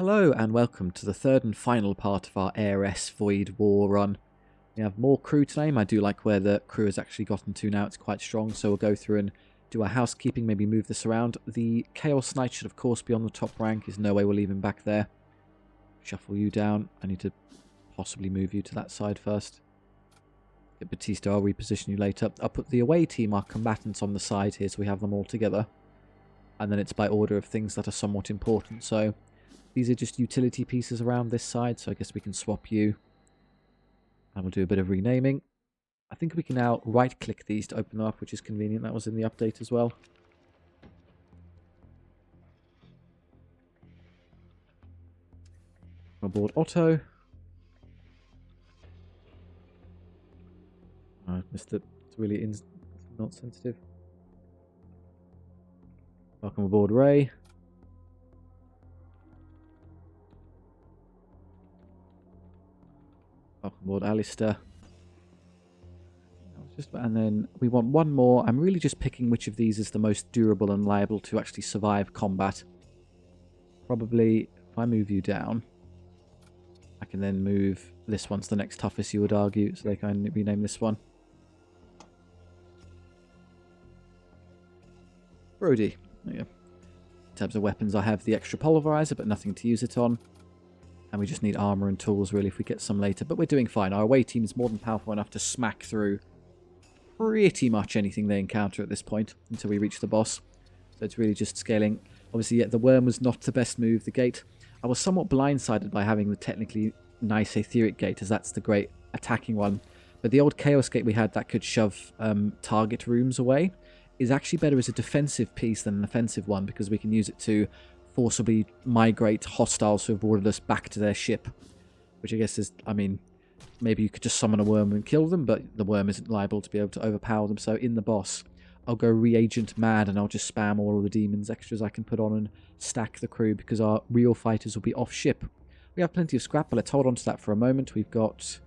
Hello and welcome to the third and final part of our Heiress Void War run. We have more crew today. I do like where the crew has actually gotten to now. It's quite strong, so we'll go through and do our housekeeping, maybe move this around. The Chaos Knight should of course be on the top rank. There's no way we'll leave him back there. Shuffle you down. I need to possibly move you to that side first. Get Batista, I'll reposition you later. I'll put the away team, our combatants, on the side here so we have them all together. And then it's by order of things that are somewhat important, so these are just utility pieces around this side, so I guess we can swap you. And we'll do a bit of renaming. I think we can now right-click these to open them up, which is convenient. That was in the update as well. Aboard Otto. Oh, I missed it. It's really not sensitive. Welcome aboard Ray. Welcome aboard Alistair. And then we want one more. I'm really just picking which of these is the most durable and liable to actually survive combat. Probably, if I move you down, I can then move this one's the next toughest, you would argue, so they can rename this one. Brody. There you go. In terms of weapons, I have the extra pulverizer, but nothing to use it on. And we just need armor and tools, really, if we get some later. But we're doing fine. Our away team is more than powerful enough to smack through pretty much anything they encounter at this point until we reach the boss. So it's really just scaling. Obviously, yeah, the worm was not the best move, the gate. I was somewhat blindsided by having the technically nice etheric gate, as that's the great attacking one. But the old chaos gate we had that could shove target rooms away is actually better as a defensive piece than an offensive one, because we can use it to forcibly migrate hostiles who have boarded us back to their ship. Which I guess is, I mean, maybe you could just summon a worm and kill them, but the worm isn't liable to be able to overpower them. So in the boss, I'll go reagent mad and I'll just spam all of the demons extras I can put on and stack the crew, because our real fighters will be off ship. We have plenty of scrap, but let's hold on to that for a moment. We've got...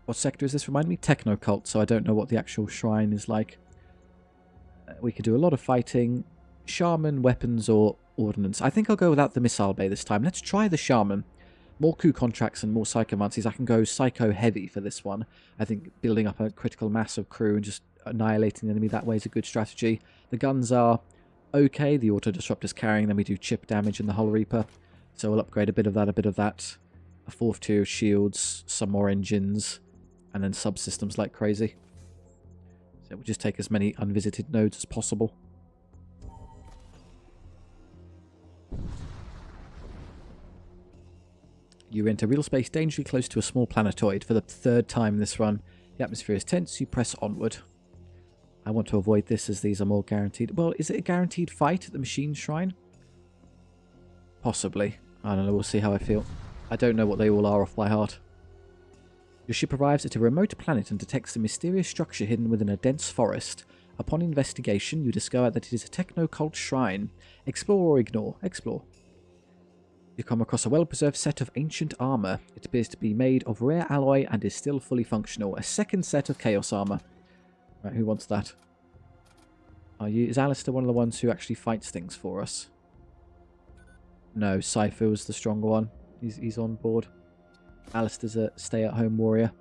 What sector is this? Remind me? Techno Cult, so I don't know what the actual shrine is like. We could do a lot of fighting. Shaman, weapons, or ordnance. I think I'll go without the missile bay this time. Let's try the Shaman. More coup contracts and more psychomancies. I can go psycho heavy for this one. I think building up a critical mass of crew and just annihilating the enemy that way is a good strategy. The guns are okay. The auto disruptor's carrying them. We do chip damage in the Hull Reaper. So we'll upgrade a bit of that, a bit of that. A 4th tier of shields, some more engines, and then subsystems like crazy. So we'll just take as many unvisited nodes as possible. You enter real space dangerously close to a small planetoid for the 3rd time this run. The atmosphere is tense, you press onward. I want to avoid this as these are more guaranteed. Well, is it a guaranteed fight at the machine shrine? Possibly. I don't know, we'll see how I feel. I don't know what they all are off by heart. Your ship arrives at a remote planet and detects a mysterious structure hidden within a dense forest. Upon investigation, you discover that it is a techno-cult shrine. Explore or ignore. Explore. You come across a well-preserved set of ancient armor. It appears to be made of rare alloy and is still fully functional. A second set of chaos armor. Right, who wants that? Is Alistair one of the ones who actually fights things for us? No, Cypher was the stronger one. He's on board. Alistair's a stay-at-home warrior.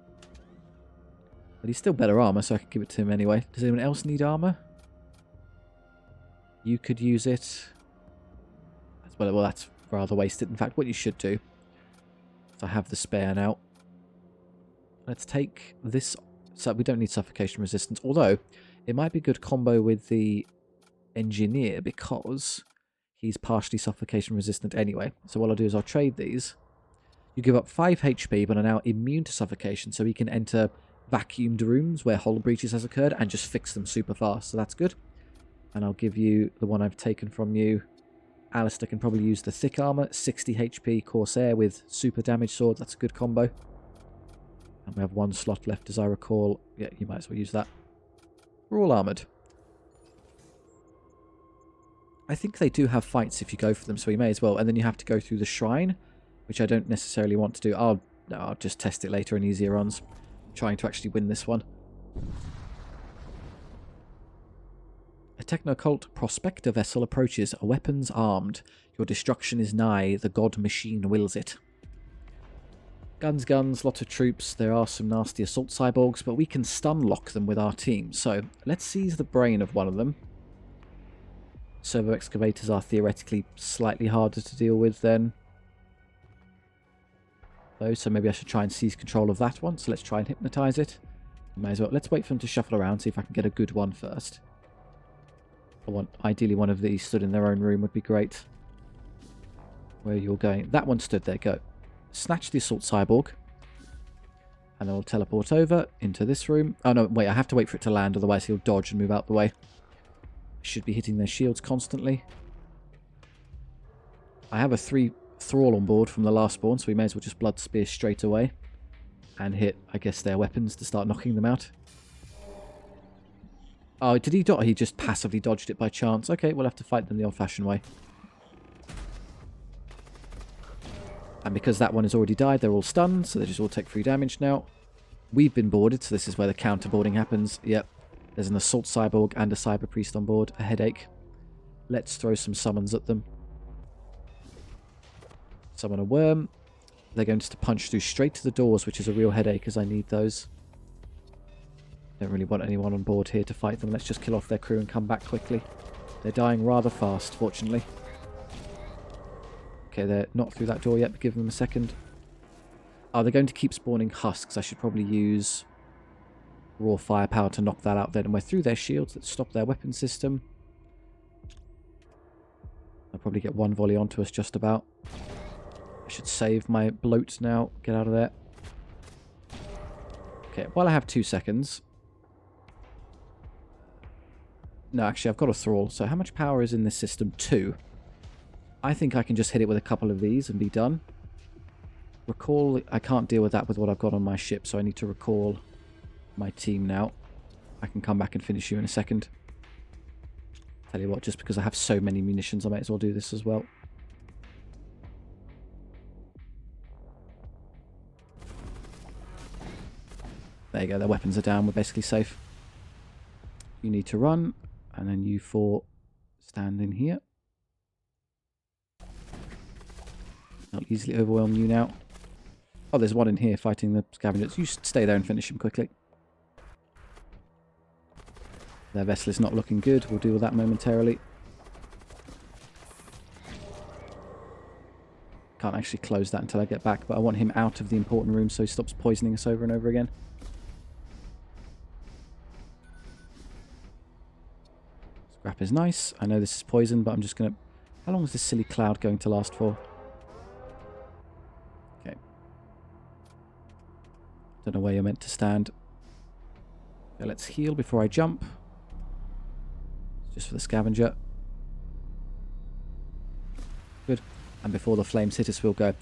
But he's still better armor, so I can give it to him anyway. Does anyone else need armor? You could use it. Well, that's rather wasted. In fact, what you should do, is I have the spare now. Let's take this. So we don't need suffocation resistance, although it might be a good combo with the engineer because he's partially suffocation resistant anyway. So what I'll do is I'll trade these. You give up 5 HP, but are now immune to suffocation, so he can enter vacuumed rooms where hull breaches has occurred and just fix them super fast. So that's good. And I'll give you the one I've taken from you. Alistair can probably use the thick armor, 60 HP Corsair with super damage sword. That's a good combo. And we have 1 slot left, as I recall. Yeah, you might as well use that. We're all armored. I think they do have fights if you go for them, so we may as well. And then you have to go through the shrine, which I don't necessarily want to do. I'll just test it later in easier runs. I'm trying to actually win this one. A techno-cult prospector vessel approaches, weapons armed. Your destruction is nigh, the god machine wills it. Guns, guns, lots of troops. There are some nasty assault cyborgs, but we can stun lock them with our team. So let's seize the brain of one of them. Servo excavators are theoretically slightly harder to deal with then. So maybe I should try and seize control of that one. So let's try and hypnotize it. May as well. Let's wait for them to shuffle around, see if I can get a good one first. Ideally one of these stood in their own room would be great. Where you're going. That one stood there. Go. Snatch the assault cyborg. And then we'll teleport over into this room. Oh no, wait, I have to wait for it to land, otherwise he'll dodge and move out the way. Should be hitting their shields constantly. I have a 3 thrall on board from the last spawn, so we may as well just blood spear straight away. And hit, I guess, their weapons to start knocking them out. Oh, did he dodge? He just passively dodged it by chance. Okay, we'll have to fight them the old-fashioned way. And because that one has already died, they're all stunned, so they just all take 3 damage now. We've been boarded, so this is where the counter-boarding happens. Yep. There's an assault cyborg and a cyber priest on board. A headache. Let's throw some summons at them. Summon a worm. They're going to punch through straight to the doors, which is a real headache, as I need those. Don't really want anyone on board here to fight them. Let's just kill off their crew and come back quickly. They're dying rather fast, fortunately. Okay, they're not through that door yet, but give them a second. Oh, they're going to keep spawning husks. I should probably use raw firepower to knock that out then. And we're through their shields. Let's stop their weapon system. I'll probably get one volley onto us just about. I should save my bloat now. Get out of there. Okay, while I have 2 seconds. No, actually, I've got a thrall. So how much power is in this system? 2. I think I can just hit it with a couple of these and be done. Recall, I can't deal with that with what I've got on my ship, so I need to recall my team now. I can come back and finish you in a second. Tell you what, just because I have so many munitions, I might as well do this as well. There you go, their weapons are down, we're basically safe. You need to run, and then you 4 stand in here. I'll easily overwhelm you now. Oh, there's one in here fighting the scavengers. You stay there and finish him quickly. Their vessel is not looking good. We'll deal with that momentarily. Can't actually close that until I get back, but I want him out of the important room so he stops poisoning us over and over again. Scrap is nice. I know this is poison, but I'm just going to... How long is this silly cloud going to last for? Okay. Don't know where you're meant to stand. Okay, let's heal before I jump. Just for the scavenger. Good. And before the flames hit us, we'll go.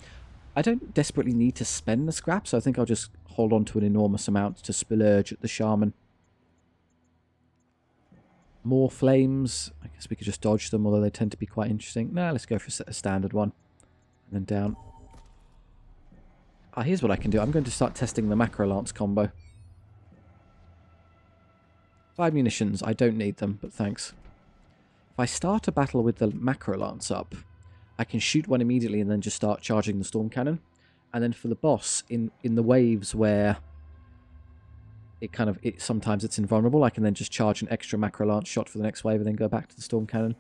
I don't desperately need to spend the scrap, so I think I'll just hold on to an enormous amount to splurge at the shaman. More flames. I guess we could just dodge them, although they tend to be quite interesting. No, let's go for a standard one. And then down. Ah, here's what I can do. I'm going to start testing the macro lance combo. 5 munitions. I don't need them, but thanks. If I start a battle with the macro lance up, I can shoot one immediately and then just start charging the storm cannon. And then for the boss, in the waves where sometimes it's invulnerable, I can then just charge an extra macro lance shot for the next wave and then go back to the storm cannon.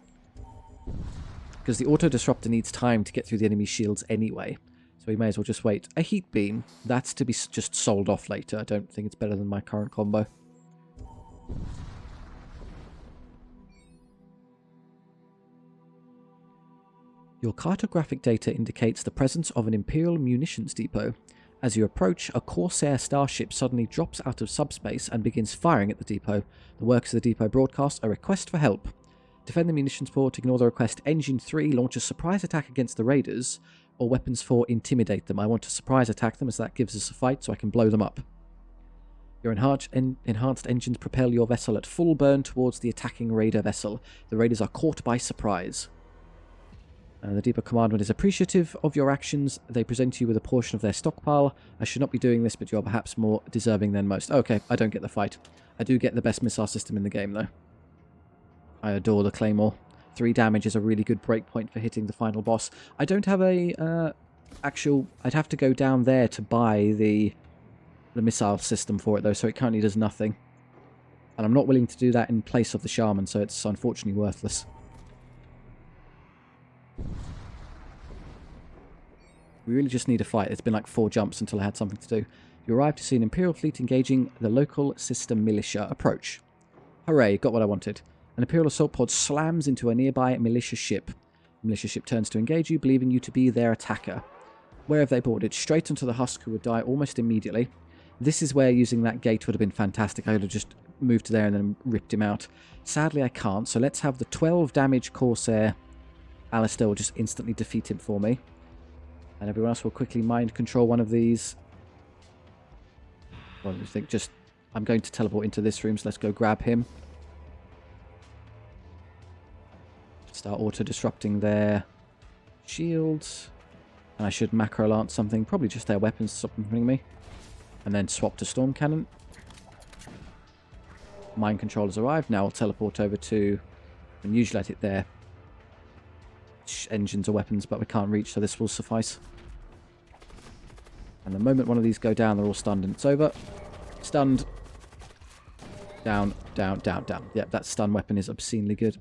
Because the auto disruptor needs time to get through the enemy shields anyway, so we may as well just wait. A heat beam, that's to be just sold off later. I don't think it's better than my current combo. Your cartographic data indicates the presence of an Imperial munitions depot. As you approach, a Corsair starship suddenly drops out of subspace and begins firing at the depot. The workers of the depot broadcast a request for help. Defend the munitions port, ignore the request. Engine 3 launch a surprise attack against the raiders, or Weapons 4 intimidate them. I want to surprise attack them as that gives us a fight so I can blow them up. Your enhanced engines propel your vessel at full burn towards the attacking raider vessel. The raiders are caught by surprise. The depot commandant is appreciative of your actions. They present you with a portion of their stockpile. I should not be doing this, but you're perhaps more deserving than most. Okay, I don't get the fight. I do get the best missile system in the game, though. I adore the Claymore. 3 damage is a really good breakpoint for hitting the final boss. I don't have a I'd have to go down there to buy the missile system for it, though, so it currently does nothing. And I'm not willing to do that in place of the Shaman, so it's unfortunately worthless. We really just need a fight. It's been like 4 jumps until I had something to do. You arrive to see an Imperial fleet engaging the local system militia. Approach. Hooray, got what I wanted. An Imperial assault pod slams into a nearby militia ship. The militia ship turns to engage you, believing you to be their attacker. Where have they boarded? Straight onto the husk, who would die almost immediately. This is where using that gate would have been fantastic. I would have just moved to there and then ripped him out. Sadly, I can't, so let's have the 12 damage Corsair. Alistair will just instantly defeat him for me. And everyone else will quickly mind control one of these. What do you think? Just, I'm going to teleport into this room, so let's go grab him. Start auto-disrupting their shields. And I should macro lance something, probably just their weapons to stop them from hitting me. And then swap to Storm Cannon. Mind control has arrived. Now I'll teleport over to, and usually I hit their engines or weapons, but we can't reach, so this will suffice. And the moment one of these go down, they're all stunned, and it's over. Stunned. Down, down, down, down. Yep, that stun weapon is obscenely good.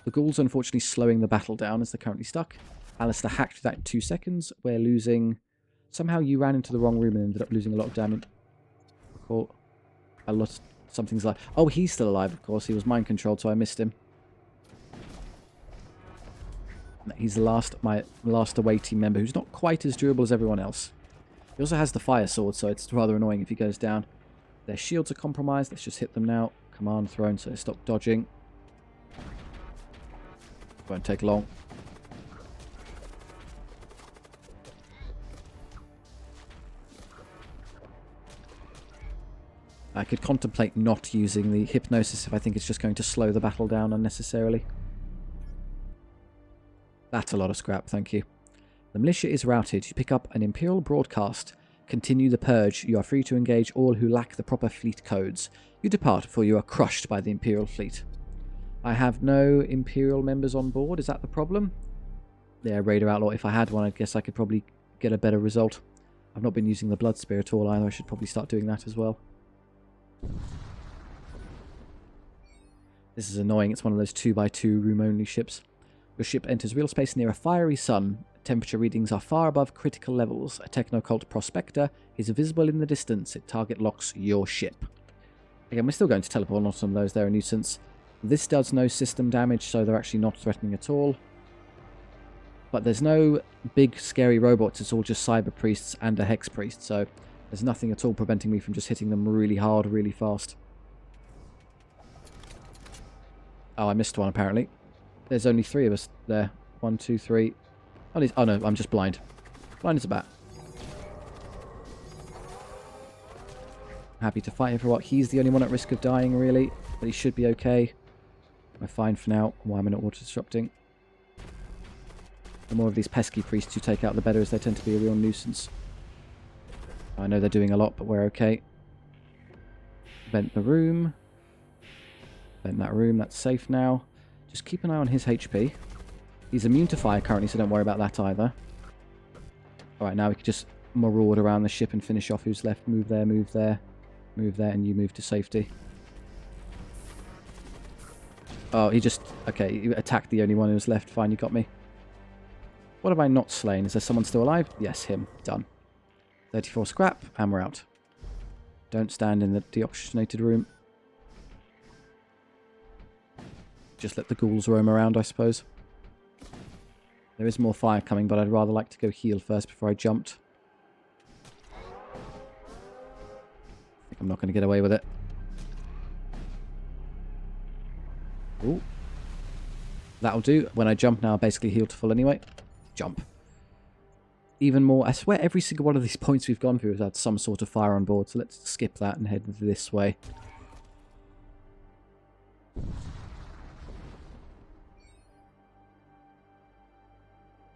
The ghouls are unfortunately slowing the battle down as they're currently stuck. Alistair hacked that in 2 seconds. We're losing... Somehow you ran into the wrong room and ended up losing a lot of damage. Cool. A lot... Something's like... Oh, he's still alive, of course. He was mind controlled, so I missed him. He's my last away team member, who's not quite as durable as everyone else. He also has the fire sword, so it's rather annoying if he goes down. Their shields are compromised. Let's just hit them now. Command thrown, so stop dodging. Won't take long. I could contemplate not using the hypnosis if I think it's just going to slow the battle down unnecessarily. That's a lot of scrap, thank you. The militia is routed. You pick up an Imperial broadcast. Continue the purge. You are free to engage all who lack the proper fleet codes. You depart, for you are crushed by the Imperial fleet. I have no Imperial members on board. Is that the problem? Yeah, Raider Outlaw. If I had one, I guess I could probably get a better result. I've not been using the Blood Spear at all either. I should probably start doing that as well. This is annoying. It's one of those 2x2 room-only ships. Your ship enters real space near a fiery sun. Temperature readings are far above critical levels. A Technocult Prospector is visible in the distance. It target locks your ship. Again, we're still going to teleport on some of those. They're a nuisance. This does no system damage, so they're actually not threatening at all. But there's no big scary robots. It's all just Cyber Priests and a Hex Priest, so there's nothing at all preventing me from just hitting them really hard, really fast. Oh, I missed one apparently. There's only 3 of us there. 1, 2, 3. Oh no, I'm just blind. Blind as a bat. Happy to fight him for what? He's the only one at risk of dying, really. But he should be okay. We're fine for now. Why am I not auto-disrupting? The more of these pesky priests you take out, the better, as they tend to be a real nuisance. I know they're doing a lot, but we're okay. Vent the room. Vent that room. That's safe now. Just keep an eye on his HP. He's immune to fire currently, so don't worry about that either. Alright, now we can just maraud around the ship and finish off who's left. Move there, move there, move there, and you move to safety. Oh, he just... Okay, you attacked the only one who was left. Fine, you got me. What have I not slain? Is there someone still alive? Yes, him. Done. 34 scrap, and we're out. Don't stand in the deoxygenated room. Just let the ghouls roam around, I suppose. There is more fire coming, but I'd rather like to go heal first before I jumped. I think I'm not going to get away with it. Ooh. That'll do. When I jump now, I'll basically heal to full anyway. Jump. Even more. I swear every single one of these points we've gone through has had some sort of fire on board, so let's skip that and head this way.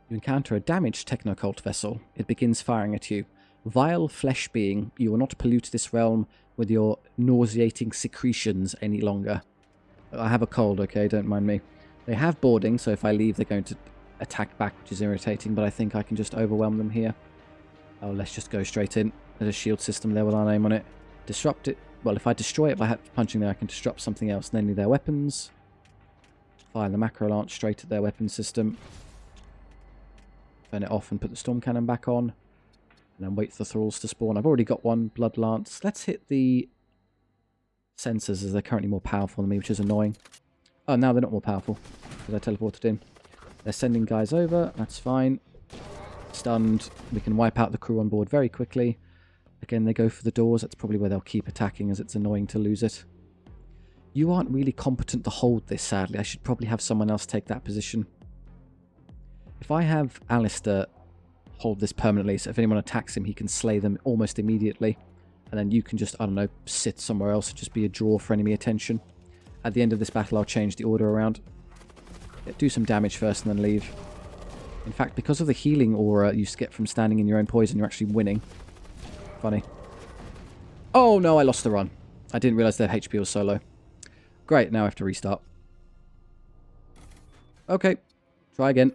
You encounter a damaged Technocult vessel. It begins firing at you. Vile flesh being, you will not pollute this realm with your nauseating secretions any longer. I have a cold, okay? Don't mind me. They have boarding, so if I leave, they're going to attack back, which is irritating, but I think I can just overwhelm them here. Oh, let's just go straight in. There's a shield system there with our name on it. Disrupt it. Well, if I destroy it by punching there, I can disrupt something else, namely their weapons. Fire the macro launch straight at their weapon system. Turn it off and put the storm cannon back on. And then wait for the thralls to spawn. I've already got one blood lance. Let's hit the sensors as they're currently more powerful than me, which is annoying. Oh, now they're not more powerful because I teleported in. They're sending guys over. That's fine. Stunned. We can wipe out the crew on board very quickly. Again, they go for the doors. That's probably where they'll keep attacking, as it's annoying to lose it. You aren't really competent to hold this, sadly. I should probably have someone else take that position. If I have Alistair hold this permanently, so if anyone attacks him, he can slay them almost immediately. And then you can just, I don't know, sit somewhere else and just be a draw for enemy attention. At the end of this battle, I'll change the order around. Yeah, do some damage first and then leave. In fact, because of the healing aura you get from standing in your own poison, you're actually winning. Funny. Oh no, I lost the run. I didn't realise their HP was so low. Great, now I have to restart. Okay, try again.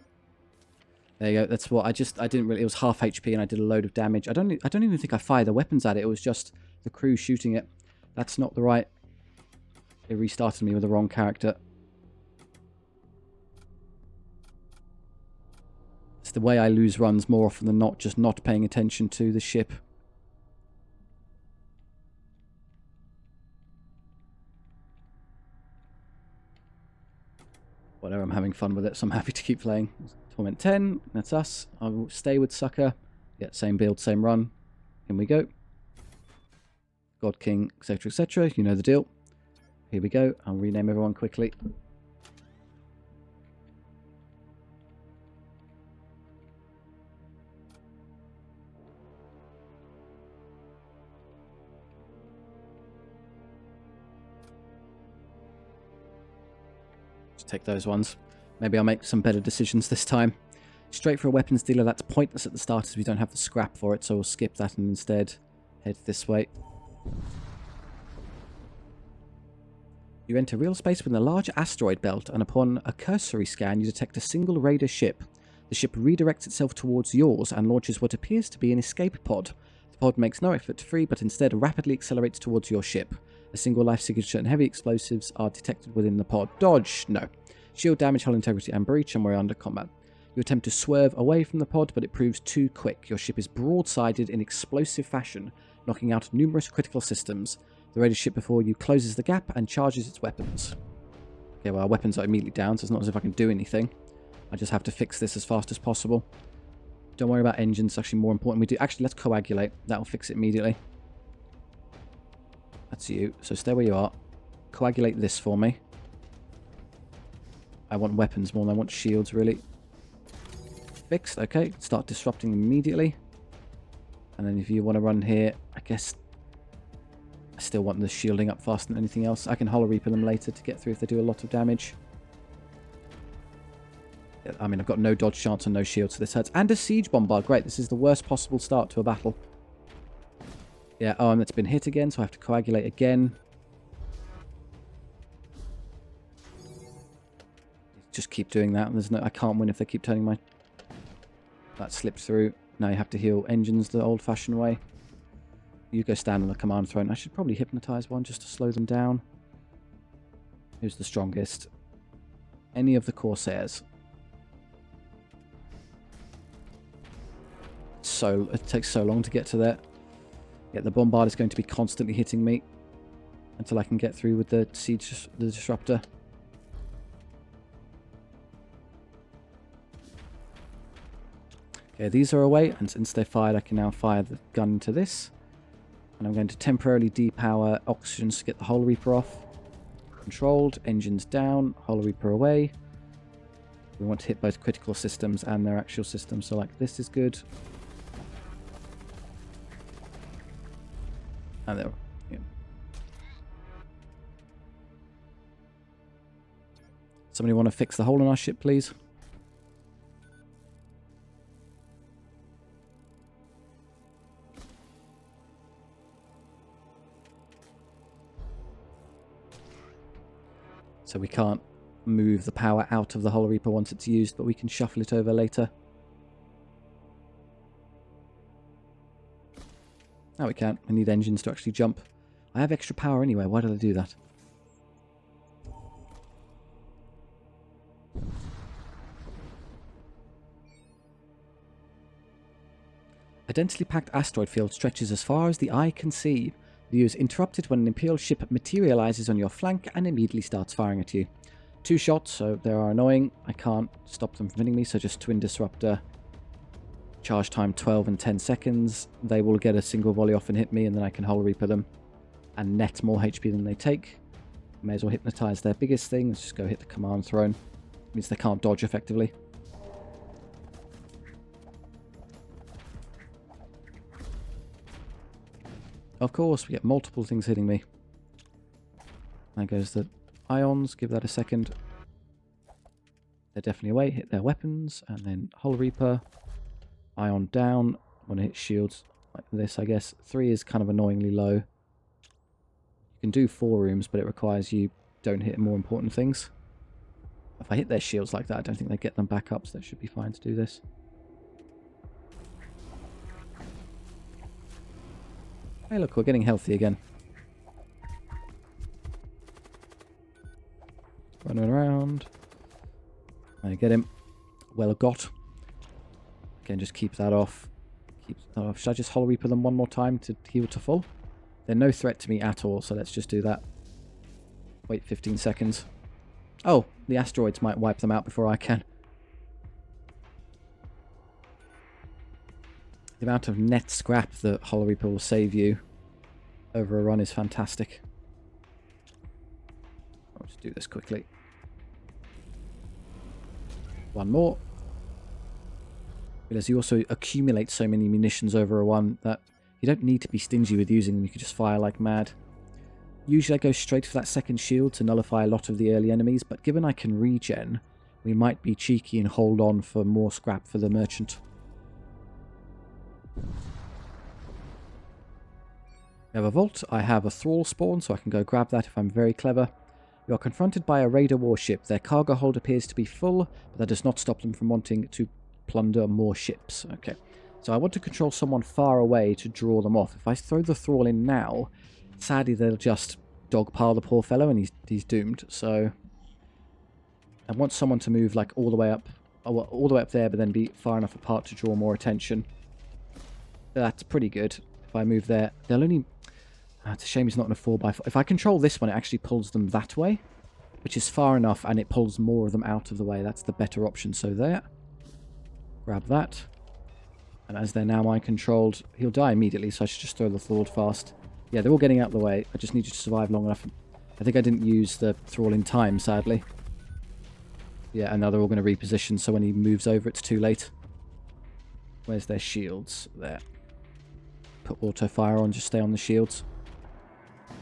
There you go. That's what I didn't really. It was half HP and I did a load of damage. I don't even think I fired the weapons at it. It was just the crew shooting it. That's not the right. It restarted me with the wrong character. It's the way I lose runs more often than not, just not paying attention to the ship. Whatever, I'm having fun with it, so I'm happy to keep playing. Torment 10, that's us. I will stay with Sucker. Yeah, same build, same run. In we go. God King, etc, etc. You know the deal. Here we go. I'll rename everyone quickly. Just take those ones. Maybe I'll make some better decisions this time. Straight for a weapons dealer, that's pointless at the start as we don't have the scrap for it, so we'll skip that and instead head this way. You enter real space within a large asteroid belt, and upon a cursory scan you detect a single raider ship. The ship redirects itself towards yours and launches what appears to be an escape pod. The pod makes no effort to flee, but instead rapidly accelerates towards your ship. A single life signature and heavy explosives are detected within the pod. Dodge? No. Shield damage, hull integrity and breach, and we're under combat. You attempt to swerve away from the pod, but it proves too quick. Your ship is broadsided in explosive fashion, knocking out numerous critical systems. The raider ship before you closes the gap and charges its weapons. Okay, well, our weapons are immediately down, so it's not as if I can do anything. I just have to fix this as fast as possible. Don't worry about engines, it's actually more important we do. Actually, let's coagulate. That'll fix it immediately. That's you. So stay where you are. Coagulate this for me. I want weapons more than I want shields, really. Fixed. Okay, start disrupting immediately. And then if you want to run here, I guess I still want the shielding up faster than anything else. I can Hollow Reaper them later to get through if they do a lot of damage. I mean, I've got no dodge chance and no shield, so this hurts. And a siege bombard. Great, this is the worst possible start to a battle. Yeah, oh, and it's been hit again, so I have to coagulate again. Just keep doing that. There's no, I can't win if they keep turning my... That slipped through. Now you have to heal engines the old-fashioned way. You go stand on the command throne. I should probably hypnotize one just to slow them down. Who's the strongest? Any of the Corsairs. So it takes so long to get to there. Yeah, the bombard is going to be constantly hitting me until I can get through with the siege, the disruptor. Okay, these are away, and since they're fired, I can now fire the gun into this. And I'm going to temporarily depower oxygens to get the Hull Reaper off. Controlled, engines down, Hull Reaper away. We want to hit both critical systems and their actual systems, so like this is good. And there. Yeah. Somebody want to fix the hole in our ship, please? So we can't move the power out of the Hull Reaper once it's used, but we can shuffle it over later. No, we can't. I need engines to actually jump. I have extra power anyway. Why did I do that? A densely packed asteroid field stretches as far as the eye can see. The view is interrupted when an Imperial ship materializes on your flank and immediately starts firing at you. 2 shots, so they are annoying. I can't stop them from hitting me, so just Twin Disruptor. Charge time 12 and 10 seconds. They will get a single volley off and hit me, and then I can Hull Reaper them and net more HP than they take. May as well hypnotize their biggest thing. Let's just go hit the command throne. Means they can't dodge effectively. Of course, we get multiple things hitting me. There goes the ions. Give that a second. They're definitely away. Hit their weapons. And then Hull Reaper. Ion down. Want to hit shields like this, I guess. 3 is kind of annoyingly low. You can do 4 rooms, but it requires you don't hit more important things. If I hit their shields like that, I don't think they get them back up, so that should be fine to do this. Hey, look, we're getting healthy again. Running around. I get him. Well got. Again, just keep that off. Keep that off. Should I just Hull Reaper them one more time to heal to full? They're no threat to me at all, so let's just do that. Wait 15 seconds. Oh, the asteroids might wipe them out before I can. The amount of net scrap that Hull Reaper will save you over a run is fantastic. I'll just do this quickly. One more. Because you also accumulate so many munitions over a run that you don't need to be stingy with using them. You can just fire like mad. Usually I go straight for that second shield to nullify a lot of the early enemies, but given I can regen, we might be cheeky and hold on for more scrap for the merchant. We have a vault. I have a thrall spawn, so I can go grab that if I'm very clever. You are confronted by a raider warship. Their cargo hold appears to be full, but that does not stop them from wanting to plunder more ships. Okay, so I want to control someone far away to draw them off. If I throw the thrall in now, sadly they'll just dogpile the poor fellow and he's doomed. So I want someone to move like all the way up there, but then be far enough apart to draw more attention. That's pretty good. If I move there, they'll only... it's a shame it's not in a 4x4. If I control this one, it actually pulls them that way, which is far enough, and it pulls more of them out of the way. That's the better option. So there. Grab that. And as they're now mind-controlled, he'll die immediately, so I should just throw the thrall fast. Yeah, they're all getting out of the way. I just need you to survive long enough. I think I didn't use the thrall in time, sadly. Yeah, and now they're all going to reposition, so when he moves over, it's too late. Where's their shields? There. Put auto-fire on, just stay on the shields.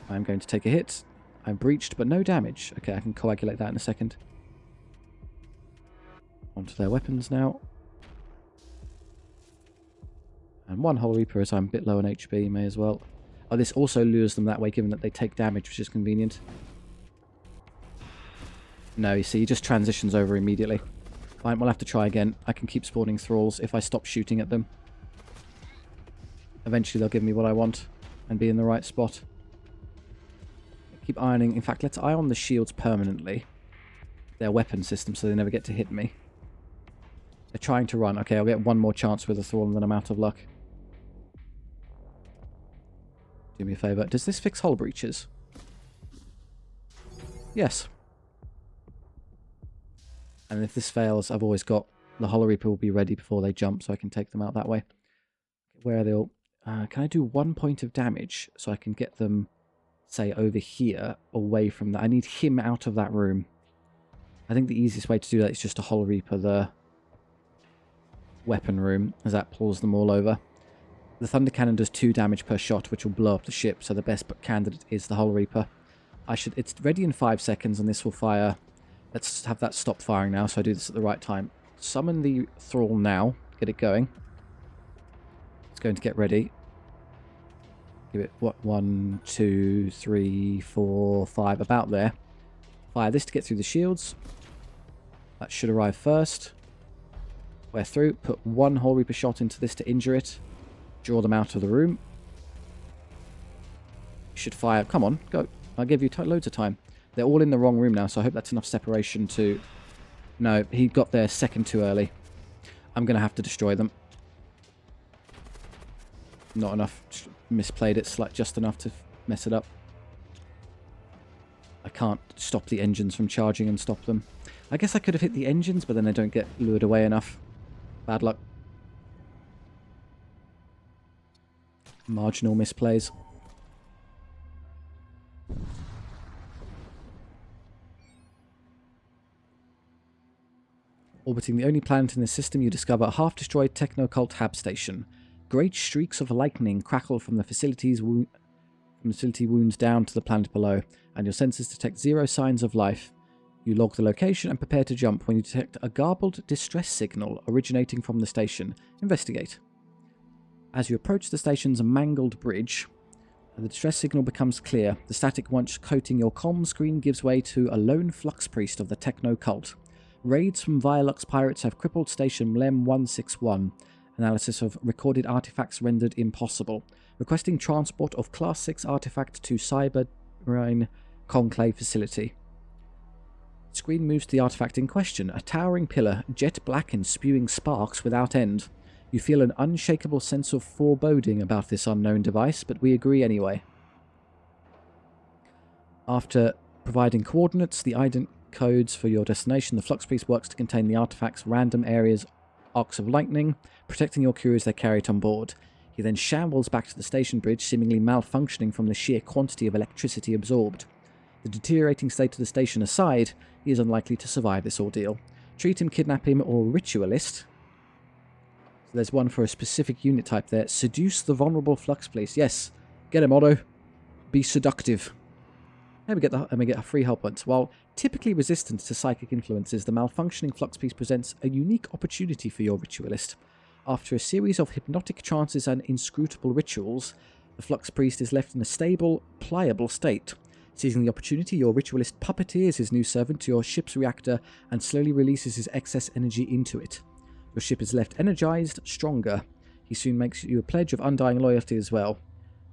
I'm going to take a hit. I'm breached, but no damage. Okay, I can coagulate that in a second. Onto their weapons now. And one Hull Reaper as I'm a bit low on HP, may as well. Oh, this also lures them that way, given that they take damage, which is convenient. No, you see, he just transitions over immediately. Fine, we'll have to try again. I can keep spawning thralls if I stop shooting at them. Eventually they'll give me what I want and be in the right spot. Keep ironing. In fact, let's iron the shields permanently. Their weapon system, so they never get to hit me. They're trying to run. Okay, I'll get one more chance with a thrall and then I'm out of luck. Do me a favour. Does this fix hull breaches? Yes. And if this fails, I've always got... The Hull Reaper will be ready before they jump, so I can take them out that way. Where are they all? Can I do 1 point of damage so I can get them, say, over here, away from that? I need him out of that room. I think the easiest way to do that is just to Hull Reaper the weapon room, as that pulls them all over. The Thunder Cannon does 2 damage per shot, which will blow up the ship, so the best candidate is the Hull Reaper. It's ready in 5 seconds, and this will fire... Let's have that stop firing now, so I do this at the right time. Summon the thrall now. Get it going. It's going to get ready. Give it, what, 1, 2, 3, 4, 5, about there. Fire this to get through the shields. That should arrive first. We're through. Put one Hull Reaper shot into this to injure it. Draw them out of the room. Should fire. Come on, go. I'll give you loads of time. They're all in the wrong room now, so I hope that's enough separation to... No, he got there second too early. I'm going to have to destroy them. Not enough. Misplayed it just enough to mess it up. I can't stop the engines from charging and stop them. I guess I could have hit the engines, but then they don't get lured away enough. Bad luck. Marginal misplays. Orbiting the only planet in the system, you discover a half-destroyed techno-cult hab station. Great streaks of lightning crackle from the facility wounds down to the planet below, and your sensors detect 0 signs of life. You log the location and prepare to jump when you detect a garbled distress signal originating from the station. Investigate. As you approach the station's mangled bridge, the distress signal becomes clear. The static once coating your comm screen gives way to a lone flux priest of the techno cult. Raids from Violux pirates have crippled Station Mlem 161. Analysis of recorded artifacts rendered impossible. Requesting transport of Class 6 artifact to Cybermarine Conclave facility. Screen moves to the artifact in question. A towering pillar, jet black and spewing sparks without end. You feel an unshakable sense of foreboding about this unknown device, but we agree anyway. After providing coordinates, the ident codes for your destination, the Flux Priest works to contain the artifact's random areas, arcs of lightning, protecting your crew as they carry it on board. He then shambles back to the station bridge, seemingly malfunctioning from the sheer quantity of electricity absorbed. The deteriorating state of the station aside, he is unlikely to survive this ordeal. Treat him, kidnap him, or ritualist. So there's one for a specific unit type there. Seduce the vulnerable Flux Priest. Yes, get him, Otto. Be seductive. And we get a free help points. While typically resistant to psychic influences, the malfunctioning Flux Priest presents a unique opportunity for your ritualist. After a series of hypnotic trances and inscrutable rituals, the Flux Priest is left in a stable, pliable state. Seizing the opportunity, your ritualist puppeteers his new servant to your ship's reactor and slowly releases his excess energy into it. Your ship is left energized, stronger. He soon makes you a pledge of undying loyalty as well,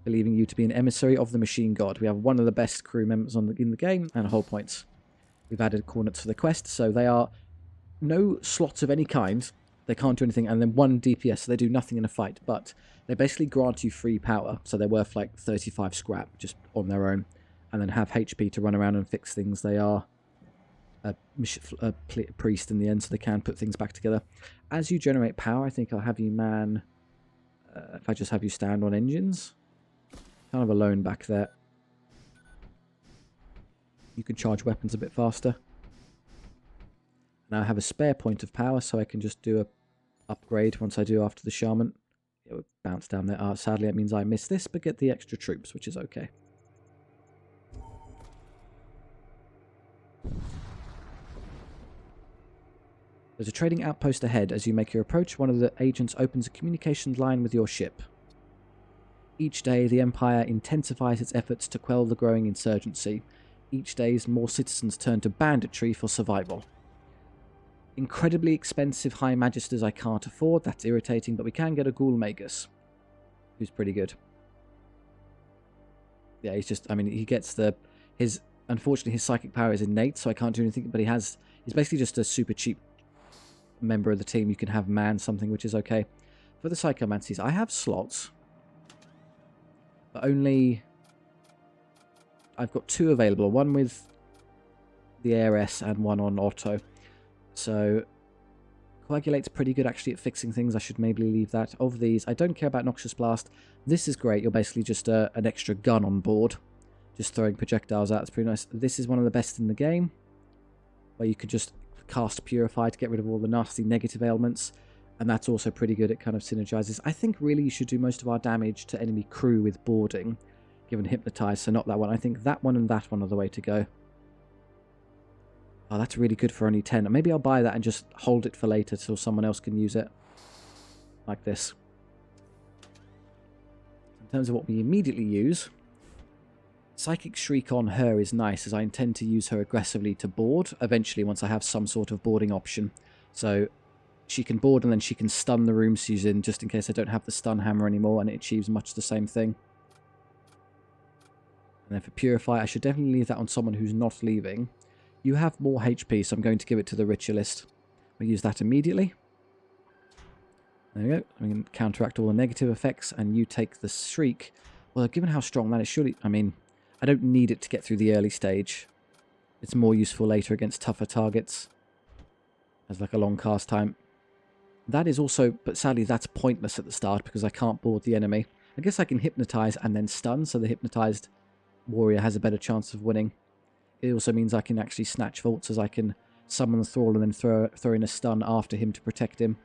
believing you to be an emissary of the machine god. We have one of the best crew members in the game, and whole points. We've added coordinates for the quest, so they are no slots of any kind. They can't do anything, and then 1 DPS, so they do nothing in a fight, but they basically grant you free power, so they're worth like 35 scrap just on their own, and then have HP to run around and fix things. They are a priest in the end, so they can put things back together. As you generate power, I think I'll have you man... if I just have you stand on engines... Kind of alone back there. You can charge weapons a bit faster. Now I have a spare point of power, so I can just do a upgrade once I do after the shaman. It would bounce down there. Sadly, it means I miss this, but get the extra troops, which is okay. There's a trading outpost ahead. As you make your approach, one of the agents opens a communications line with your ship. Each day, the Empire intensifies its efforts to quell the growing insurgency. Each day, more citizens turn to banditry for survival. Incredibly expensive High Magisters I can't afford. That's irritating, but we can get a Ghoul Magus, who's pretty good. Yeah, he's just... I mean, he gets the... Unfortunately, his psychic power is innate, so I can't do anything, but he's basically just a super cheap member of the team. You can have man something, which is okay. For the Psychomancies, I have slots... but only... I've got 2 available. One with the Heiress and one on Otto. So, Coagulate's pretty good actually at fixing things. I should maybe leave that. Of these, I don't care about Noxious Blast. This is great. You're basically just an extra gun on board. Just throwing projectiles out. It's pretty nice. This is one of the best in the game, where you could just cast Purify to get rid of all the nasty negative ailments. And that's also pretty good. It kind of synergizes. I think really you should do most of our damage to enemy crew with boarding, given Hypnotize, so not that one. I think that one and that one are the way to go. Oh, that's really good for only 10. Maybe I'll buy that and just hold it for later so someone else can use it. Like this. In terms of what we immediately use, Psychic Shriek on her is nice, as I intend to use her aggressively to board, eventually once I have some sort of boarding option. So she can board and then she can stun the room she's in, just in case I don't have the stun hammer anymore, and it achieves much the same thing. And then for Purify, I should definitely leave that on someone who's not leaving. You have more HP, so I'm going to give it to the Ritualist. We'll use that immediately. There we go. We can counteract all the negative effects, and you take the Shriek. Well, given how strong that is, surely... I mean, I don't need it to get through the early stage. It's more useful later against tougher targets. As like a long cast time. That is also... But sadly, that's pointless at the start, because I can't board the enemy. I guess I can Hypnotize and then stun, so the Hypnotized warrior has a better chance of winning. It also means I can actually snatch vaults, as I can summon the Thrall and then throw in a stun after him to protect him.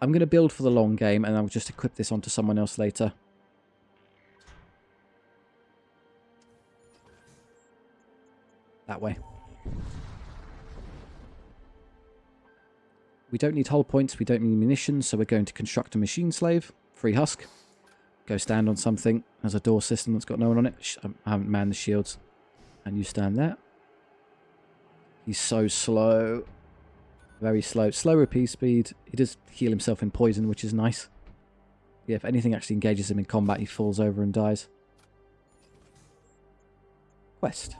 I'm going to build for the long game, and I'll just equip this onto someone else later. That way. We don't need hull points, we don't need munitions, so we're going to construct a machine slave. Free husk. Go stand on something. There's a door system that's got no one on it. I haven't manned the shields. And you stand there. He's so slow. Very slow. Slow repeat speed. He does heal himself in poison, which is nice. Yeah, if anything actually engages him in combat, he falls over and dies. Quest.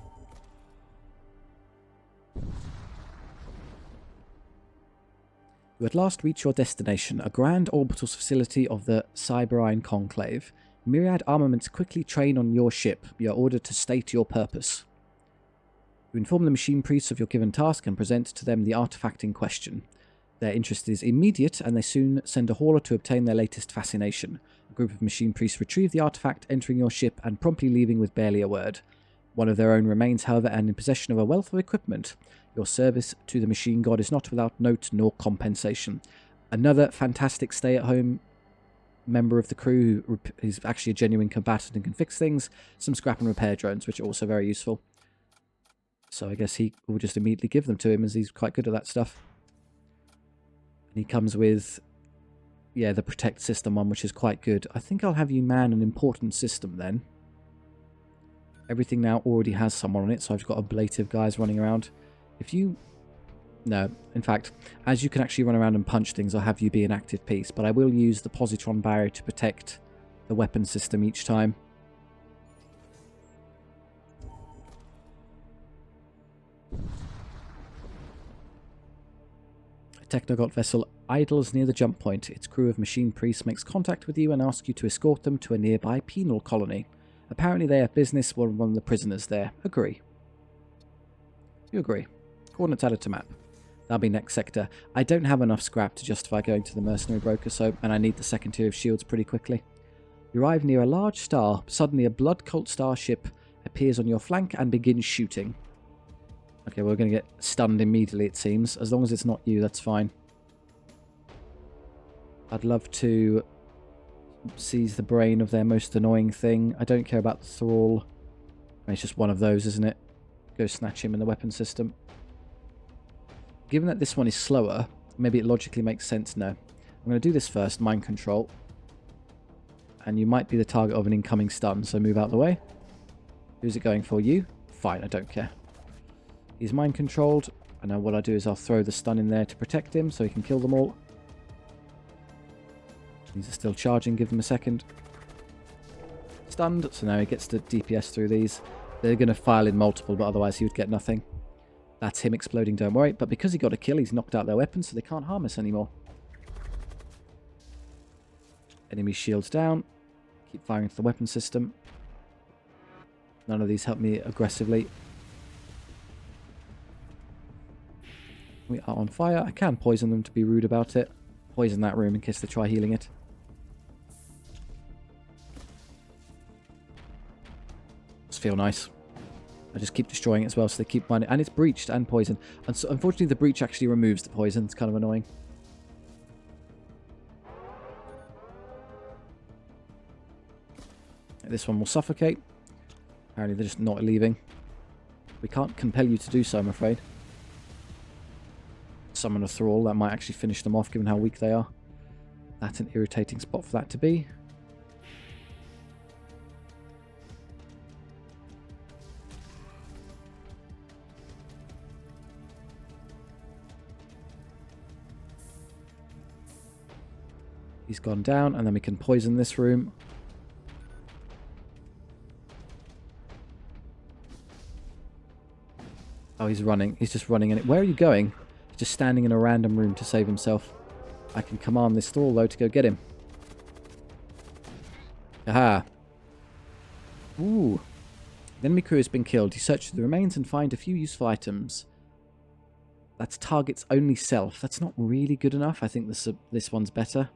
You at last reach your destination, a grand orbital facility of the Cyberine Conclave. Myriad armaments quickly train on your ship. You are ordered to state your purpose. You inform the machine priests of your given task and present to them the artifact in question. Their interest is immediate, and they soon send a hauler to obtain their latest fascination. A group of machine priests retrieve the artifact, entering your ship and promptly leaving with barely a word. One of their own remains, however, and in possession of a wealth of equipment. Your service to the machine god is not without note nor compensation. Another fantastic stay-at-home member of the crew who is actually a genuine combatant and can fix things. Some scrap and repair drones, which are also very useful. So I guess he will just immediately give them to him, as he's quite good at that stuff. And he comes with, yeah, the protect system one, which is quite good. I think I'll have you man an important system then. Everything now already has someone on it, so I've got ablative guys running around. If you... No, in fact, as you can actually run around and punch things, I'll have you be an active piece, but I will use the positron barrier to protect the weapon system each time. A Technogot vessel idles near the jump point. Its crew of machine priests makes contact with you and asks you to escort them to a nearby penal colony. Apparently they have business with one of the prisoners there. Agree. You agree. Coordinates added to map. That'll be next sector. I don't have enough scrap to justify going to the mercenary broker, and I need the second tier of shields pretty quickly. You arrive near a large star. Suddenly a blood cult starship appears on your flank and begins shooting. Okay, we're going to get stunned immediately, it seems. As long as it's not you, that's fine. I'd love to seize the brain of their most annoying thing. I don't care about the Thrall. It's just one of those, isn't it? Go snatch him in the weapon system. Given that this one is slower, maybe it logically makes sense. No. I'm going to do this first, mind control. And you might be the target of an incoming stun, so move out the way. Who's it going for? You? Fine, I don't care. He's mind controlled. And now what I do is I'll throw the stun in there to protect him so he can kill them all. These are still charging, give them a second. Stunned, so now he gets to DPS through these. They're going to file in multiple, but otherwise he would get nothing. That's him exploding, don't worry. But because he got a kill, he's knocked out their weapons, so they can't harm us anymore. Enemy shields down. Keep firing into the weapon system. None of these help me aggressively. We are on fire. I can poison them to be rude about it. Poison that room in case they try healing it. Does feel nice. I just keep destroying it as well, so they keep mining. And it's breached and poisoned. And so, unfortunately, the breach actually removes the poison. It's kind of annoying. This one will suffocate. Apparently, they're just not leaving. We can't compel you to do so, I'm afraid. Summon a Thrall. That might actually finish them off, given how weak they are. That's an irritating spot for that to be. He's gone down, and then we can poison this room. Oh, he's running. He's just running in it. Where are you going? He's just standing in a random room to save himself. I can command this thrall, though, to go get him. Aha. Ooh. The enemy crew has been killed. You search through the remains and find a few useful items. That's target's only self. That's not really good enough. I think this one's better.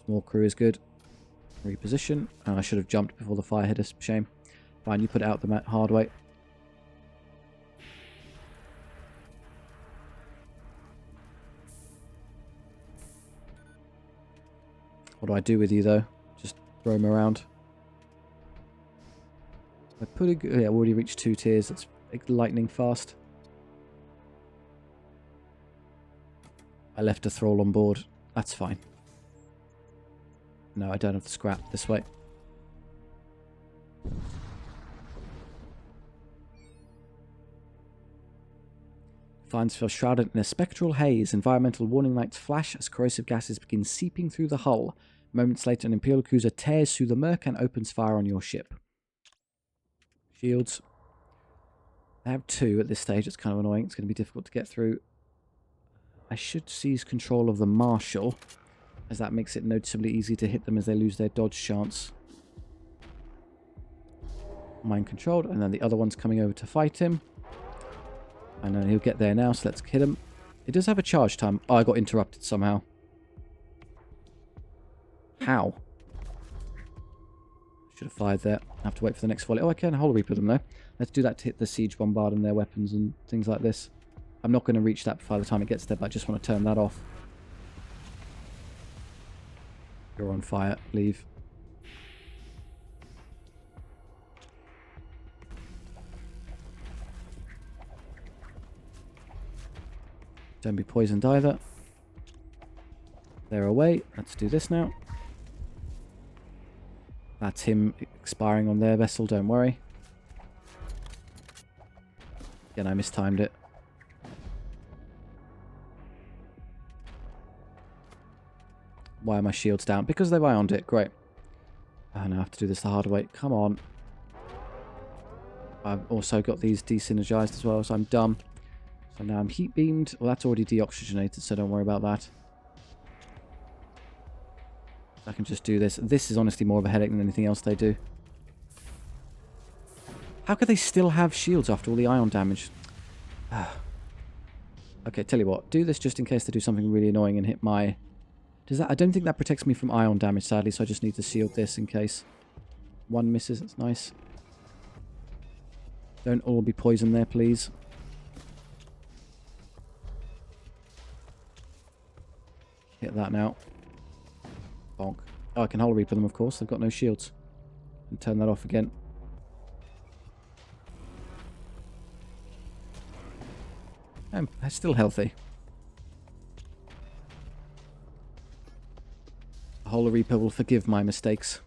Small crew is good. Reposition. Oh, I should have jumped before the fire hit us. Shame. Fine, you put it out the hard way. What do I do with you, though? Just throw him around. I put a... Yeah, I already reached 2 tiers. That's lightning fast. I left a thrall on board. That's fine. No, I don't have the scrap. This way. Finds yourself shrouded in a spectral haze. Environmental warning lights flash as corrosive gases begin seeping through the hull. Moments later, an Imperial cruiser tears through the murk and opens fire on your ship. Shields. I have 2 at this stage. It's kind of annoying. It's going to be difficult to get through. I should seize control of the Marshal, as that makes it noticeably easy to hit them as they lose their dodge chance. Mind controlled, and then the other one's coming over to fight him. I know he'll get there now, so let's hit him. It does have a charge time. Oh, I got interrupted somehow. How? Should have fired there. I have to wait for the next volley. Oh, I can Hull Reaper them though. Let's do that to hit the siege bombard and their weapons and things like this. I'm not going to reach that by the time it gets there, but I just want to turn that off. You're on fire. Leave. Don't be poisoned either. They're away. Let's do this now. That's him expiring on their vessel, don't worry. Again, I mistimed it. Why are my shields down? Because they've ioned it. Great. Oh, now I have to do this the hard way. Come on. I've also got these desynergized as well, so I'm dumb. So now I'm heat beamed. Well, that's already deoxygenated, so don't worry about that. I can just do this. This is honestly more of a headache than anything else they do. How could they still have shields after all the ion damage? Okay, tell you what. Do this just in case they do something really annoying and hit my... Does that? I don't think that protects me from ion damage, sadly, so I just need to shield this in case one misses. That's nice. Don't all be poisoned there, please. Hit that now. Bonk. Oh, I can Hull Reaper them, of course. They've got no shields. And turn that off again. I'm still healthy. Hull Reaper will forgive my mistakes.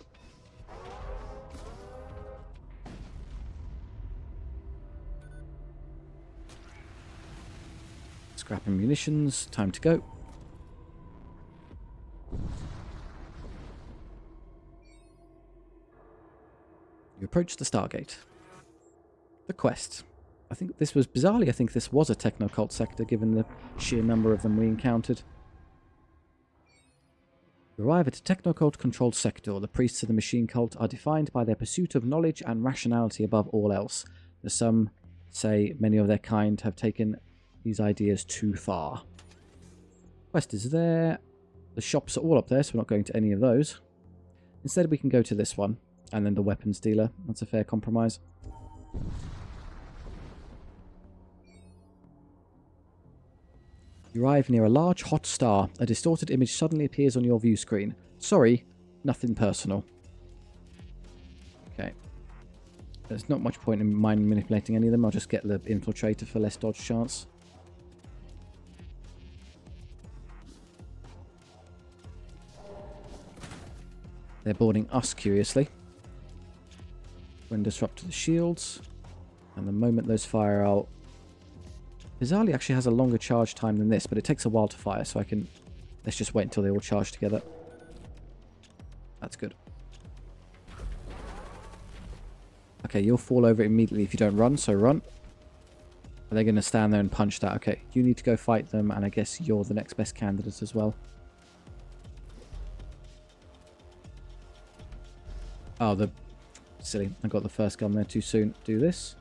Scrapping munitions. Time to go. You approach the Stargate. The quest. I think this was, bizarrely, I think this was a techno-cult sector, given the sheer number of them we encountered. You arrive at a techno-cult-controlled sector. The priests of the machine cult are defined by their pursuit of knowledge and rationality above all else. As some say, many of their kind have taken these ideas too far. Quest is there. The shops are all up there, so we're not going to any of those. Instead, we can go to this one. And then the weapons dealer. That's a fair compromise. You arrive near a large hot star. A distorted image suddenly appears on your view screen. Sorry, nothing personal. Okay. There's not much point in mind manipulating any of them. I'll just get the infiltrator for less dodge chance. They're boarding us, curiously. When disrupt the shields. And the moment those fire out... Bizarrely actually has a longer charge time than this, but it takes a while to fire, so I can... Let's just wait until they all charge together. That's good. Okay, you'll fall over immediately if you don't run, so run. Are they going to stand there and punch that? Okay, you need to go fight them, and I guess you're the next best candidate as well. Oh, silly. I got the first gun there too soon. Do this.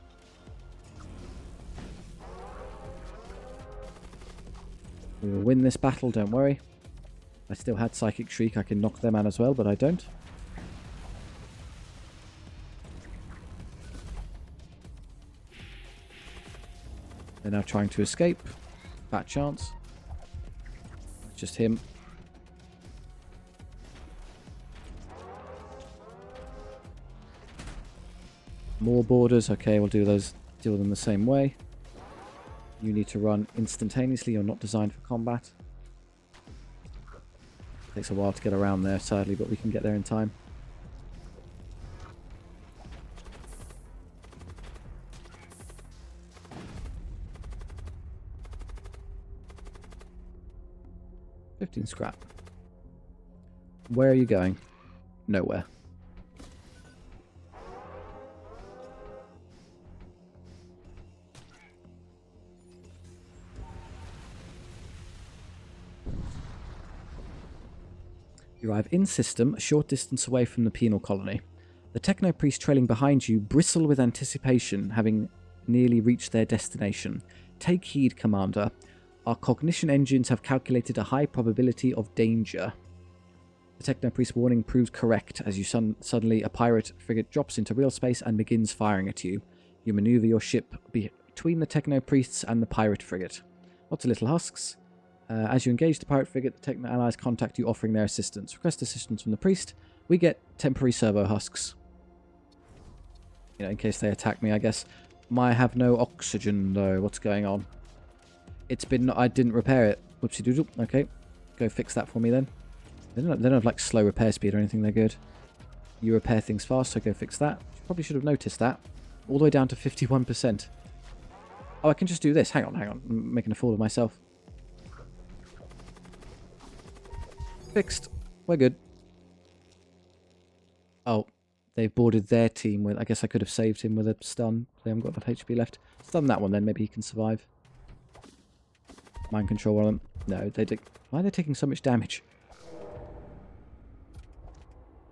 We will win this battle, don't worry. I still had Psychic Shriek. I can knock them out as well, but I don't. They're now trying to escape. Fat chance. It's just him. More borders. Okay, we'll do those. Deal with them the same way. You need to run instantaneously. You're not designed for combat. Takes a while to get around there, sadly, but we can get there in time. $15 scrap. Where are you going? Nowhere. You arrive in system, a short distance away from the penal colony. The techno-priests trailing behind you bristle with anticipation, having nearly reached their destination. Take heed, Commander. Our cognition engines have calculated a high probability of danger. The techno-priest warning proves correct as you suddenly a pirate frigate drops into real space and begins firing at you. You maneuver your ship between the techno-priests and the pirate frigate. Lots of little husks. As you engage the pirate frigate, the Techno allies contact you offering their assistance. Request assistance from the priest. We get temporary servo husks. You know, in case they attack me, I guess. I have no oxygen, though. What's going on? It's been... I didn't repair it. Whoopsie doodle. Okay. Go fix that for me, then. They don't have, like, slow repair speed or anything. They're good. You repair things fast, so go fix that. Probably should have noticed that. All the way down to 51%. Oh, I can just do this. Hang on. I'm making a fool of myself. Fixed. We're good. Oh, they've boarded their team with... I guess I could have saved him with a stun. They haven't got enough HP left. Stun that one then. Maybe he can survive. Mind control on them. No, they did... Why are they taking so much damage?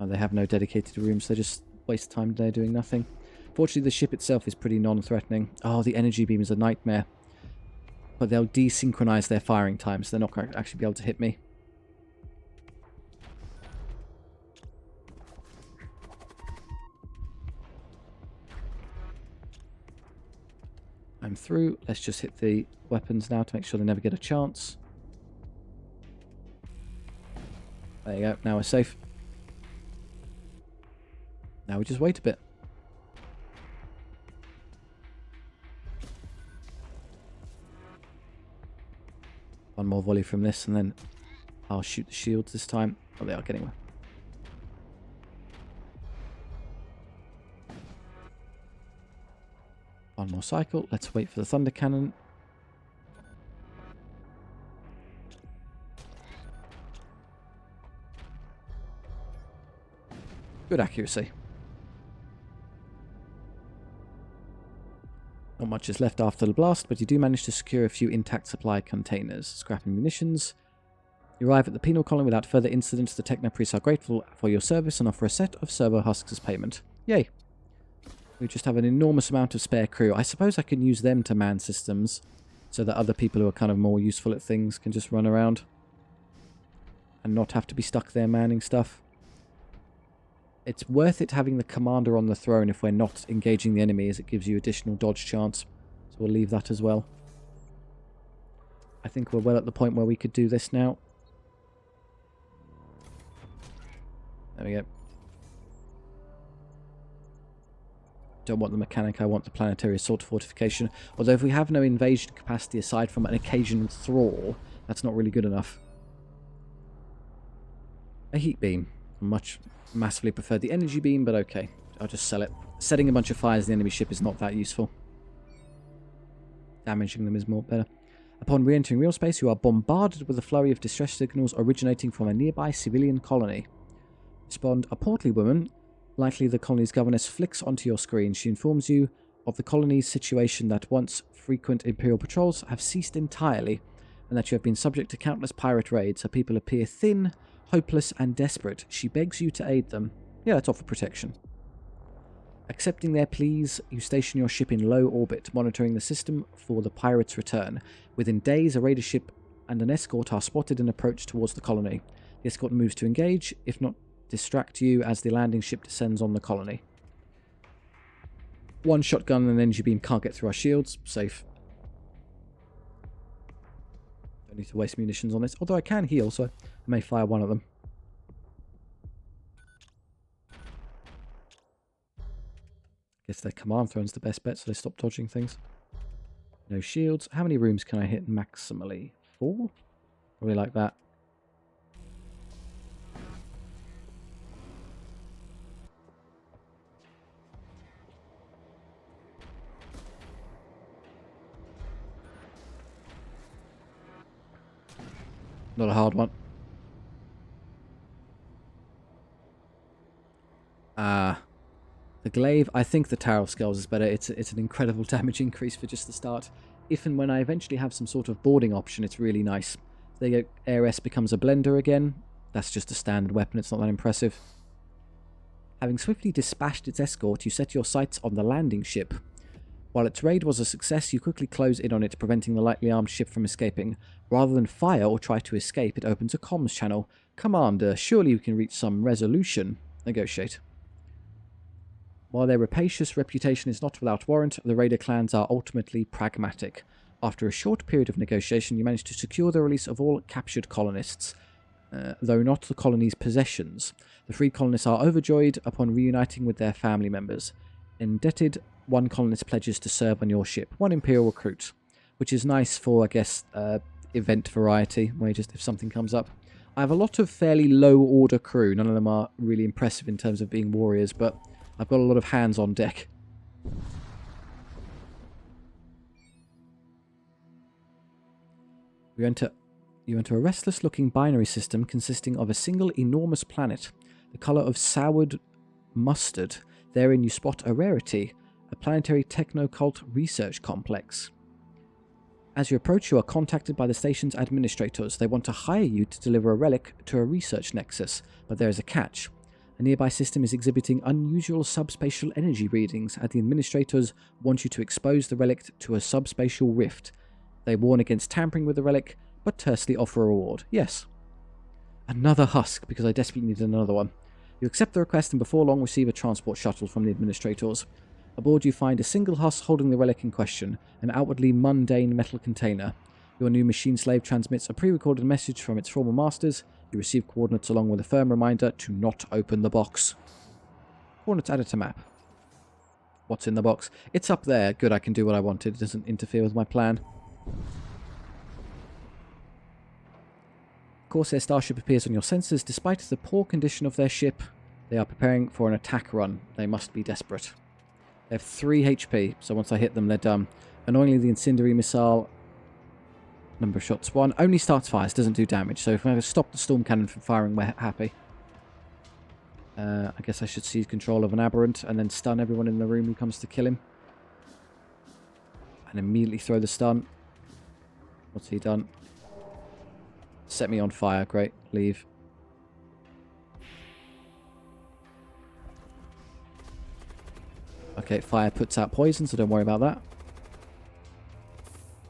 Oh, they have no dedicated rooms. They just waste time there doing nothing. Fortunately, the ship itself is pretty non-threatening. Oh, the energy beam is a nightmare. But they'll desynchronize their firing times. They're not going to actually be able to hit me. I'm through. Let's just hit the weapons now to make sure they never get a chance. There you go. Now we're safe. Now we just wait a bit. One more volley from this and then I'll shoot the shields this time. Oh, they are getting one. One more cycle. Let's wait for the thunder cannon. Good accuracy. Not much is left after the blast, but you do manage to secure a few intact supply containers. Scrap and munitions. You arrive at the penal colony without further incident. The techno-priests are grateful for your service and offer a set of servo husks as payment. Yay. We just have an enormous amount of spare crew. I suppose I can use them to man systems so that other people who are kind of more useful at things can just run around and not have to be stuck there manning stuff. It's worth it having the commander on the throne if we're not engaging the enemy, as it gives you additional dodge chance. So we'll leave that as well. I think we're well at the point where we could do this now. There we go. Don't want the mechanic, I want the planetary assault fortification. Although if we have no invasion capacity aside from an occasional thrall, that's not really good enough. A heat beam. Massively prefer the energy beam, but okay. I'll just sell it. Setting a bunch of fires in the enemy ship is not that useful. Damaging them is more better. Upon re-entering real space, you are bombarded with a flurry of distress signals originating from a nearby civilian colony. Respond, a portly woman, likely the colony's governess, flicks onto your screen. She informs you of the colony's situation, that once frequent Imperial patrols have ceased entirely, and that you have been subject to countless pirate raids. Her people appear thin, hopeless, and desperate. She begs you to aid them. Yeah, let's offer protection. Accepting their pleas, you station your ship in low orbit, monitoring the system for the pirates' return. Within days, a raider ship and an escort are spotted and approach towards the colony. The escort moves to engage, if not distract you, as the landing ship descends on the colony. One shotgun and an energy beam can't get through our shields. Safe. Don't need to waste munitions on this, although I can heal, so I may fire one of them. Guess their command throne's the best bet, so they stop dodging things. No shields. How many rooms can I hit maximally? 4? Probably like that. Not a hard one. The glaive, I think the Tower of Skulls is better. It's an incredible damage increase for just the start. If and when I eventually have some sort of boarding option, it's really nice. There you go, Heiress becomes a blender again. That's just a standard weapon, it's not that impressive. Having swiftly dispatched its escort, you set your sights on the landing ship. While its raid was a success, you quickly close in on it, preventing the lightly armed ship from escaping. Rather than fire or try to escape, it opens a comms channel. Commander, surely you can reach some resolution. Negotiate. While their rapacious reputation is not without warrant, the raider clans are ultimately pragmatic. After a short period of negotiation, you manage to secure the release of all captured colonists, though not the colony's possessions. The free colonists are overjoyed upon reuniting with their family members. Indebted, one colonist pledges to serve on your ship, one Imperial recruit, which is nice for, I guess, event variety, where just if something comes up. I have a lot of fairly low-order crew. None of them are really impressive in terms of being warriors, but I've got a lot of hands on deck. You enter a restless-looking binary system consisting of a single enormous planet, the colour of soured mustard. Therein you spot a rarity, a planetary techno-cult research complex. As you approach, you are contacted by the station's administrators. They want to hire you to deliver a relic to a research nexus, but there is a catch. A nearby system is exhibiting unusual subspatial energy readings, and the administrators want you to expose the relic to a subspatial rift. They warn against tampering with the relic, but tersely offer a reward. Yes. Another husk, because I desperately need another one. You accept the request and before long receive a transport shuttle from the administrators. Aboard you find a single husk holding the relic in question, an outwardly mundane metal container. Your new machine slave transmits a pre-recorded message from its former masters. You receive coordinates along with a firm reminder to not open the box. Coordinates added to map. What's in the box? It's up there. Good, I can do what I wanted. It doesn't interfere with my plan. Corsair starship appears on your sensors. Despite the poor condition of their ship, they are preparing for an attack run. They must be desperate. They have 3 HP, so once I hit them, they're done. Annoyingly, the incendiary missile, number of shots 1, only starts fires, doesn't do damage. So if I stop the storm cannon from firing, we're happy. I guess I should seize control of an aberrant and then stun everyone in the room who comes to kill him. And immediately throw the stun. What's he done? Set me on fire. Great. Leave. Okay, fire puts out poison, so don't worry about that.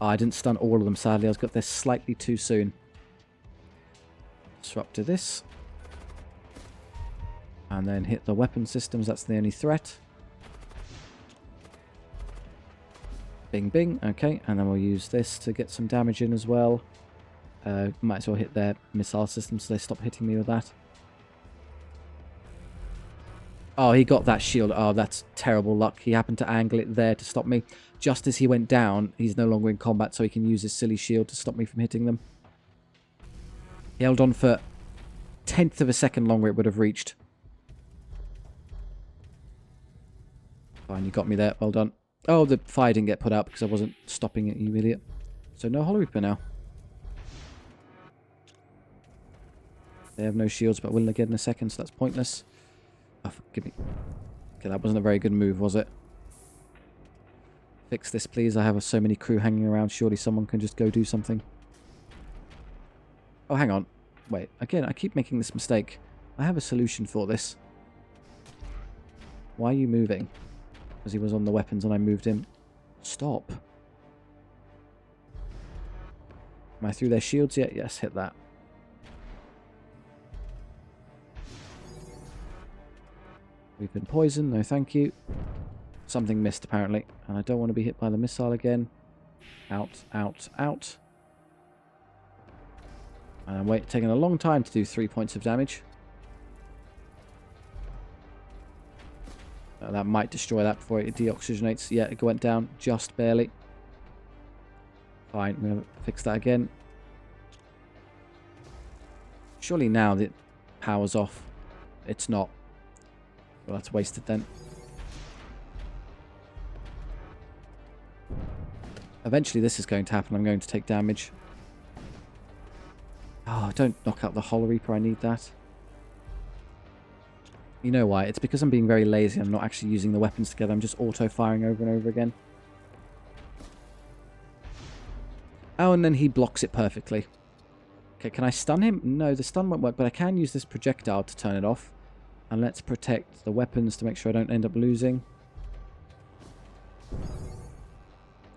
Oh, I didn't stun all of them, sadly. I got there slightly too soon. Swap to this. And then hit the weapon systems. That's the only threat. Bing, bing. Okay, and then we'll use this to get some damage in as well. Might as well hit their missile systems so they stop hitting me with that. Oh, he got that shield. Oh, that's terrible luck. He happened to angle it there to stop me. Just as he went down, he's no longer in combat, so he can use his silly shield to stop me from hitting them. He held on for 1/10 of a second longer it would have reached. Fine, you got me there. Well done. Oh, the fire didn't get put out because I wasn't stopping it, you idiot. So no Hollow Reaper now. They have no shields, but will they get in a second, so that's pointless. Oh, forgive me. Okay, that wasn't a very good move, was it? Fix this, please. I have so many crew hanging around. Surely someone can just go do something. Oh, hang on. Wait, again, I keep making this mistake. I have a solution for this. Why are you moving? Because he was on the weapons and I moved him. Stop. Am I through their shields yet? Yes, hit that. We've been poisoned. No, thank you. Something missed, apparently. And I don't want to be hit by the missile again. Out, out, out. And I'm taking a long time to do 3 points of damage. That might destroy that before it deoxygenates. Yeah, it went down just barely. Fine, we're going to fix that again. Surely now the power's off. It's not. Well, that's wasted then. Eventually this is going to happen. I'm going to take damage. Oh, don't knock out the Hull Reaper. I need that. You know why? It's because I'm being very lazy. I'm not actually using the weapons together. I'm just auto-firing over and over again. Oh, and then he blocks it perfectly. Okay, can I stun him? No, the stun won't work, but I can use this projectile to turn it off. And let's protect the weapons to make sure I don't end up losing.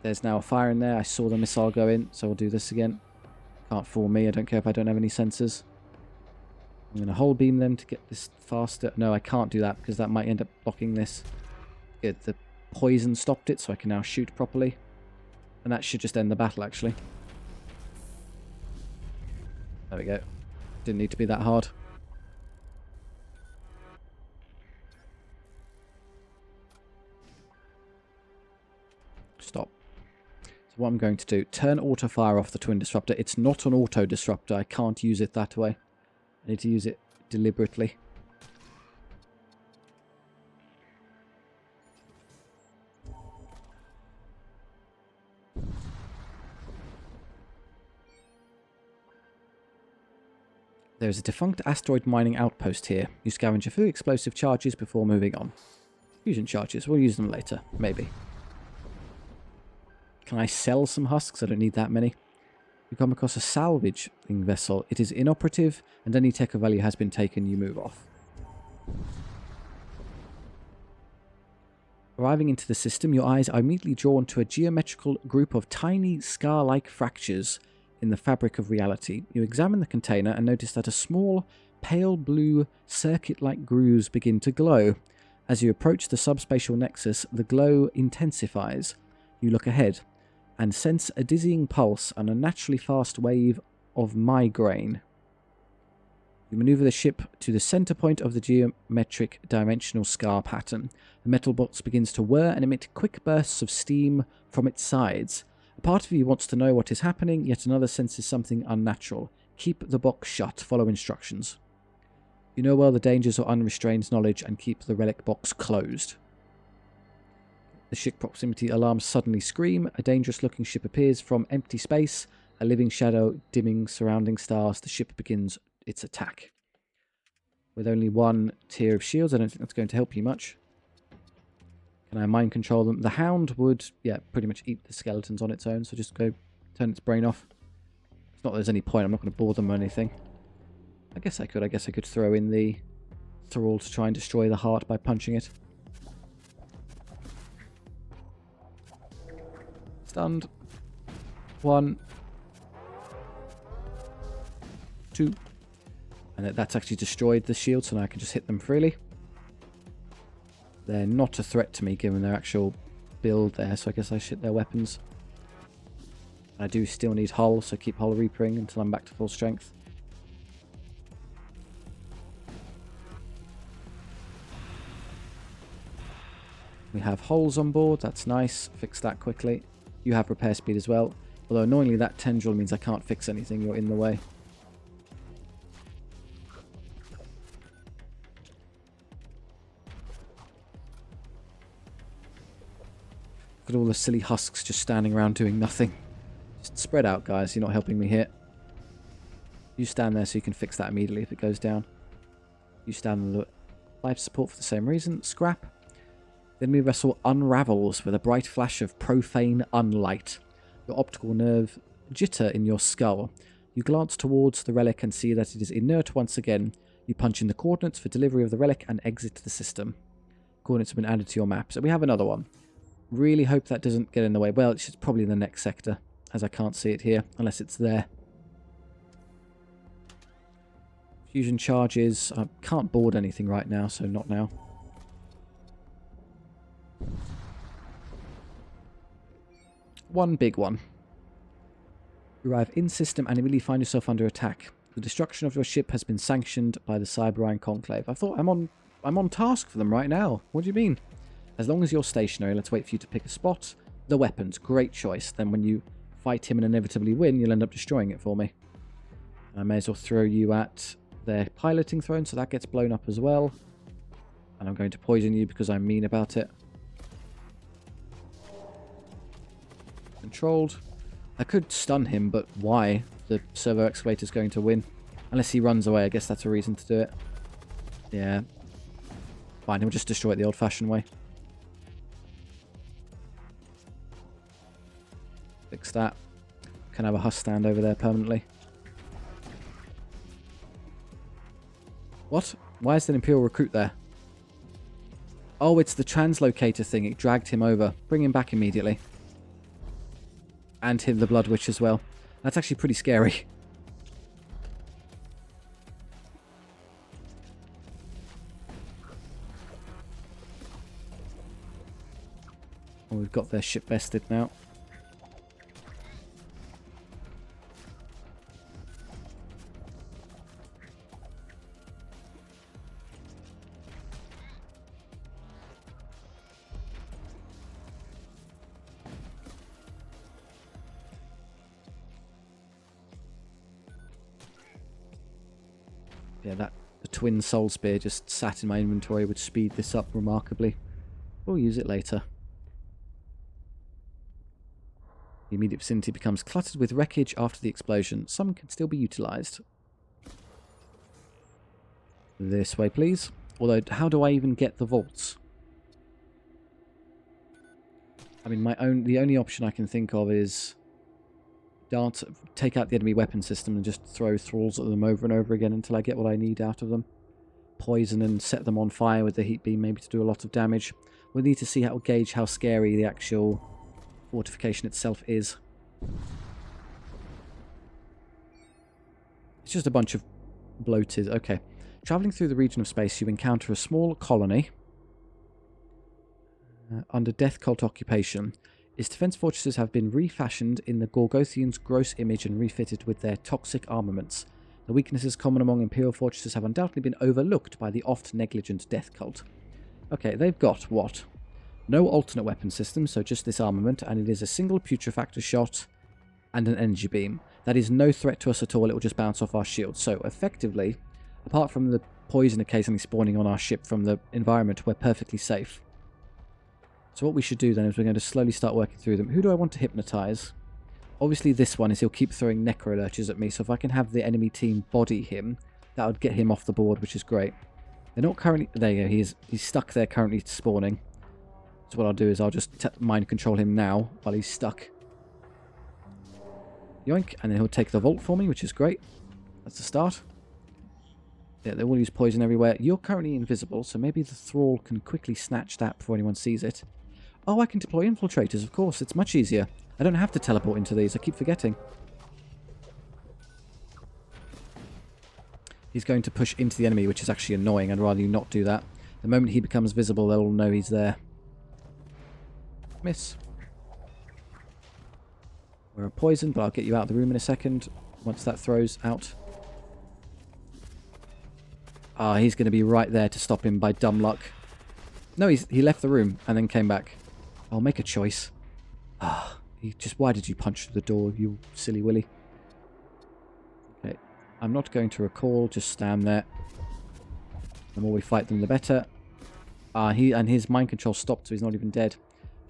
There's now a fire in there. I saw the missile go in, so we'll do this again. Can't fool me. I don't care if I don't have any sensors. I'm going to hull beam them to get this faster. No, I can't do that because that might end up blocking this. Good. The poison stopped it, so I can now shoot properly. And that should just end the battle, actually. There we go. Didn't need to be that hard. Stop. So what I'm going to do, turn auto fire off the twin disruptor. It's not an auto disruptor. I can't use it that way. I need to use it deliberately. There's a defunct asteroid mining outpost here. You scavenge a few explosive charges before moving on. Fusion charges. We'll use them later. Maybe. Can I sell some husks? I don't need that many. You come across a salvaging vessel. It is inoperative, and any tech of value has been taken. You move off. Arriving into the system, your eyes are immediately drawn to a geometrical group of tiny scar-like fractures in the fabric of reality. You examine the container and notice that a small, pale blue circuit-like grooves begin to glow. As you approach the subspatial nexus, the glow intensifies. You look ahead and sense a dizzying pulse and a naturally fast wave of migraine. You maneuver the ship to the center point of the geometric dimensional scar pattern. The metal box begins to whir and emit quick bursts of steam from its sides. A part of you wants to know what is happening, yet another senses something unnatural. Keep the box shut. Follow instructions. You know well the dangers of unrestrained knowledge and keep the relic box closed. The ship proximity alarms suddenly scream. A dangerous-looking ship appears from empty space. A living shadow dimming surrounding stars. The ship begins its attack. With only one tier of shields, I don't think that's going to help you much. Can I mind control them? The Hound would, yeah, pretty much eat the skeletons on its own, so just go turn its brain off. It's not that there's any point. I'm not going to bore them or anything. I guess I could throw in the thrall to try and destroy the heart by punching it. Stunned. 1. 2. And that's actually destroyed the shield, so now I can just hit them freely. They're not a threat to me given their actual build there, so I guess I shit their weapons. I do still need hull, so keep hull reapering until I'm back to full strength. We have hulls on board, that's nice. Fix that quickly. You have repair speed as well. Although annoyingly that tendril means I can't fix anything, you're in the way. Look at all the silly husks just standing around doing nothing. Just spread out, guys, you're not helping me here. You stand there so you can fix that immediately if it goes down. You stand and look. Life support for the same reason. Scrap. The enemy vessel unravels with a bright flash of profane unlight. Your optical nerve jitter in your skull. You glance towards the relic and see that it is inert once again. You punch in the coordinates for delivery of the relic and exit the system. Coordinates have been added to your map. So we have another one. Really hope that doesn't get in the way. Well, it's probably in the next sector, as I can't see it here, unless it's there. Fusion charges. I can't board anything right now, so not now. One big one. You arrive in system and immediately find yourself under attack. The destruction of your ship has been sanctioned by the Cyberine Conclave. I thought I'm on task for them right now. What do you mean? As long as you're stationary, let's wait for you to pick a spot. The weapons, great choice. Then when you fight him and inevitably win, you'll end up destroying it for me. I may as well throw you at their piloting throne, so that gets blown up as well. And I'm going to poison you because I'm mean about it. Controlled. I could stun him, but why? The servo excavator's going to win. Unless he runs away, I guess that's a reason to do it. Yeah. Fine, he'll just destroy it the old-fashioned way. Fix that. Can have a husk stand over there permanently. What? Why is there an Imperial recruit there? Oh, it's the translocator thing. It dragged him over. Bring him back immediately. And him, the Blood Witch, as well. That's actually pretty scary. Oh, we've got their ship bested now. Yeah, the twin soul spear just sat in my inventory, would speed this up remarkably. We'll use it later. The immediate vicinity becomes cluttered with wreckage after the explosion. Some can still be utilised. This way, please. Although, how do I even get the vaults? I mean, the only option I can think of is take out the enemy weapon system and just throw thralls at them over and over again until I get what I need out of them. Poison and set them on fire with the heat beam, maybe to do a lot of damage. We'll need to see gauge how scary the actual fortification itself is. It's just a bunch of bloated... Okay. Travelling through the region of space, you encounter a small colony under Death Cult occupation. Its defense fortresses have been refashioned in the Gorgothians' gross image and refitted with their toxic armaments. The weaknesses common among Imperial fortresses have undoubtedly been overlooked by the oft-negligent Death Cult. Okay, they've got what? No alternate weapon system, so just this armament, and it is a single putrefactor shot and an energy beam. That is no threat to us at all, it will just bounce off our shield. So, effectively, apart from the poison occasionally spawning on our ship from the environment, we're perfectly safe. So what we should do then is we're going to slowly start working through them. Who do I want to hypnotise? Obviously this one is he'll keep throwing necro lurches at me, so if I can have the enemy team body him, that would get him off the board, which is great. They're not currently... There you go, he's stuck there currently spawning. So what I'll do is I'll just mind control him now while he's stuck. Yoink, and then he'll take the vault for me, which is great. That's the start. Yeah, they will use poison everywhere. You're currently invisible, so maybe the thrall can quickly snatch that before anyone sees it. Oh, I can deploy infiltrators, of course. It's much easier. I don't have to teleport into these. I keep forgetting. He's going to push into the enemy, which is actually annoying. I'd rather you not do that. The moment he becomes visible, they'll all know he's there. Miss. We're a poison, but I'll get you out of the room in a second once that throws out. Ah, he's going to be right there to stop him by dumb luck. No, he left the room and then came back. I'll make a choice. Ah, why did you punch through the door, you silly willy? Okay, I'm not going to recall, just stand there. The more we fight them, the better. Ah, his mind control stopped, so he's not even dead.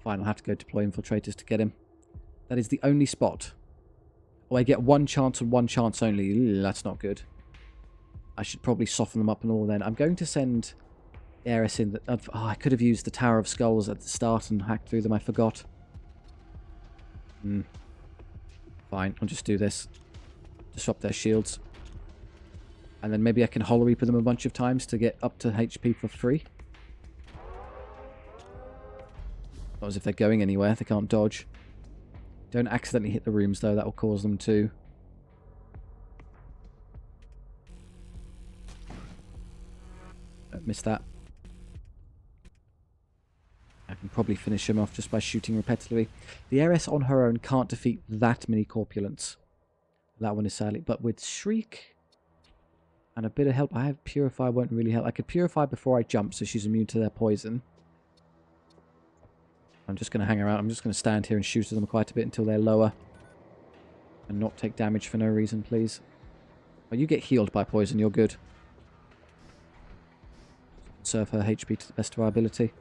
Fine, I'll have to go deploy infiltrators to get him. That is the only spot Oh, I get one chance and one chance only. Ew, that's not good. I should probably soften them up and all then. I'm going to send Heiress in. Oh, I could have used the Tower of Skulls at the start and hacked through them. I forgot. Fine, I'll just do this. Disrupt their shields. And then maybe I can Hollow Reaper them a bunch of times to get up to HP for free. Not as if they're going anywhere. They can't dodge. Don't accidentally hit the rooms, though. That will cause them to. Don't miss that. I can probably finish him off just by shooting repetitively. The Heiress on her own can't defeat that many corpulents. That one is sadly. But with Shriek and a bit of help, I have Purify won't really help. I could Purify before I jump so she's immune to their poison. I'm just going to hang around. I'm just going to stand here and shoot at them quite a bit until they're lower. And not take damage for no reason, please. Oh, you get healed by poison. You're good. Conserve her HP to the best of our ability.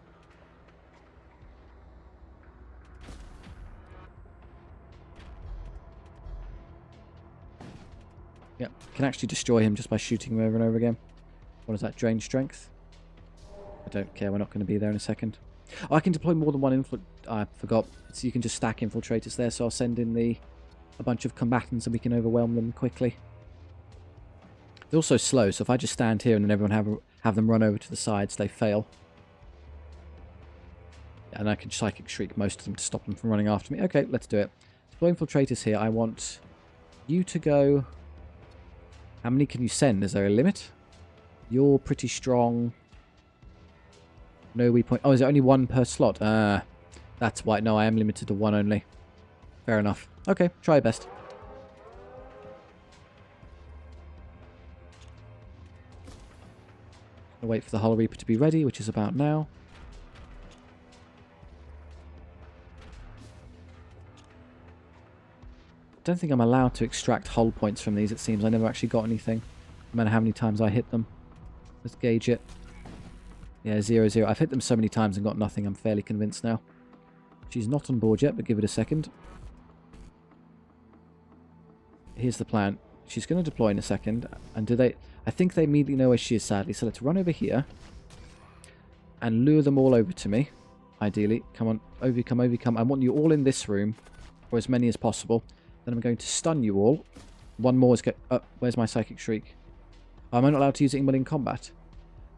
Yep, can actually destroy him just by shooting him over and over again. What is that? Drain strength? I don't care. We're not going to be there in a second. Oh, I can deploy more than one I forgot. So you can just stack infiltrators there. So I'll send in a bunch of combatants and we can overwhelm them quickly. They're also slow. So if I just stand here and then everyone have them run over to the sides, they fail. And I can Psychic Shriek most of them to stop them from running after me. Okay, let's do it. Deploy infiltrators here. I want you to go. How many can you send? Is there a limit? You're pretty strong. No weak point. Oh, is there only one per slot? That's why. No, I am limited to one only. Fair enough. Okay, try your best. I'll wait for the Hollow Reaper to be ready, which is about now. I don't think I'm allowed to extract hull points from these, it seems. I never actually got anything, no matter how many times I hit them. Let's gauge it. Yeah, 0-0. I've hit them so many times and got nothing, I'm fairly convinced now. She's not on board yet, but give it a second. Here's the plan. She's going to deploy in a second. And do they... I think they immediately know where she is, sadly. So let's run over here. And lure them all over to me. Ideally. Come on. Overcome. I want you all in this room. Or as many as possible. Then I'm going to stun you all. One more is... where's my Psychic Shriek? Am I not allowed to use it in combat?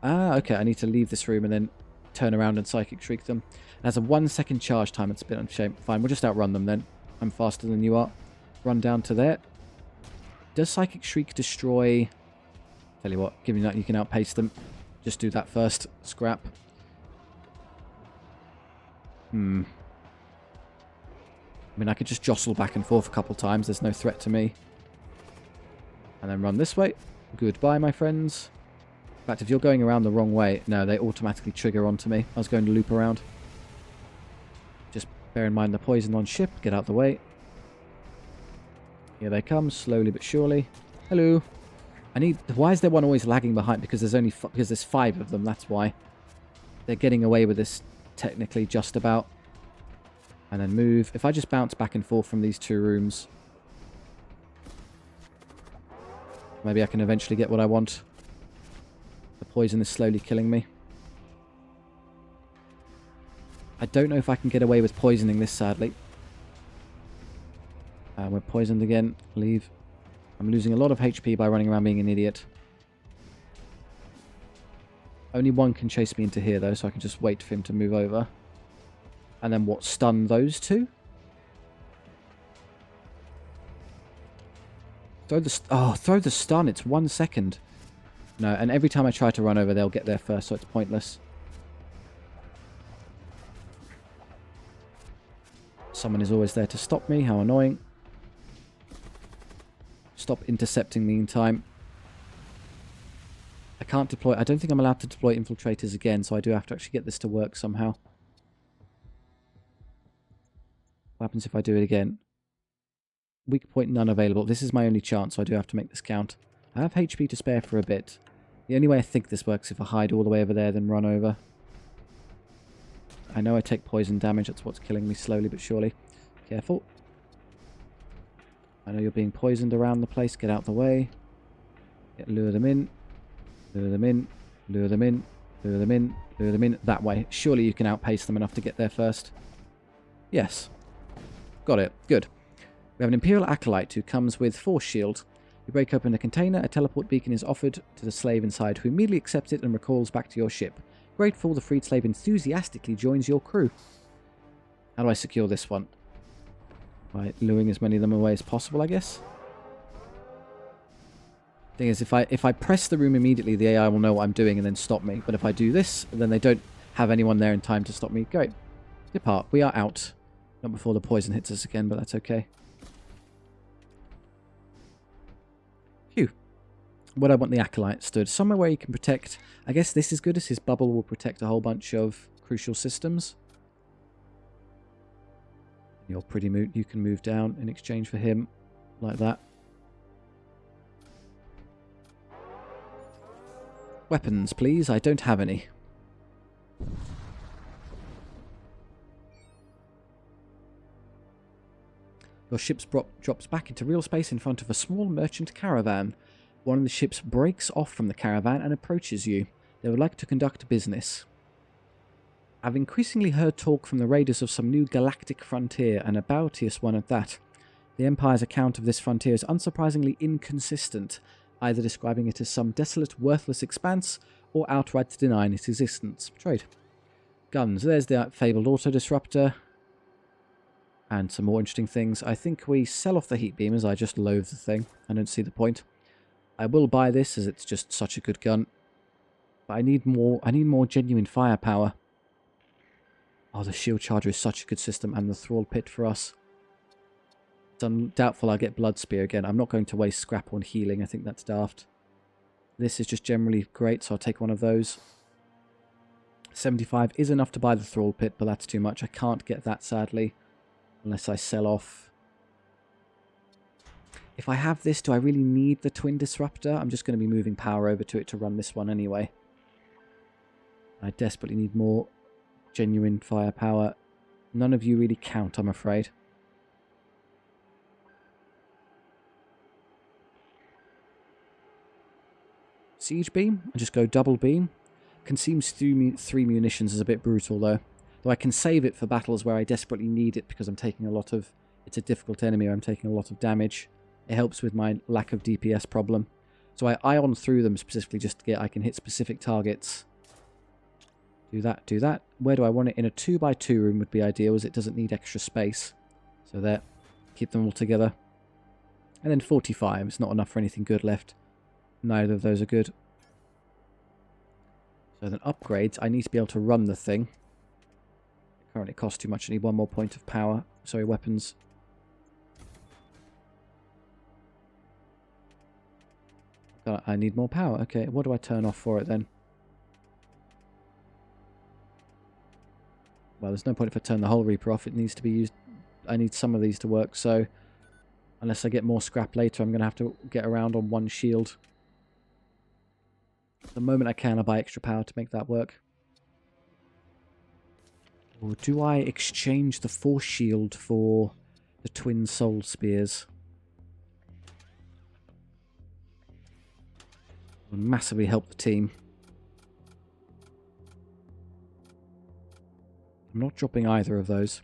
Ah, okay. I need to leave this room and then turn around and Psychic Shriek them. It has a 1 second charge time. It's a bit of a shame. Fine, we'll just outrun them then. I'm faster than you are. Run down to there. Does Psychic Shriek destroy... Tell you what, given that you can outpace them. Just do that first. Scrap. I mean, I could just jostle back and forth a couple times. There's no threat to me. And then run this way. Goodbye, my friends. In fact, if you're going around the wrong way... No, they automatically trigger onto me. I was going to loop around. Just bear in mind the poison on ship. Get out the way. Here they come, slowly but surely. Hello. I need... Why is there one always lagging behind? Because there's only... Because there's 5 of them, that's why. They're getting away with this technically just about. And then move. If I just bounce back and forth from these 2 rooms... Maybe I can eventually get what I want. The poison is slowly killing me. I don't know if I can get away with poisoning this, sadly. We're poisoned again. Leave. I'm losing a lot of HP by running around being an idiot. Only one can chase me into here, though, so I can just wait for him to move over. And then what? Stun those 2? Throw the stun. It's 1 second. No, and every time I try to run over, they'll get there first, so it's pointless. Someone is always there to stop me. How annoying. Stop intercepting me in time. I can't deploy... I don't think I'm allowed to deploy infiltrators again, so I do have to actually get this to work somehow. What happens if I do it again? Weak point none available. This is my only chance, so I do have to make this count. I have HP to spare for a bit. The only way I think this works is if I hide all the way over there, then run over. I know I take poison damage. That's what's killing me slowly but surely. Careful. I know you're being poisoned around the place. Get out the way. Lure them in. Lure them in. Lure them in. Lure them in. Lure them in. That way. Surely you can outpace them enough to get there first. Yes. Got it. Good. We have an Imperial Acolyte who comes with Force Shield. You break open the container, a teleport beacon is offered to the slave inside, who immediately accepts it and recalls back to your ship. Grateful, the freed slave enthusiastically joins your crew. How do I secure this one? By luring as many of them away as possible, I guess. Thing is, if I press the room immediately, the AI will know what I'm doing and then stop me. But if I do this, then they don't have anyone there in time to stop me. Great. Depart. We are out. Not before the poison hits us again, but that's okay. Phew. What I want the Acolyte stood. Somewhere where he can protect... I guess this is good, as his bubble will protect a whole bunch of crucial systems. You're pretty moot. You can move down in exchange for him. Like that. Weapons, please. I don't have any. Your ship drops back into real space in front of a small merchant caravan. One of the ships breaks off from the caravan and approaches you. They would like to conduct business. I've increasingly heard talk from the raiders of some new galactic frontier, and a bounteous one at that. The Empire's account of this frontier is unsurprisingly inconsistent, either describing it as some desolate, worthless expanse, or outright denying its existence. Trade. Guns. There's the fabled auto-disruptor. And some more interesting things. I think we sell off the heat beamers. I just loathe the thing. I don't see the point. I will buy this as it's just such a good gun. But I need more genuine firepower. Oh, the shield charger is such a good system, and the thrall pit for us. It's doubtful I'll get blood spear again. I'm not going to waste scrap on healing. I think that's daft. This is just generally great, so I'll take one of those. 75 is enough to buy the thrall pit, but that's too much. I can't get that, sadly. Unless I sell off. If I have this, do I really need the twin disruptor? I'm just going to be moving power over to it to run this one anyway. I desperately need more genuine firepower. None of you really count, I'm afraid. Siege beam? I just go double beam. Consumes 3 munitions is a bit brutal though. Though I can save it for battles where I desperately need it because I'm taking a lot of... It's a difficult enemy or I'm taking a lot of damage. It helps with my lack of DPS problem. So I ion through them specifically just to get... I can hit specific targets. Do that, do that. Where do I want it? In a 2x2 room would be ideal, as it doesn't need extra space. So there. Keep them all together. And then 45. It's not enough for anything good left. Neither of those are good. So then upgrades. I need to be able to run the thing. Currently costs too much. I need one more point of power. Sorry, weapons. I need more power. Okay, what do I turn off for it then? Well, there's no point if I turn the whole Reaper off. It needs to be used. I need some of these to work, so... Unless I get more scrap later, I'm going to have to get around on one shield. The moment I can, I'll buy extra power to make that work. Or do I exchange the Force Shield for the Twin Soul Spears? It will massively help the team. I'm not dropping either of those.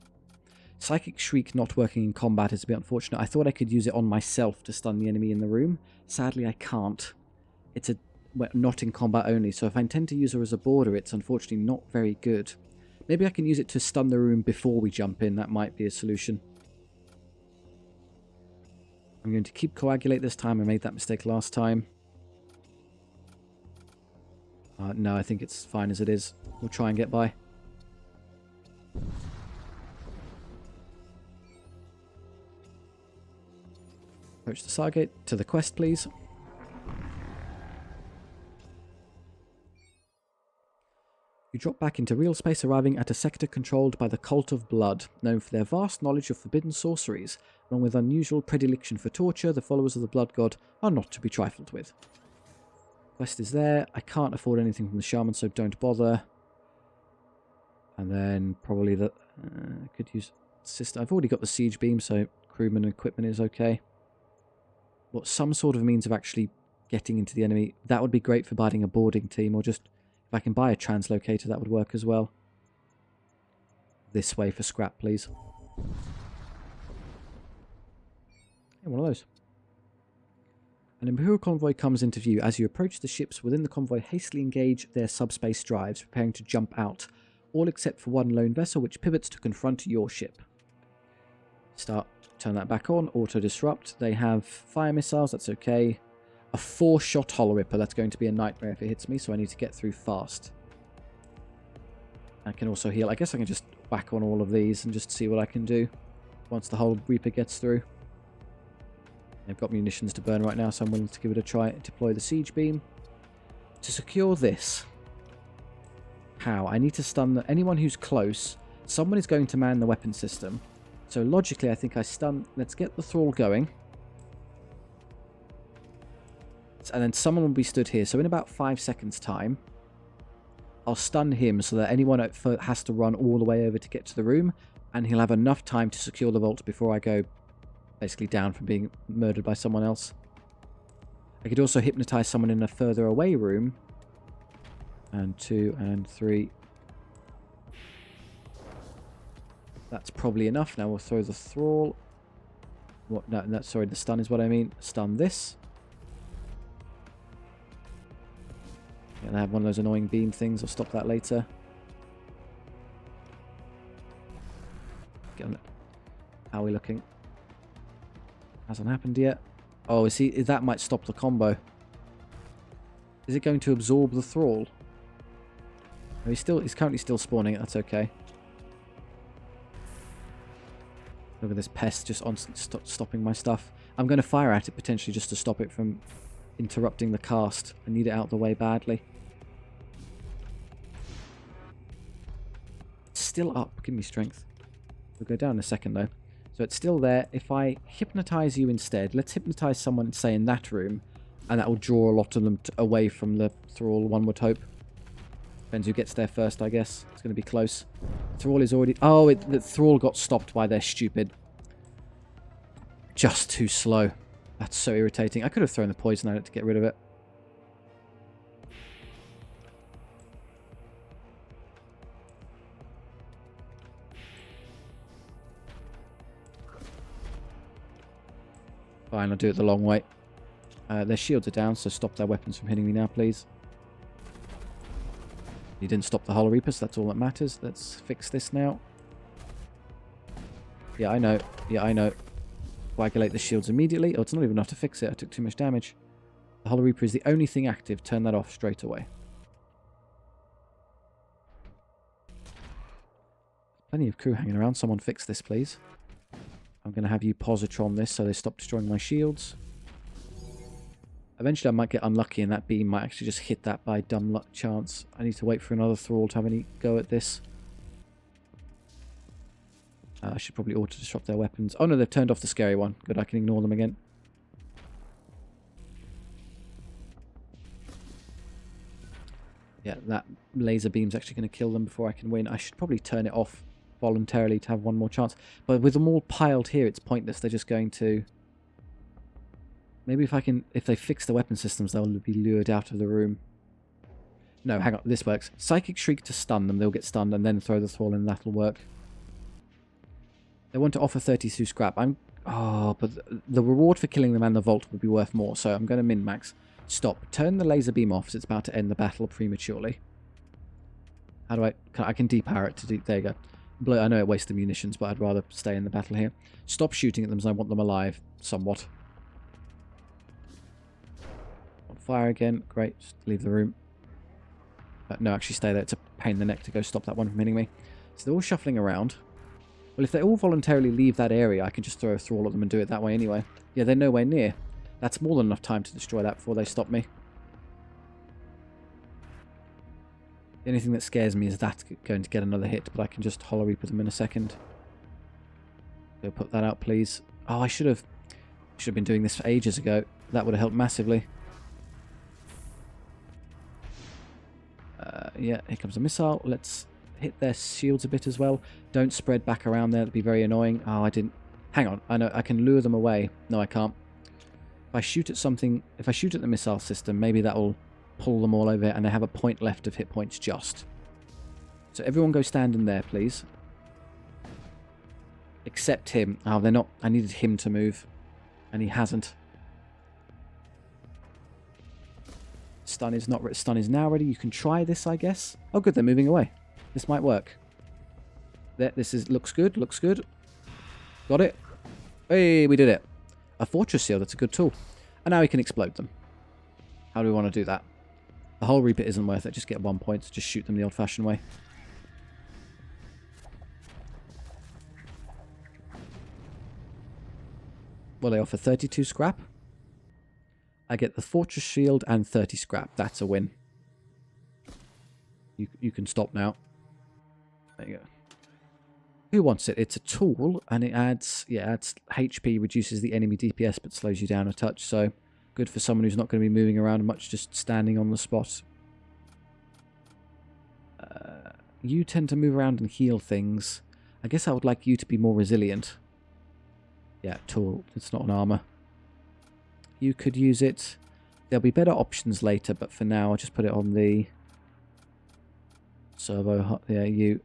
Psychic Shriek not working in combat is a bit unfortunate. I thought I could use it on myself to stun the enemy in the room. Sadly, I can't. It's not in combat only, so if I intend to use her as a border, it's unfortunately not very good. Maybe I can use it to stun the room before we jump in. That might be a solution. I'm going to keep Coagulate this time. I made that mistake last time. No, I think it's fine as it is. We'll try and get by. Approach the Stargate. To the quest, please. You drop back into real space, arriving at a sector controlled by the Cult of Blood. Known for their vast knowledge of forbidden sorceries, along with unusual predilection for torture, the followers of the Blood God are not to be trifled with. Quest is there. I can't afford anything from the Shaman, so don't bother. And then probably the... I could use... I've already got the Siege Beam, so crewman and equipment is okay. What, some sort of means of actually getting into the enemy. That would be great for buying a boarding team, or just if I can buy a translocator, that would work as well. This way for scrap, please. Yeah, one of those. An Imperial convoy comes into view. As you approach the ships within the convoy, hastily engage their subspace drives, preparing to jump out. All except for one lone vessel, which pivots to confront your ship. Turn that back on. Auto-disrupt. They have fire missiles, that's okay. A 4-shot Hollow Ripper, that's going to be a nightmare if it hits me, so I need to get through fast. I can also heal. I guess I can just whack on all of these and just see what I can do once the Hollow Reaper gets through. I've got munitions to burn right now, so I'm willing to give it a try. Deploy the Siege Beam. To secure this, how? I need to stun anyone who's close. Someone is going to man the weapon system. So logically, I think I stun... Let's get the Thrall going. And then someone will be stood here. So in about 5 seconds' time, I'll stun him so that anyone has to run all the way over to get to the room. And he'll have enough time to secure the vault before I go basically down from being murdered by someone else. I could also hypnotize someone in a further away room. And 2 and 3. That's probably enough. Now we'll throw the Thrall. What? No, sorry, the stun is what I mean. Stun this. Yeah, I have one of those annoying beam things. I'll stop that later. How are we looking? Hasn't happened yet. Oh, that might stop the combo. Is it going to absorb the Thrall? Oh, he's currently still spawning it. That's okay. Look at this pest just stopping my stuff. I'm going to fire at it potentially just to stop it from interrupting the cast. I need it out of the way badly. It's still up. Give me strength. We'll go down in a second though. So it's still there. If I hypnotize you instead, let's hypnotize someone, say, in that room, and that will draw a lot of them away from the Thrall, one would hope. Depends who gets there first, I guess. It's going to be close. Thrall is already... Oh, the Thrall got stopped by their stupid... Just too slow. That's so irritating. I could have thrown the poison at it to get rid of it. Fine, I'll do it the long way. Their shields are down, so stop their weapons from hitting me now, please. You didn't stop the Hollow Reapers, that's all that matters. Let's fix this now. Yeah, I know. Yeah, I know. Coagulate the shields immediately. Oh, it's not even enough to fix it. I took too much damage. The Hollow Reaper is the only thing active. Turn that off straight away. Plenty of crew hanging around. Someone fix this, please. I'm going to have you positron this so they stop destroying my shields. Eventually I might get unlucky and that beam might actually just hit that by dumb luck chance. I need to wait for another Thrall to have any go at this. I should probably auto-disrupt their weapons. Oh no, they've turned off the scary one. Good, I can ignore them again. Yeah, that laser beam's actually going to kill them before I can win. I should probably turn it off voluntarily to have one more chance. But with them all piled here, it's pointless. They're just going to... Maybe if they fix the weapon systems, they'll be lured out of the room. No, hang on, this works. Psychic Shriek to stun them, they'll get stunned, and then throw the Thrall in, that'll work. They want to offer 32 scrap. Oh, but the reward for killing them and the vault would be worth more, so I'm going to min-max. Stop. Turn the laser beam off, as it's about to end the battle prematurely. How do I can depower it to do... There you go. I know it wastes munitions, but I'd rather stay in the battle here. Stop shooting at them, as I want them alive, somewhat. On fire again. Great. Just leave the room. No, actually stay there. It's a pain in the neck to go stop that one from hitting me. So they're all shuffling around. Well, if they all voluntarily leave that area, I can just throw a Thrall at them and do it that way anyway. Yeah, they're nowhere near. That's more than enough time to destroy that before they stop me. The only thing that scares me is that going to get another hit, but I can just Hollow Reaper them in a second. Go put that out, please. Oh, I should have been doing this for ages ago. That would have helped massively. Yeah, here comes a missile. Let's hit their shields a bit as well. Don't spread back around there. That'd be very annoying. Oh, I didn't... Hang on. I know I can lure them away. No, I can't. If I shoot at something, if I shoot at the missile system, maybe that will pull them all over and they have a point left of hit points just. So everyone go stand in there, please. Except him. Oh, they're not. I needed him to move. And he hasn't. Stun is not. Stun is now ready. You can try this, I guess. Oh, good. They're moving away. This might work. There, this is looks good. Looks good. Got it. Hey, we did it. A fortress seal. That's a good tool. And now we can explode them. How do we want to do that? The whole reapit isn't worth it. Just get 1 point. Just shoot them the old-fashioned way. Well, they offer 32 scrap. I get the fortress shield and 30 scrap. That's a win. You can stop now. There you go. Who wants it? It's a tool, and it adds, adds HP, reduces the enemy DPS, but slows you down a touch. So good for someone who's not going to be moving around much, just standing on the spot. You tend to move around and heal things. I guess I would like you to be more resilient. Yeah, tool. It's not an armor. You could use it. There'll be better options later, but for now, I'll just put it on the servo. Yeah, you.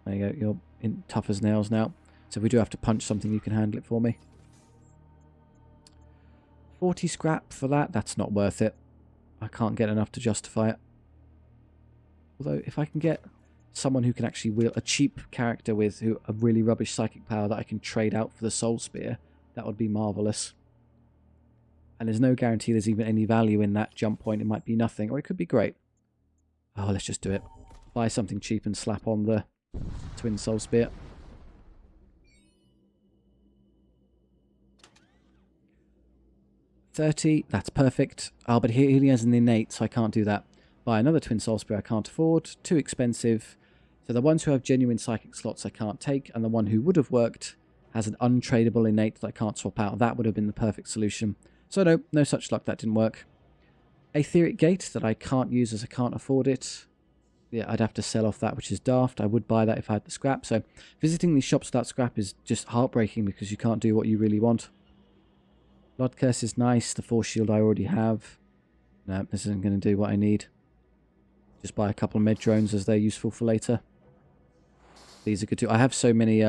There you go. You're in tough as nails now. So if we do have to punch something, you can handle it for me. 40 scrap for that. That's not worth it. I can't get enough to justify it. Although, if I can get someone who can actually wield a cheap character with a really rubbish psychic power that I can trade out for the soul spear, that would be marvellous. And there's no guarantee there's even any value in that jump point. It might be nothing, or it could be great. Oh, let's just do it. Buy something cheap and slap on the twin soul spear. $30, that's perfect. Oh, but he only has an innate, so I can't do that. Buy another twin soul spear I can't afford. Too expensive. So the ones who have genuine psychic slots I can't take, and the one who would have worked has an untradeable innate that I can't swap out. That would have been the perfect solution. So no such luck. That didn't work. Aetheric Gate that I can't use as I can't afford it. Yeah, I'd have to sell off that, which is daft. I would buy that if I had the scrap. So visiting these shops without scrap is just heartbreaking because you can't do what you really want. Blood Curse is nice. The Force Shield I already have. No, this isn't going to do what I need. Just buy a couple of med drones as they're useful for later. These are good too. I have so many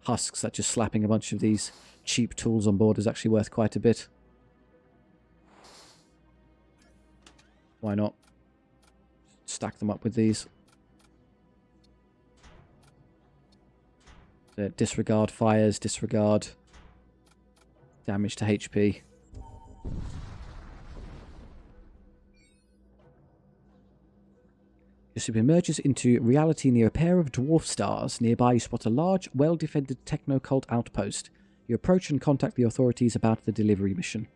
husks that just slapping a bunch of these cheap tools on board is actually worth quite a bit. Why not? Stack them up with these. Disregard fires, disregard damage to HP. Your ship emerges into reality near a pair of dwarf stars. Nearby you spot a large, well-defended techno-cult outpost. You approach and contact the authorities about the delivery mission.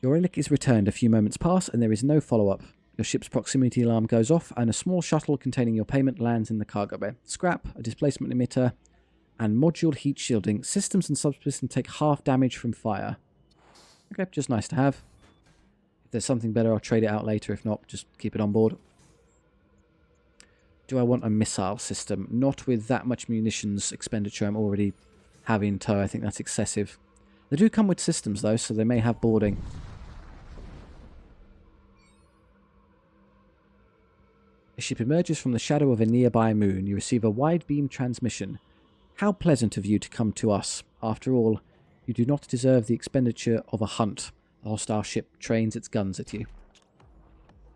Your relic is returned. A few moments pass and there is no follow-up. Your ship's proximity alarm goes off and a small shuttle containing your payment lands in the cargo bay. Scrap, a displacement emitter, and module heat shielding. Systems and subsystems take half damage from fire. Okay, just nice to have. If there's something better, I'll trade it out later. If not, just keep it on board. Do I want a missile system? Not with that much munitions expenditure I'm already having in tow. I think that's excessive. They do come with systems, though, so they may have boarding. A ship emerges from the shadow of a nearby moon. You receive a wide beam transmission. How pleasant of you to come to us. After all, you do not deserve the expenditure of a hunt. A hostile ship trains its guns at you.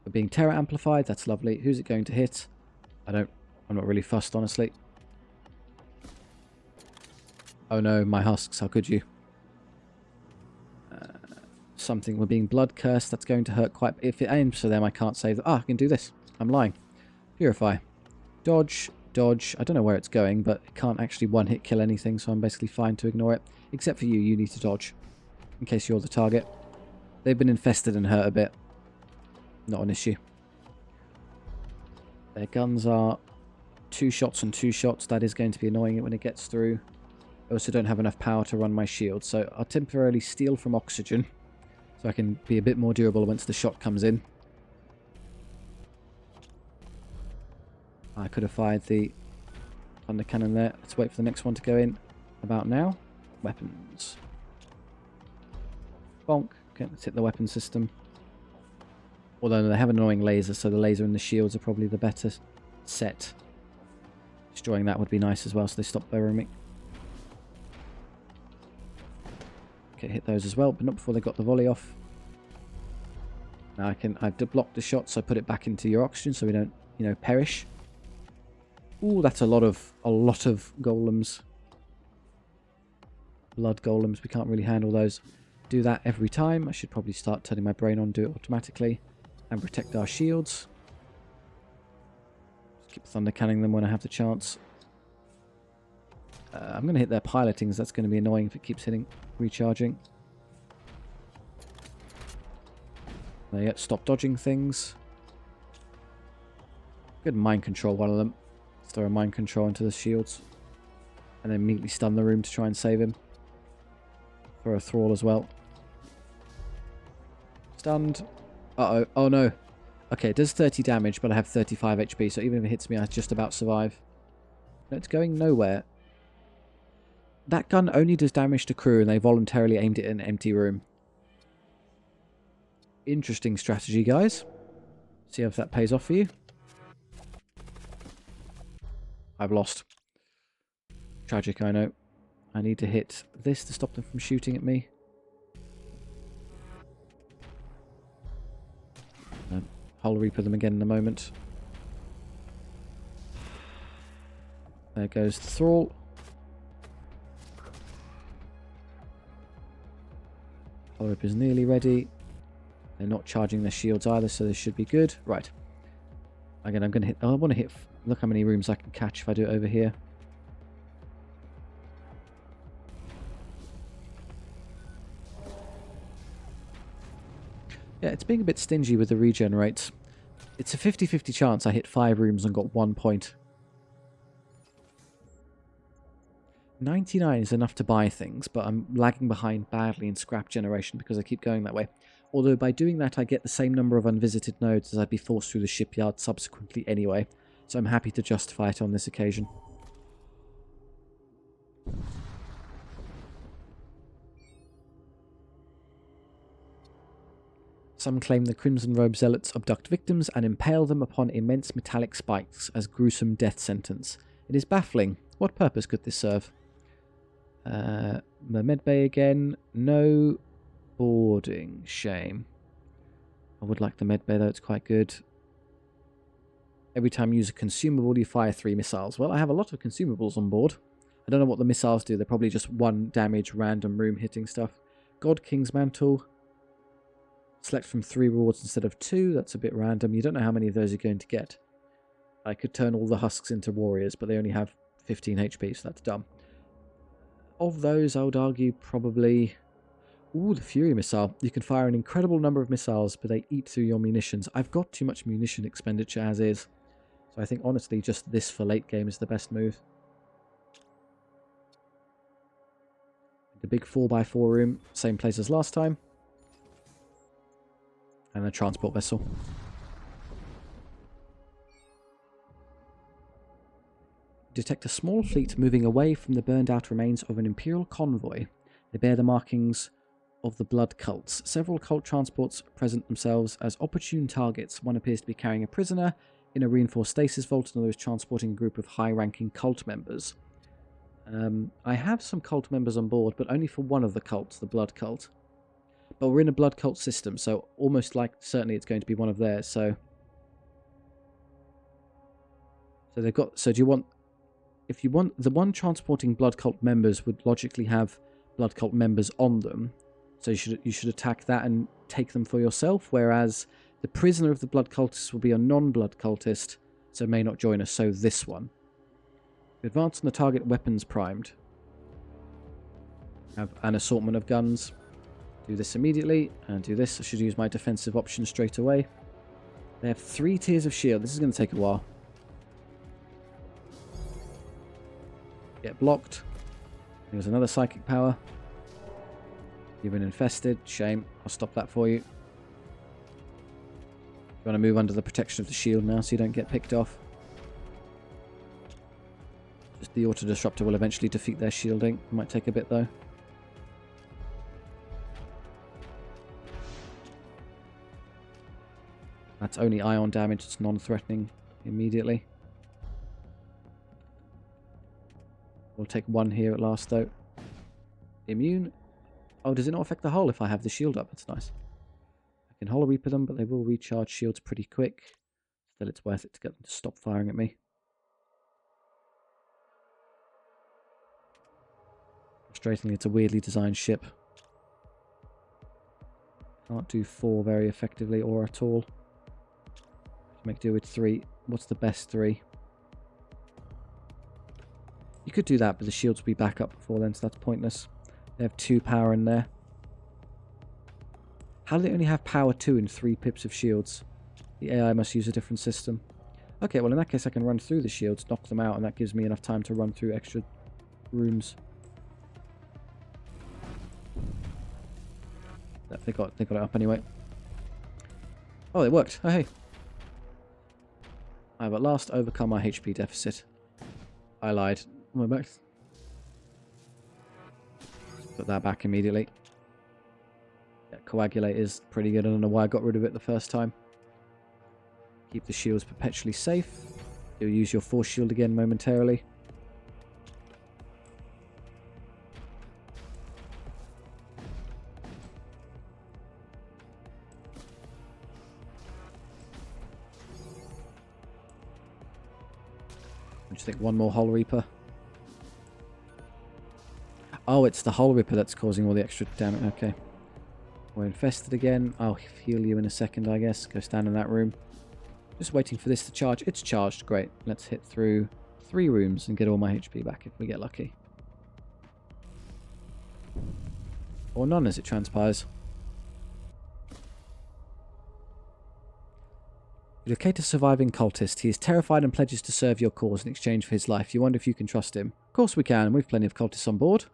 We're being terror amplified. That's lovely. Who's it going to hit? I'm not really fussed, honestly. Oh no, my husks. How could you? Something. We're being blood cursed. That's going to hurt quite... If it aims for them, I can't save them. Ah, I can do this. I'm lying. Purify. Dodge. Dodge. I don't know where it's going, but it can't actually one-hit kill anything, so I'm basically fine to ignore it. Except for you. You need to dodge. In case you're the target. They've been infested and hurt a bit. Not an issue. Their guns are 2 shots and 2 shots. That is going to be annoying when it gets through. I also don't have enough power to run my shield, so I'll temporarily steal from oxygen so I can be a bit more durable once the shot comes in. I could have fired the thunder cannon there. Let's wait for the next one to go in. About now. Weapons. Bonk. Okay, let's hit the weapon system. Although they have an annoying laser, so the laser and the shields are probably the better set. Destroying that would be nice as well, so they stop burrowing me. Okay, hit those as well, but not before they got the volley off. Now I've blocked the shot, so I put it back into your oxygen so we don't, you know, perish. Ooh, that's a lot of golems. Blood golems, we can't really handle those. Do that every time. I should probably start turning my brain on, do it automatically. And protect our shields. Just keep thunder canning them when I have the chance. I'm going to hit their pilotings. That's going to be annoying if it keeps hitting, recharging. There you go. Stop dodging things. Good mind control one of them. Let's throw a mind control into the shields. And then immediately stun the room to try and save him. Throw a thrall as well. Stunned. Uh-oh. Oh, no. Okay, it does 30 damage, but I have 35 HP, so even if it hits me, I just about survive. No, it's going nowhere. That gun only does damage to crew, and they voluntarily aimed it in an empty room. Interesting strategy, guys. See if that pays off for you. I've lost. Tragic, I know. I need to hit this to stop them from shooting at me. I'll Reaper them again in a moment. There goes the thrall. Hull Reaper's nearly ready. They're not charging their shields either, so this should be good. Right. Again, I'm going to hit... Oh, I want to hit... Look how many rooms I can catch if I do it over here. Yeah, it's being a bit stingy with the regenerates. It's a 50-50 chance I hit 5 rooms and got 1 point. 99 is enough to buy things, but I'm lagging behind badly in scrap generation because I keep going that way. Although by doing that I get the same number of unvisited nodes as I'd be forced through the shipyard subsequently anyway, so I'm happy to justify it on this occasion. Some claim the Crimson Robe Zealots abduct victims and impale them upon immense metallic spikes as gruesome death sentence. It is baffling. What purpose could this serve? The medbay again. No boarding. Shame. I would like the medbay though, it's quite good. Every time you use a consumable, you fire 3 missiles. Well, I have a lot of consumables on board. I don't know what the missiles do. They're probably just 1 damage, random room hitting stuff. God King's Mantle. Select from 3 rewards instead of 2. That's a bit random. You don't know how many of those you're going to get. I could turn all the husks into warriors, but they only have 15 HP, so that's dumb. Of those, I would argue probably... Ooh, the Fury Missile. You can fire an incredible number of missiles, but they eat through your munitions. I've got too much munition expenditure as is. So I think, honestly, just this for late game is the best move. The big 4x4 room, same place as last time. And a transport vessel. Detect a small fleet moving away from the burned out remains of an Imperial convoy. They bear the markings of the blood cults. Several cult transports present themselves as opportune targets. One appears to be carrying a prisoner in a reinforced stasis vault, another is transporting a group of high-ranking cult members. I have some cult members on board, but only for one of the cults, the blood cult. But we're in a blood cult system, so almost like certainly it's going to be one of theirs. So they've got. So do you want? If you want, the one transporting blood cult members would logically have blood cult members on them. So you should attack that and take them for yourself. Whereas the prisoner of the blood cultist will be a non-blood cultist, so may not join us. So this one. Advance on the target weapons primed. Have an assortment of guns. Do this immediately, and do this. I should use my defensive option straight away. They have 3 tiers of shield. This is going to take a while. Get blocked. There's another psychic power. You've been infested. Shame. I'll stop that for you. You want to move under the protection of the shield now so you don't get picked off. Just the auto-disruptor will eventually defeat their shielding. It might take a bit though. That's only ion damage. It's non-threatening immediately. We'll take one here at last, though. Immune. Oh, does it not affect the hull if I have the shield up? That's nice. I can Hollow Reaper them, but they will recharge shields pretty quick. Still, it's worth it to get them to stop firing at me. Frustratingly, it's a weirdly designed ship. Can't do 4 very effectively or at all. Make do with 3. What's the best 3? You could do that, but the shields will be back up before then, so that's pointless. They have 2 power in there. How do they only have power 2 and 3 pips of shields? The AI must use a different system. Okay, well in that case I can run through the shields, knock them out, and that gives me enough time to run through extra rooms. They got it up anyway. Oh, it worked. Oh, hey. I've at last overcome my HP deficit. I lied. Am I back? Put that back immediately. Yeah, coagulate is pretty good. I don't know why I got rid of it the first time. Keep the shields perpetually safe. You'll use your force shield again momentarily. I just think one more Hull Reaper. Oh, it's the Hull Reaper that's causing all the extra damage. Okay. We're infested again. I'll heal you in a second, I guess. Go stand in that room. Just waiting for this to charge. It's charged. Great. Let's hit through 3 rooms and get all my HP back if we get lucky. Or none, as it transpires. You locate a surviving cultist. He is terrified and pledges to serve your cause in exchange for his life. You wonder if you can trust him. Of course we can. We've plenty of cultists on board.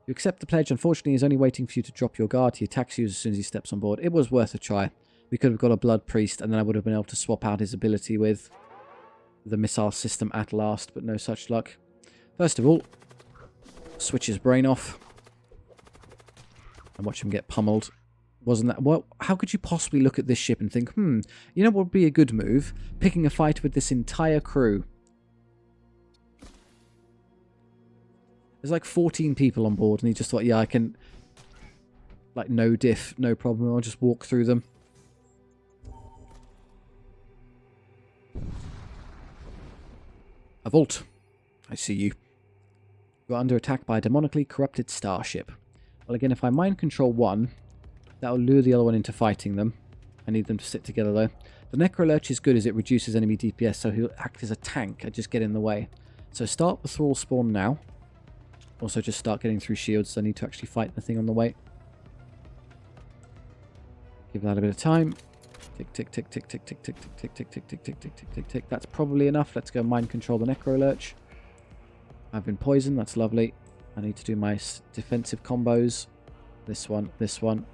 You accept the pledge. Unfortunately, he's only waiting for you to drop your guard. He attacks you as soon as he steps on board. It was worth a try. We could have got a Blood Priest, and then I would have been able to swap out his ability with the missile system at last, but no such luck. First of all, switch his brain off and watch him get pummeled. Wasn't that... Well, how could you possibly look at this ship and think, you know what would be a good move? Picking a fight with this entire crew. There's like 14 people on board, and he just thought, yeah, I can... Like, no diff, no problem. I'll just walk through them. A vault. I see you. You are under attack by a demonically corrupted starship. Well, again, if I mind control one, that will lure the other one into fighting them. I need them to sit together, though. The Necrolurch is good as it reduces enemy DPS, so he'll act as a tank and just get in the way. So start the Thrall spawn now. Also, just start getting through shields, so I need to actually fight the thing on the way. Give that a bit of time. Tick, tick, tick, tick, tick, tick, tick, tick, tick, tick, tick, tick, tick, tick, tick, tick, tick. That's probably enough. Let's go mind control the Necrolurch. I've been poisoned. That's lovely. I need to do my defensive combos. This one, this one.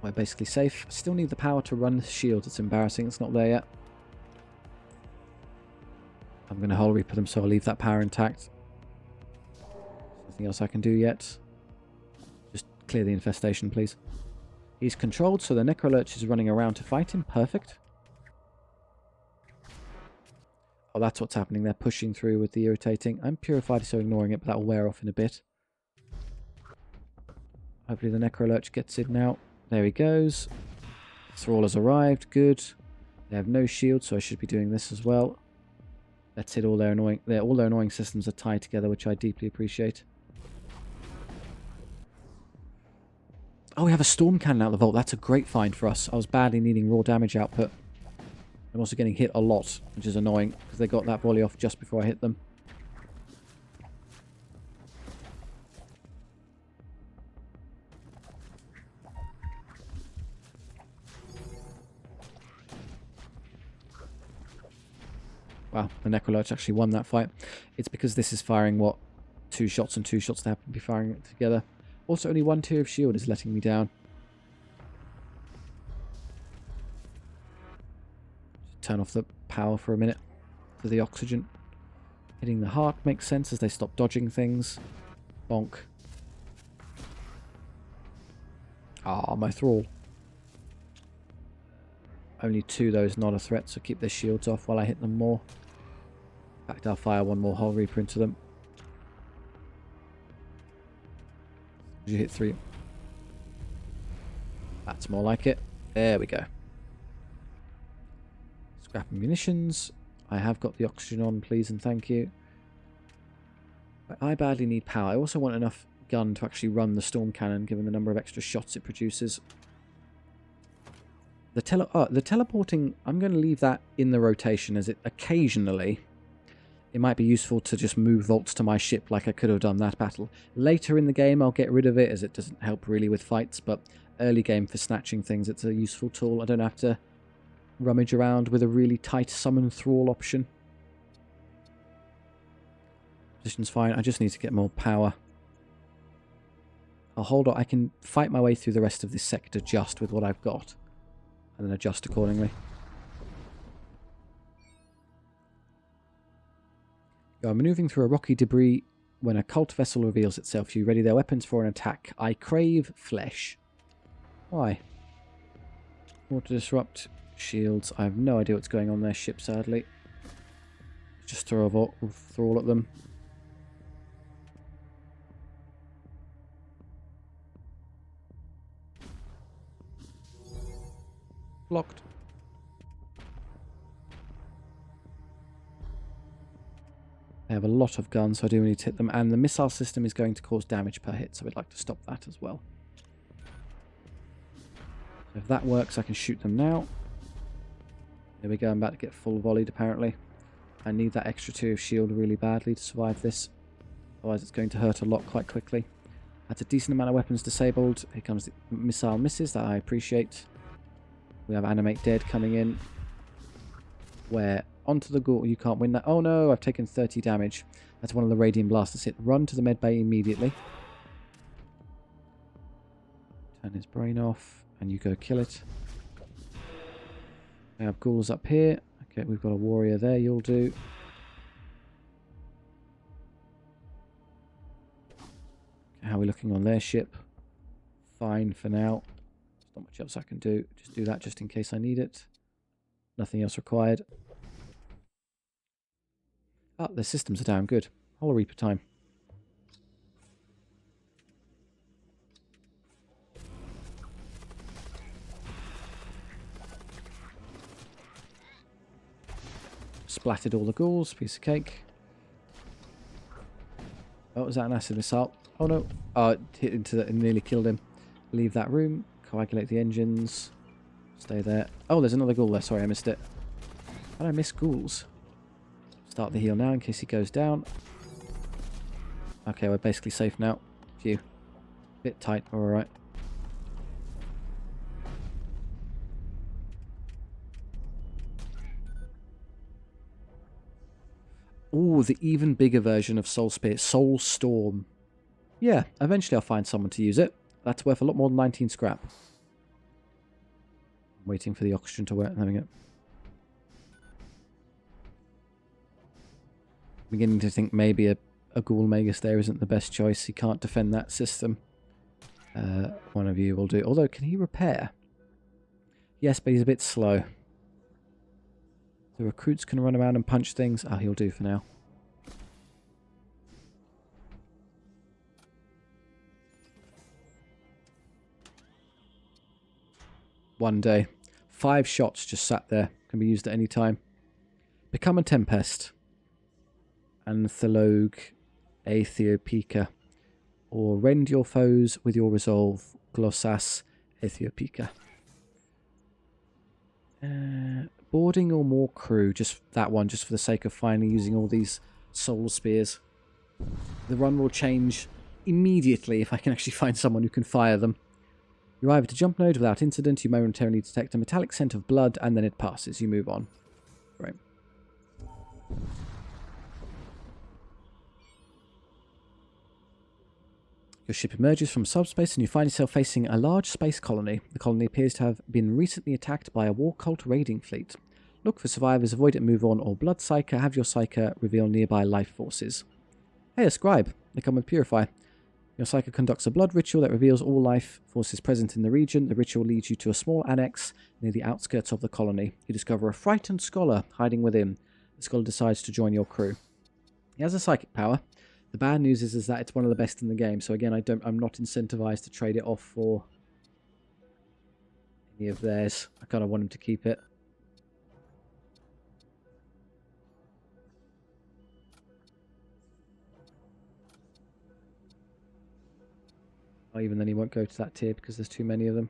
We're basically safe. Still need the power to run the shield. It's embarrassing. It's not there yet. I'm going to Hull Reaper them, so I'll leave that power intact. Nothing else I can do yet. Just clear the infestation, please. He's controlled, so the Necrolurch is running around to fight him. Perfect. Oh, that's what's happening. They're pushing through with the irritating. I'm purified, so ignoring it, but that will wear off in a bit. Hopefully the Necrolurch gets in now. There he goes. Thrall has arrived. Good. They have no shield, so I should be doing this as well. That's it. All their annoying systems are tied together, which I deeply appreciate. Oh, we have a storm cannon out of the vault. That's a great find for us. I was badly needing raw damage output. I'm also getting hit a lot, which is annoying, because they got that volley off just before I hit them. Wow, the Necrolurch actually won that fight. It's because this is firing, what, 2 shots and 2 shots. They happen to be firing it together. Also, only 1 tier of shield is letting me down. Turn off the power for a minute for the oxygen. Hitting the heart makes sense as they stop dodging things. Bonk. Ah, my thrall. Only 2 though is not a threat, so keep their shields off while I hit them more. In fact, I'll fire one more Hull Reaper into them. Did you hit 3? That's more like it. There we go. Scrap and munitions. I have got the oxygen on, please and thank you. But I badly need power. I also want enough gun to actually run the storm cannon, given the number of extra shots it produces. The teleporting, I'm going to leave that in the rotation, as it occasionally, it might be useful to just move vaults to my ship like I could have done that battle. Later in the game, I'll get rid of it, as it doesn't help really with fights, but early game for snatching things, it's a useful tool. I don't have to rummage around with a really tight summon thrall option. Position's fine, I just need to get more power. I'll hold on, I can fight my way through the rest of this sector just with what I've got, and then adjust accordingly. You are maneuvering through a rocky debris when a cult vessel reveals itself. You ready their weapons for an attack. I crave flesh. Why? Water disrupt. Shields. I have no idea what's going on their ship, sadly. Just throw all at them. Blocked. They have a lot of guns, so I do need to hit them. And the missile system is going to cause damage per hit, so we'd like to stop that as well. So if that works, I can shoot them now. There we go, I'm about to get full volleyed apparently. I need that extra 2 of shield really badly to survive this. Otherwise it's going to hurt a lot quite quickly. That's a decent amount of weapons disabled. Here comes the missile misses that I appreciate. We have Animate Dead coming in. Where onto the ghoul, you can't win that. Oh no, I've taken 30 damage. That's one of the Radiant Blasters hit. Run to the medbay immediately. Turn his brain off and you go kill it. We have ghouls up here. Okay, we've got a warrior there, you'll do. How are we looking on their ship? Fine for now. There's not much else I can do. Just do that just in case I need it. Nothing else required. Oh, the systems are down. Good. Hull Reaper time. Splattered all the ghouls. Piece of cake. Oh, was that an acid missile? Oh no. Oh, it hit into that and nearly killed him. Leave that room. Coagulate the engines. Stay there. Oh, there's another ghoul there. Sorry, I missed it. How did I miss ghouls? Start the heal now in case he goes down. Okay, we're basically safe now. Phew. Bit tight, alright. Ooh, the even bigger version of Soul Spear. Soul Storm. Yeah, eventually I'll find someone to use it. That's worth a lot more than 19 scrap. I'm waiting for the oxygen to work. There we go. Beginning to think maybe a Ghoul Magus there isn't the best choice. He can't defend that system. One of you will do. Although, can he repair? Yes, but he's a bit slow. The recruits can run around and punch things. Oh, he'll do for now. One day. 5 shots just sat there. Can be used at any time. Become a Tempest. Anthelog Aethiopica. Or rend your foes with your resolve. Glossas Aethiopica. Boarding or more crew. Just that one, just for the sake of finally using all these soul spears. The run will change immediately if I can actually find someone who can fire them. You arrive at a jump node without incident. You momentarily detect a metallic scent of blood, and then it passes. You move on. Right. Your ship emerges from subspace and you find yourself facing a large space colony. The colony appears to have been recently attacked by a war cult raiding fleet. Look for survivors, avoid it, move on, or Blood Psyker. Have your Psyker reveal nearby life forces. Hey, a scribe. They come with Purify. Your Psycho conducts a blood ritual that reveals all life forces present in the region. The ritual leads you to a small annex near the outskirts of the colony. You discover a frightened scholar hiding within. The scholar decides to join your crew. He has a psychic power. The bad news is that it's one of the best in the game. So again, I'm not incentivized to trade it off for any of theirs. I kind of want him to keep it. Oh, even then he won't go to that tier because there's too many of them.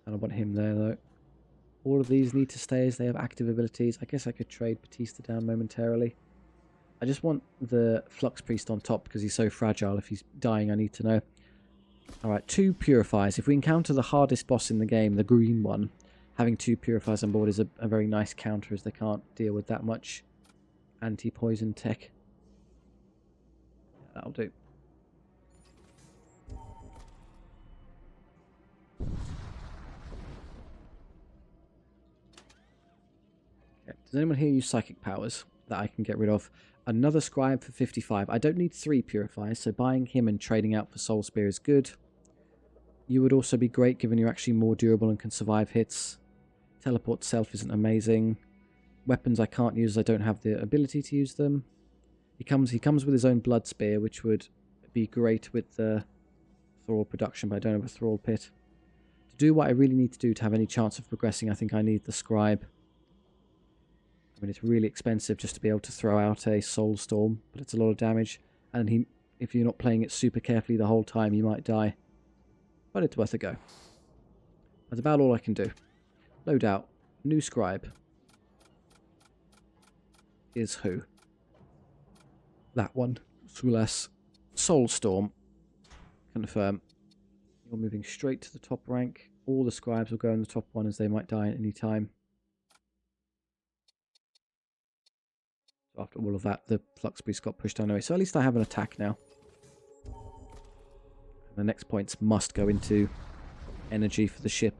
I don't want him there though. All of these need to stay as they have active abilities. I guess I could trade Batista down momentarily. I just want the Flux Priest on top because he's so fragile. If he's dying, I need to know. Alright, 2 Purifiers. If we encounter the hardest boss in the game, the green one, having 2 Purifiers on board is a very nice counter as they can't deal with that much anti-poison tech. That'll do. Okay. Does anyone here use psychic powers that I can get rid of? Another scribe for 55. I don't need 3 purifiers, so buying him and trading out for Soul Spear is good. You would also be great given you're actually more durable and can survive hits. Teleport self isn't amazing. Weapons I can't use, I don't have the ability to use them. He comes with his own blood spear, which would be great with the Thrall production, but I don't have a Thrall pit. To do what I really need to do to have any chance of progressing, I think I need the scribe. I mean, it's really expensive just to be able to throw out a Soul Storm, but it's a lot of damage. And if you're not playing it super carefully the whole time, you might die. But it's worth a go. That's about all I can do. Load out. New scribe. Is who? That one. Sulas. Soulstorm. Confirm. You're moving straight to the top rank. All the scribes will go in the top one as they might die at any time. So after all of that, the Flux Priest got pushed down anyway. So at least I have an attack now. And the next points must go into energy for the ship.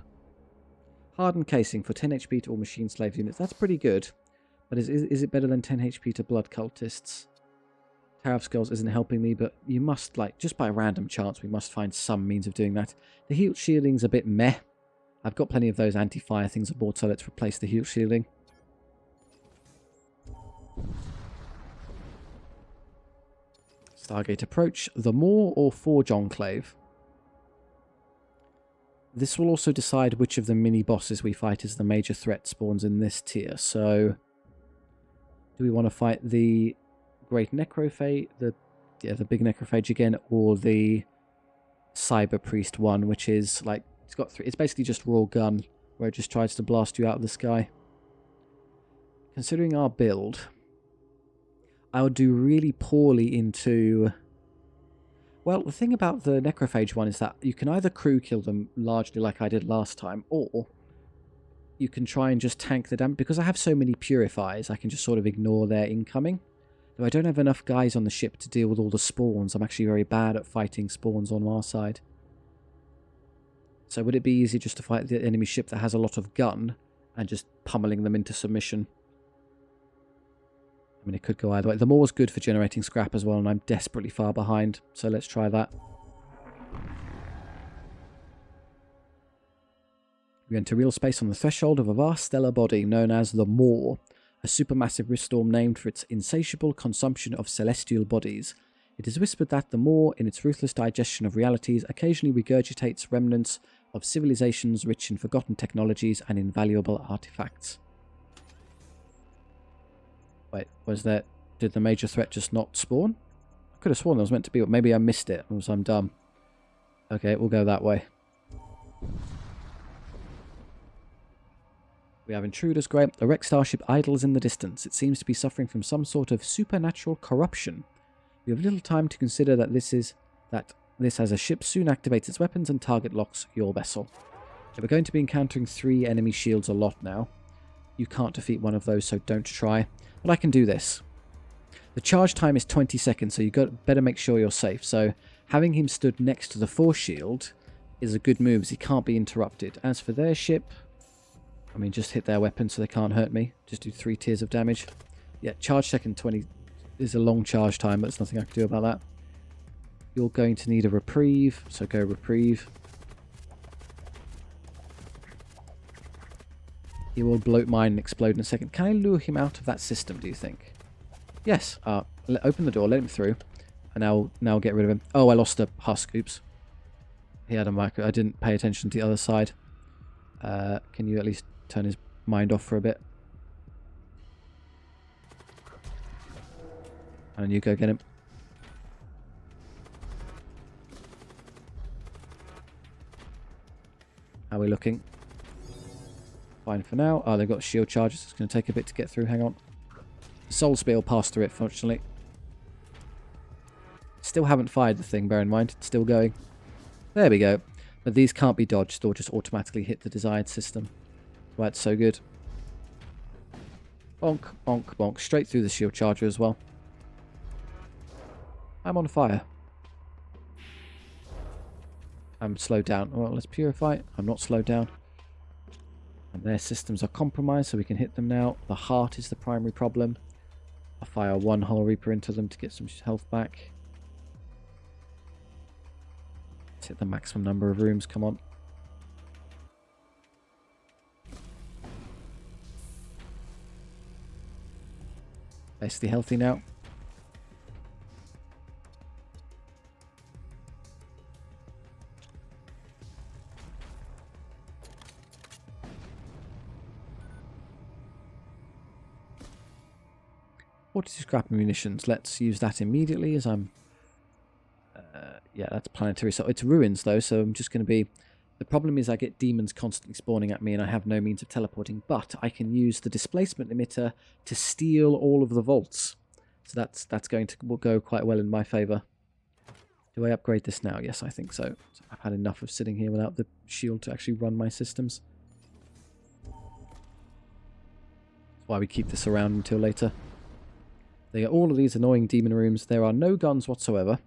Hardened casing for 10 HP to all machine slave units. That's pretty good. But is it better than 10 HP to blood cultists? Tower of Skulls isn't helping me, but you must, like, just by random chance, we must find some means of doing that. The heal shielding's a bit meh. I've got plenty of those anti-fire things aboard, so let's replace the heal shielding. Stargate approach. The Maw or Forge Enclave? This will also decide which of the mini-bosses we fight as the major threat spawns in this tier. So, do we want to fight the Great Necrophage, the big Necrophage again, or the Cyber Priest one, which is like, it's basically just raw gun, where it just tries to blast you out of the sky. Considering our build, I would do really poorly into... Well, the thing about the Necrophage one is that you can either crew kill them largely like I did last time, or you can try and just tank the damage. Because I have so many purifiers, I can just sort of ignore their incoming. Though I don't have enough guys on the ship to deal with all the spawns. I'm actually very bad at fighting spawns on our side. So would it be easy just to fight the enemy ship that has a lot of gun and just pummeling them into submission? I mean, it could go either way. The Maw's good for generating scrap as well, and I'm desperately far behind. So let's try that. We enter real space on the threshold of a vast stellar body known as the Maw, a supermassive riskstorm named for its insatiable consumption of celestial bodies. It is whispered that the Maw, in its ruthless digestion of realities, occasionally regurgitates remnants of civilizations rich in forgotten technologies and invaluable artifacts. Wait, did the major threat just not spawn? I could have sworn there was meant to be, but maybe I missed it, or I'm dumb. Okay, we'll go that way. We have intruders, great. A wrecked starship idles in the distance. It seems to be suffering from some sort of supernatural corruption. We have little time to consider that this as a ship soon activates its weapons and target locks your vessel. Okay, we're going to be encountering 3 enemy shields a lot now. You can't defeat one of those, so don't try. But I can do this. The charge time is 20 seconds, so better make sure you're safe. So having him stood next to the force shield is a good move, as he can't be interrupted. As for their ship, just hit their weapon so they can't hurt me. Just do 3 tiers of damage. Yeah, charge second 20 is a long charge time, but there's nothing I can do about that. You're going to need a reprieve, so go reprieve. He will bloat mine and explode in a second. Can I lure him out of that system, do you think? Yes. Open the door, let him through. And now get rid of him. Oh, I lost a husk. Oops. He had a micro. I didn't pay attention to the other side. Can you at least turn his mind off for a bit? And then you go get him. How are we looking? Fine for now. Oh, they've got shield charges. It's going to take a bit to get through. Hang on. Soul Spear will pass through it, fortunately. Still haven't fired the thing, bear in mind. It's still going. There we go. But these can't be dodged or just automatically hit the desired system. Why it's so good. Bonk, bonk, bonk. Straight through the shield charger as well. I'm on fire. I'm slowed down. Well, let's purify. I'm not slowed down. And their systems are compromised, so we can hit them now. The heart is the primary problem. I'll fire one Hull Reaper into them to get some health back. Let's hit the maximum number of rooms. Come on. Basically healthy now. What is scrap munitions? Let's use that immediately as I'm... yeah, that's planetary. So it's ruins though, so I'm just going to be... The problem is I get demons constantly spawning at me and I have no means of teleporting, but I can use the displacement emitter to steal all of the vaults. So that's going to will go quite well in my favour. Do I upgrade this now? Yes, I think so. I've had enough of sitting here without the shield to actually run my systems. That's why we keep this around until later. They are all of these annoying demon rooms. There are no guns whatsoever.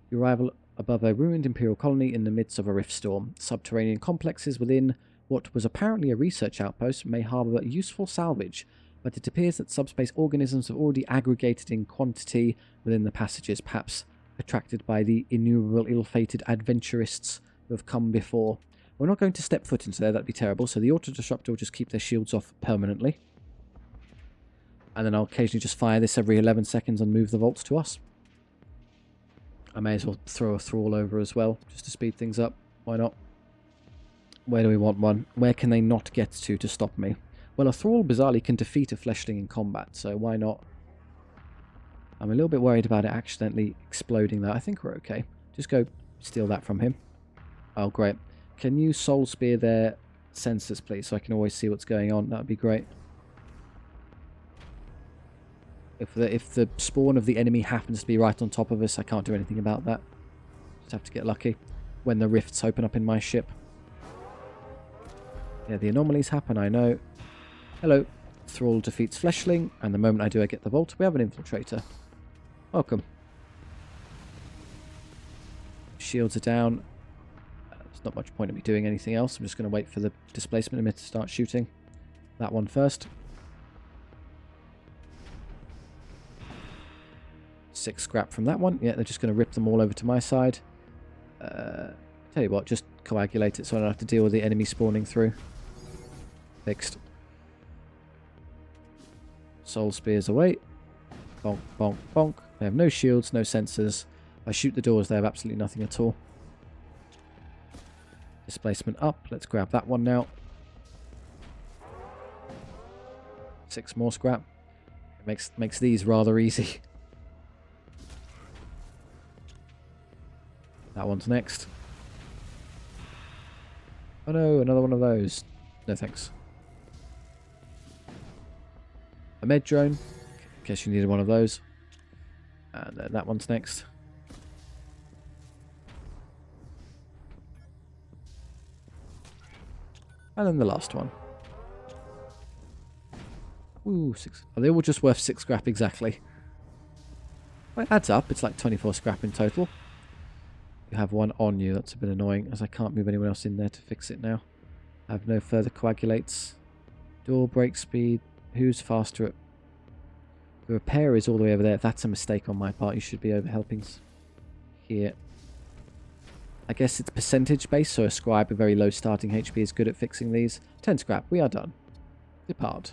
You arrive above a ruined Imperial colony in the midst of a rift storm. Subterranean complexes within what was apparently a research outpost may harbour useful salvage, but it appears that subspace organisms have already aggregated in quantity within the passages, perhaps attracted by the innumerable ill-fated adventurists who have come before. We're not going to step foot into there, that'd be terrible, so the auto-disruptor will just keep their shields off permanently. And then I'll occasionally just fire this every 11 seconds and move the vaults to us. I may as well throw a thrall over as well, just to speed things up. Why not? Where do we want one? Where can they not get to stop me? Well, a thrall bizarrely can defeat a fleshling in combat, so why not? I'm a little bit worried about it accidentally exploding that. I think we're okay. Just go steal that from him. Oh, great. Can you soul spear their sensors, please, so I can always see what's going on? That would be great. If the spawn of the enemy happens to be right on top of us, I can't do anything about that. Just have to get lucky when the rifts open up in my ship. Yeah, the anomalies happen, I know. Hello. Thrall defeats Fleshling, and the moment I do, I get the vault. We have an infiltrator. Welcome. Shields are down. There's not much point in me doing anything else. I'm just going to wait for the displacement emitter to start shooting. That one first. 6 scrap from that one. Yeah, they're just going to rip them all over to my side. Tell you what, just coagulate it so I don't have to deal with the enemy spawning through. Fixed. Soul spears away. Bonk, bonk, bonk. They have no shields, no sensors. If I shoot the doors, they have absolutely nothing at all. Displacement up. Let's grab that one now. 6 more scrap. It makes these rather easy. That one's next. Oh no, another one of those. No thanks. A med drone. In case you needed one of those. And then that one's next. And then the last one. Ooh, 6. Are they all just worth 6 scrap exactly? Well, it adds up. It's like 24 scrap in total. You have one on you. That's a bit annoying, as I can't move anyone else in there to fix it now. I have no further coagulates. Door break speed. Who's faster at The repair is all the way over there. If that's a mistake on my part, you should be over helping here. I guess it's percentage based, so a scribe with very low starting HP is good at fixing these. 10 scrap, we are done. Depart.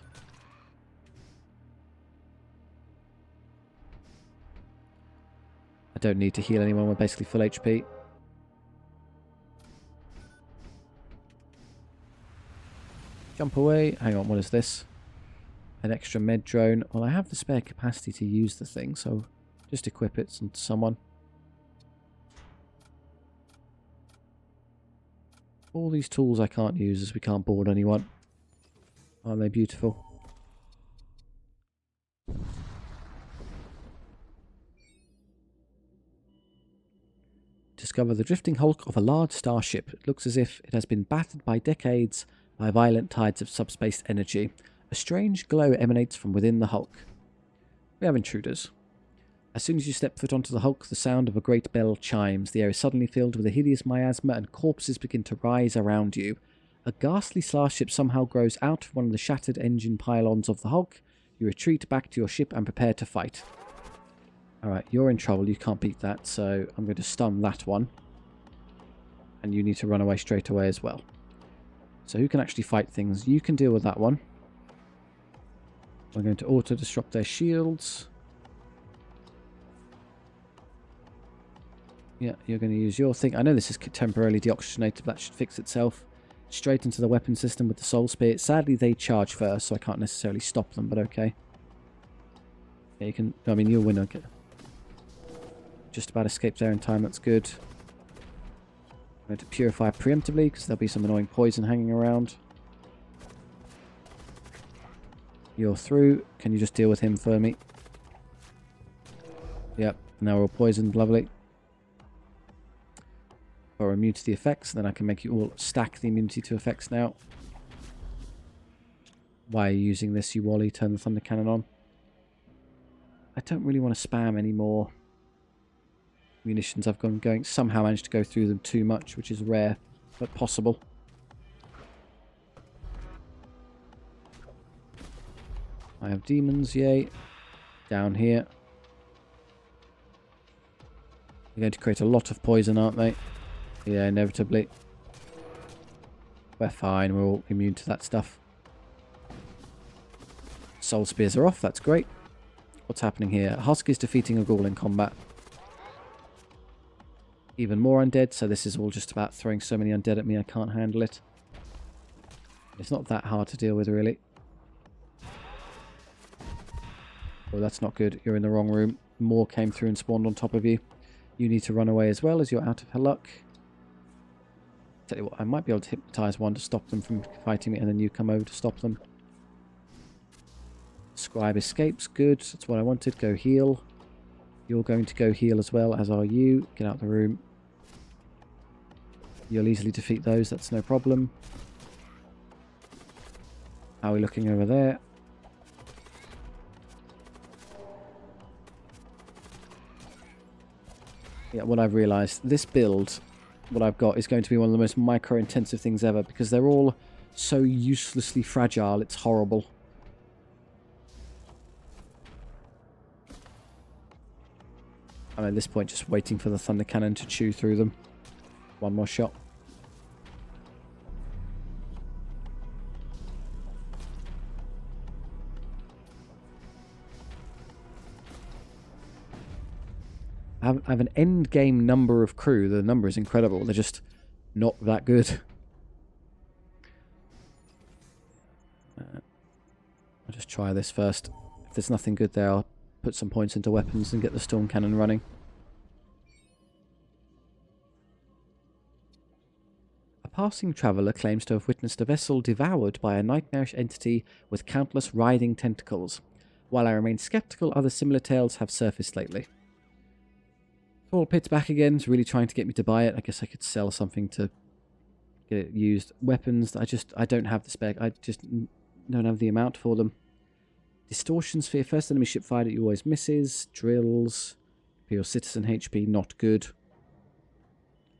I don't need to heal anyone, we're basically full HP. Jump away. Hang on, what is this? An extra med drone. Well, I have the spare capacity to use the thing, so just equip it to someone. All these tools I can't use as we can't board anyone. Aren't they beautiful? Discover the drifting hulk of a large starship. It looks as if it has been battered by decades by violent tides of subspace energy. A strange glow emanates from within the hulk. We have intruders. As soon as you step foot onto the hulk, the sound of a great bell chimes. The air is suddenly filled with a hideous miasma and corpses begin to rise around you. A ghastly starship somehow grows out of one of the shattered engine pylons of the hulk. You retreat back to your ship and prepare to fight. Alright, you're in trouble. You can't beat that, so I'm going to stun that one. And you need to run away straight away as well. So who can actually fight things? You can deal with that one. We're going to auto-destruct their shields. Yeah, you're going to use your thing. I know this is temporarily deoxygenated, but that should fix itself. Straight into the weapon system with the soul spear. Sadly, they charge first, so I can't necessarily stop them, but okay. Yeah, you can... I mean, you'll win. Okay. Just about escaped there in time. That's good. I'm going to purify preemptively, because there'll be some annoying poison hanging around. You're through. Can you just deal with him for me? Yep. Now we're all poisoned. Lovely. Or immune to the effects. Then I can make you all stack the immunity to effects now. Why are you using this, you Wally? Turn the thunder cannon on. I don't really want to spam any more munitions. I've somehow managed to go through them too much, which is rare, but possible. I have demons, yay. Down here. They're going to create a lot of poison, aren't they? Yeah, inevitably. We're fine, we're all immune to that stuff. Soul spears are off, that's great. What's happening here? Husk is defeating a ghoul in combat. Even more undead, so this is all just about throwing so many undead at me I can't handle it. It's not that hard to deal with, really. Oh, that's not good. You're in the wrong room. More came through and spawned on top of you. You need to run away as well, as you're out of her luck. Tell you what, I might be able to hypnotize one to stop them from fighting me, and then you come over to stop them. Scribe escapes, good. That's what I wanted. Go heal. You're going to go heal as well, as are you. Get out of the room. You'll easily defeat those, that's no problem. How are we looking over there? Yeah, what I've realised, this build, what I've got, is going to be one of the most micro-intensive things ever, because they're all so uselessly fragile, it's horrible. I'm at this point just waiting for the thunder cannon to chew through them. One more shot. I have an end game number of crew. The number is incredible. They're just not that good. I'll just try this first. If there's nothing good there, I'll put some points into weapons and get the storm cannon running. A passing traveller claims to have witnessed a vessel devoured by a nightmarish entity with countless writhing tentacles. While I remain sceptical, other similar tales have surfaced lately. All Pit's back again. Is really trying to get me to buy it. I guess I could sell something to get it used. Weapons, I don't have the spec. I just don't have the amount for them. Distortion sphere. First enemy ship fired at you always misses. Drills. Imperial citizen HP, not good.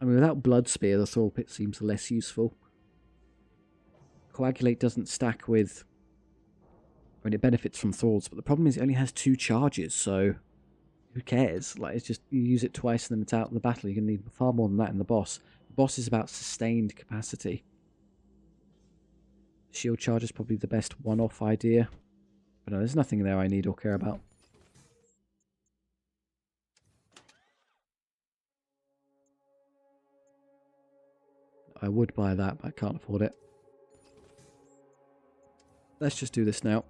I mean, without blood spear, the Thor Pit seems less useful. Coagulate doesn't stack with I mean, it benefits from thralls, but the problem is it only has 2 charges, so who cares? Like, it's just, you use it twice and then it's out of the battle. You're going to need far more than that in the boss. The boss is about sustained capacity. Shield charge is probably the best one-off idea. But no, there's nothing there I need or care about. I would buy that, but I can't afford it. Let's just do this now.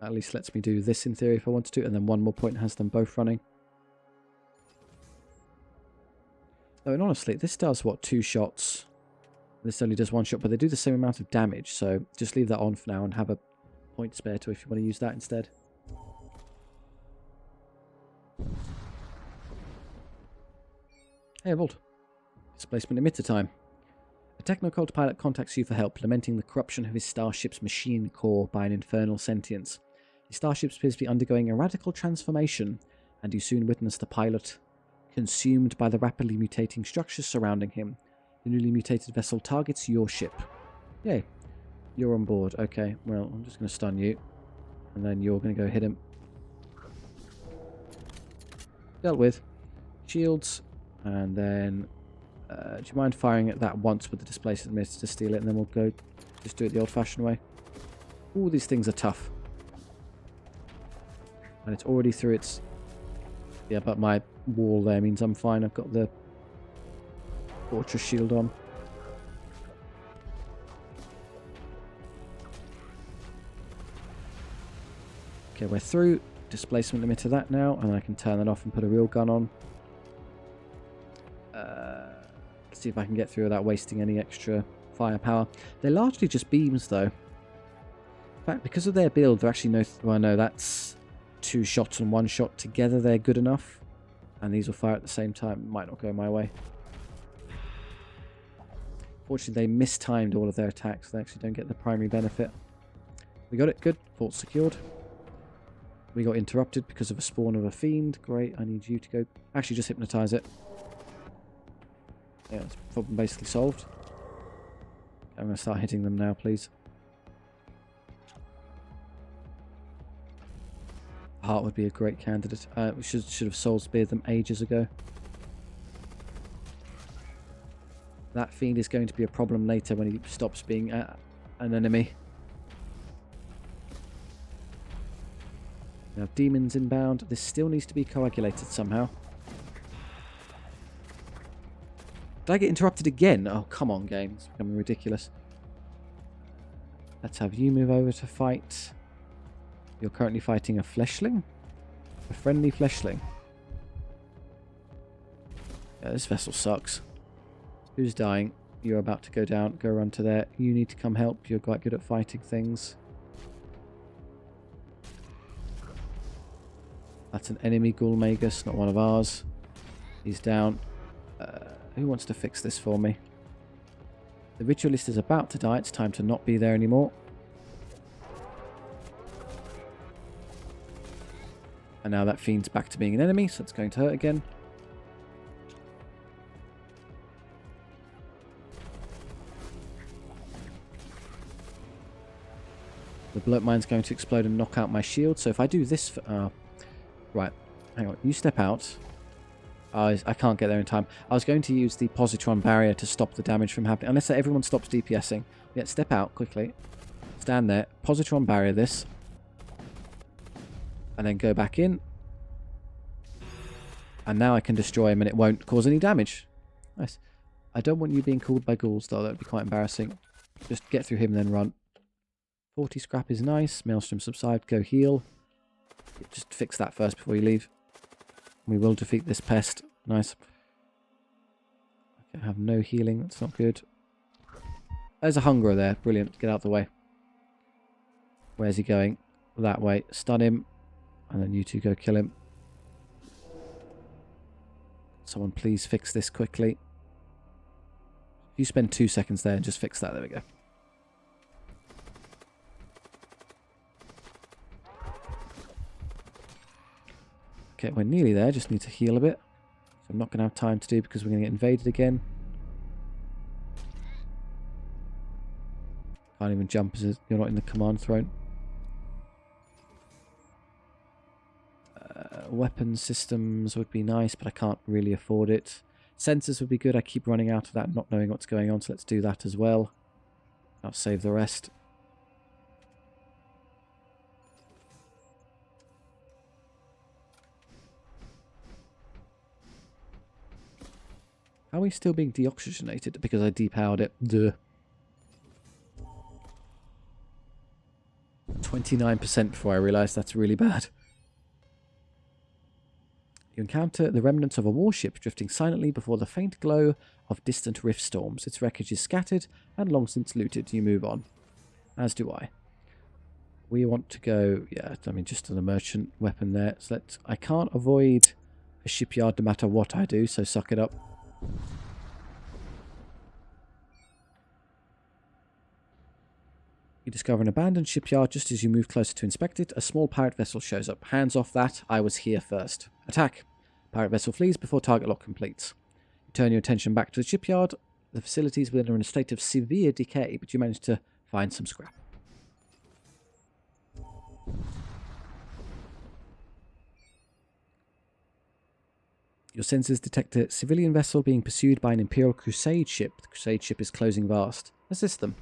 At least lets me do this in theory if I wanted to, and then one more point has them both running. Oh, and honestly, this does, what, 2 shots? This only does 1 shot, but they do the same amount of damage, so just leave that on for now and have a point spare to if you want to use that instead. Hey, Vault. Displacement emitter time. A technocult pilot contacts you for help, lamenting the corruption of his starship's machine core by an infernal sentience. His starship appears to be undergoing a radical transformation, and you soon witness the pilot consumed by the rapidly mutating structures surrounding him. The newly mutated vessel targets your ship. Yay. You're on board. Okay, well, I'm just going to stun you. And then you're going to go hit him. Dealt with. Shields. And then... do you mind firing at that once with the displacement emitter to steal it? And then we'll go... just do it the old-fashioned way. All these things are tough. And it's already through its... yeah, but my wall there means I'm fine. I've got the fortress shield on. Okay, we're through. Displacement emitter that now, and I can turn that off and put a real gun on. Let's see if I can get through without wasting any extra firepower. They're largely just beams, though. In fact, because of their build, they're actually no... well, no, that's 2 shots and 1 shot together. They're good enough. And these will fire at the same time. Might not go my way. Fortunately, they mistimed all of their attacks. They actually don't get the primary benefit. We got it. Good. Fort secured. We got interrupted because of a spawn of a fiend. Great. I need you to go... actually, just hypnotize it. Yeah, it's problem basically solved. I'm going to start hitting them now, please. Heart would be a great candidate. We should have soul speared them ages ago. That fiend is going to be a problem later when he stops being an enemy. We have demons inbound. This still needs to be coagulated somehow. Did I get interrupted again? Oh, come on, game. It's becoming ridiculous. Let's have you move over to fight. You're currently fighting a fleshling? A friendly fleshling. Yeah, this vessel sucks. Who's dying? You're about to go down. Go run to there. You need to come help. You're quite good at fighting things. That's an enemy Ghoulmagus, not one of ours. He's down. Who wants to fix this for me? The ritualist is about to die. It's time to not be there anymore. And now that fiend's back to being an enemy, so it's going to hurt again. The bloat mine's going to explode and knock out my shield. So if I do this for... right, hang on. You step out. I can't get there in time. I was going to use the positron barrier to stop the damage from happening. Unless everyone stops DPSing. Yeah, step out quickly. Stand there. Positron barrier this. And then go back in. And now I can destroy him and it won't cause any damage. Nice. I don't want you being called by ghouls though. That would be quite embarrassing. Just get through him and then run. 40 scrap is nice. Maelstrom subside. Go heal. Just fix that first before you leave. We will defeat this pest. Nice. Okay, I have no healing. That's not good. There's a hungerer there. Brilliant. Get out of the way. Where's he going? That way. Stun him. And then you two go kill him. Someone please fix this quickly. If you spend 2 seconds there and just fix that. There we go. Okay, we're nearly there. Just need to heal a bit. So I'm not going to have time to do because we're going to get invaded again. Can't even jump as you're not in the command throne. Weapon systems would be nice, but I can't really afford it. Sensors would be good. I keep running out of that, not knowing what's going on, so let's do that as well. I'll save the rest. How are we still being deoxygenated? Because I depowered it. Duh. 29% before I realised that's really bad. You encounter the remnants of a warship drifting silently before the faint glow of distant rift storms. Its wreckage is scattered and long since looted. You move on. As do I. We want to go, yeah, I mean, just to the merchant weapon there. So I can't avoid a shipyard no matter what I do, so suck it up. You discover an abandoned shipyard. Just as you move closer to inspect it, a small pirate vessel shows up. Hands off that. I was here first. Attack. Pirate vessel flees before target lock completes. You turn your attention back to the shipyard. The facilities within are in a state of severe decay, but you manage to find some scrap. Your sensors detect a civilian vessel being pursued by an Imperial Crusade ship. The Crusade ship is closing fast. Assist them.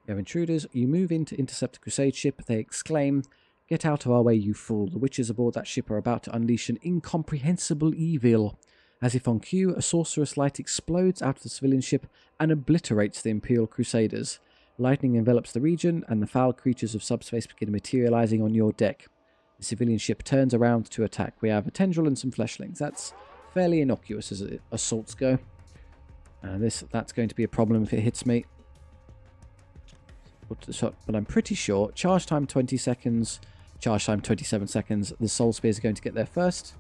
You have intruders. You move in to intercept the Crusade ship. They exclaim, "Get out of our way, you fool." The witches aboard that ship are about to unleash an incomprehensible evil. As if on cue, a sorcerous light explodes out of the civilian ship and obliterates the Imperial Crusaders. Lightning envelops the region, and the foul creatures of subspace begin materializing on your deck. The civilian ship turns around to attack. We have a tendril and some fleshlings. That's fairly innocuous as assaults go. That's going to be a problem if it hits me. But I'm pretty sure charge time 20 seconds, charge time 27 seconds. The soul spears are going to get there first.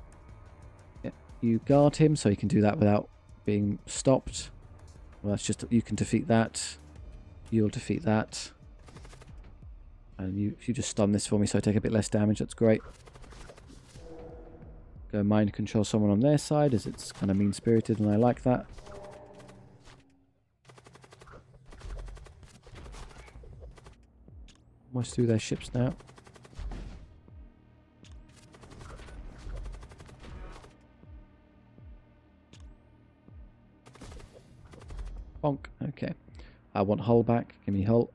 Yeah, you guard him so he can do that without being stopped. Well, that's just, you can defeat that. You'll defeat that. And if you just stun this for me so I take a bit less damage, that's great. Go mind control someone on their side, as it's kind of mean-spirited and I like that. Almost through their ships now. Bonk. Okay. I want hull back. Give me hull.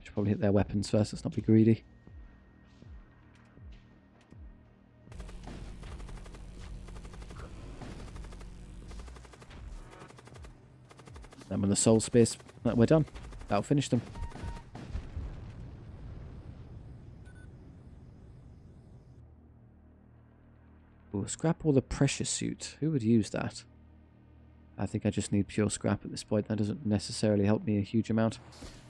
Should probably hit their weapons first. Let's not be greedy. And when the soul spears, we're done. That'll finish them. Ooh, scrap or the pressure suit. Who would use that? I think I just need pure scrap at this point. That doesn't necessarily help me a huge amount.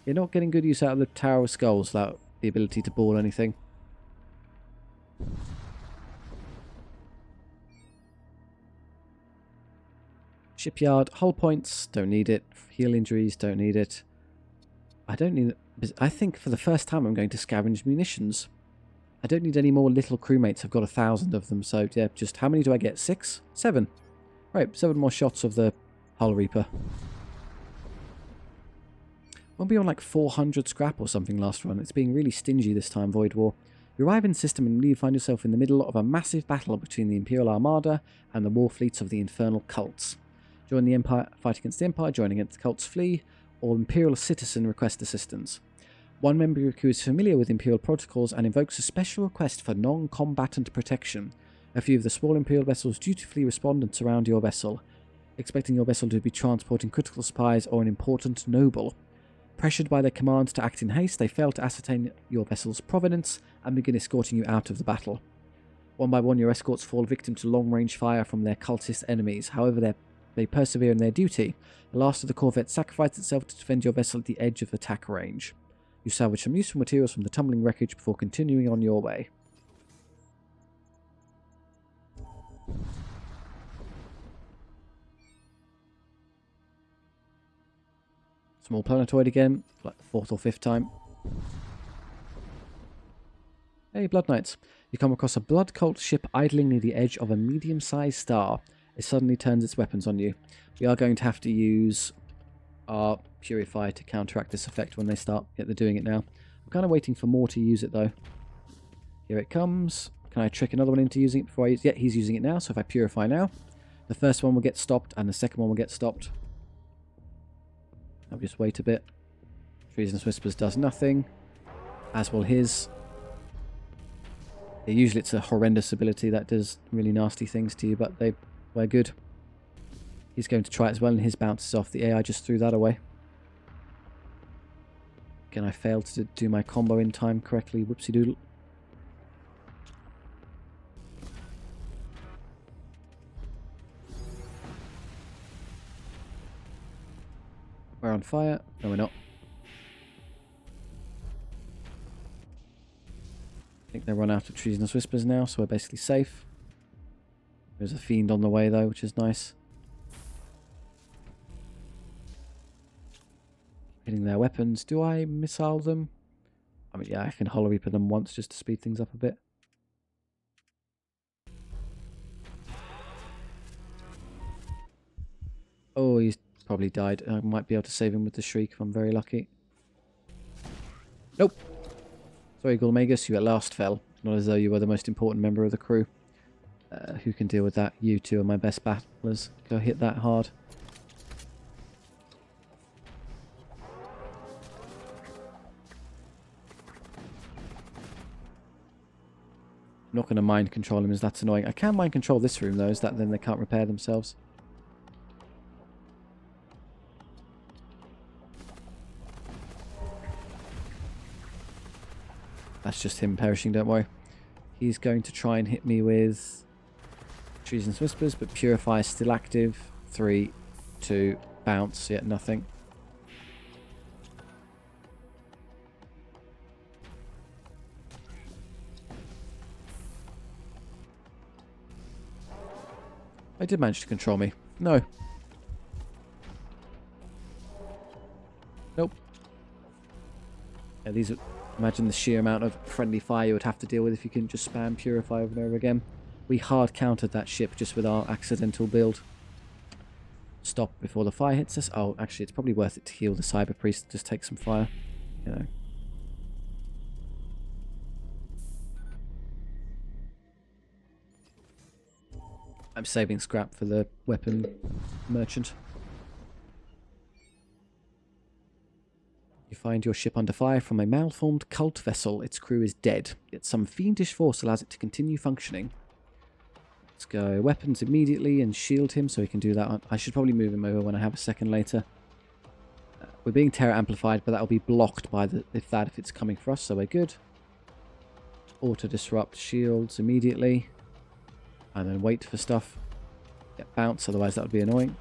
You're not getting good use out of the Tower of Skulls without the ability to ball anything. Shipyard, hull points, don't need it. Heal injuries, don't need it. I don't need it. I think for the first time I'm going to scavenge munitions. I don't need any more little crewmates. I've got 1,000 of them, so yeah, just how many do I get? 6? 7. Right, 7 more shots of the Hull Reaper. We'll be on like 400 scrap or something last run. It's being really stingy this time, Void War. You arrive in the system and you find yourself in the middle of a massive battle between the Imperial Armada and the war fleets of the Infernal Cults. Join the Empire, fight against the Empire, join against the Cults, flee, or Imperial Citizen request assistance. One member of your crew is familiar with Imperial protocols and invokes a special request for non-combatant protection. A few of the small Imperial vessels dutifully respond and surround your vessel, expecting your vessel to be transporting critical supplies or an important noble. Pressured by their commands to act in haste, they fail to ascertain your vessel's provenance and begin escorting you out of the battle. One by one, your escorts fall victim to long-range fire from their cultist enemies. However, they persevere in their duty. The last of the corvette sacrificed itself to defend your vessel at the edge of attack range. You salvage some useful materials from the tumbling wreckage before continuing on your way. Small planetoid again, like the 4th or 5th time. Hey, Blood Knights. You come across a blood cult ship idling near the edge of a medium-sized star. It suddenly turns its weapons on you. We are going to have to use our Purify to counteract this effect when they start. Yeah, they're doing it now. I'm kind of waiting for more to use it though. Here it comes. Can I trick another one into using it before I use it? Yeah, he's using it now. So if I Purify now, the first one will get stopped and the second one will get stopped. I'll just wait a bit. Treasonous Whispers does nothing, as will his. Yeah, usually it's a horrendous ability that does really nasty things to you, but we're good. He's going to try it as well, and his bounces off. The AI just threw that away. Again, I failed to do my combo in time correctly. Whoopsie doodle. We're on fire. No, we're not. I think they run out of Treasonous Whispers now, so we're basically safe. There's a Fiend on the way, though, which is nice. Hitting their weapons. Do I missile them? I mean, yeah, I can Hollow Reaper them once just to speed things up a bit. Oh, he's probably died. I might be able to save him with the Shriek if I'm very lucky. Nope. Sorry, Gulmagus, you at last fell. Not as though you were the most important member of the crew. Who can deal with that? You two are my best battlers. Go hit that hard. I'm not going to mind control him as that's annoying. I can mind control this room though, is that then they can't repair themselves. That's just him perishing, don't worry. He's going to try and hit me with Treasonous Whispers, but Purify is still active. 3, 2, bounce, yet nothing. I did manage to control me. No. Nope. Yeah, these are... Imagine the sheer amount of friendly fire you would have to deal with if you couldn't just spam Purify over and over again. We hard countered that ship just with our accidental build. Stop before the fire hits us. Oh, actually, it's probably worth it to heal the Cyber Priest. Just take some fire. You know. I'm saving scrap for the weapon merchant. You find your ship under fire from a malformed cult vessel. Its crew is dead, yet some fiendish force allows it to continue functioning. Let's go weapons immediately and shield him so he can do that. I should probably move him over when I have a second later. We're being terror amplified, but that will be blocked by if it's coming for us, so we're good. Auto disrupt shields immediately. And then wait for stuff. Get bounce, otherwise that would be annoying.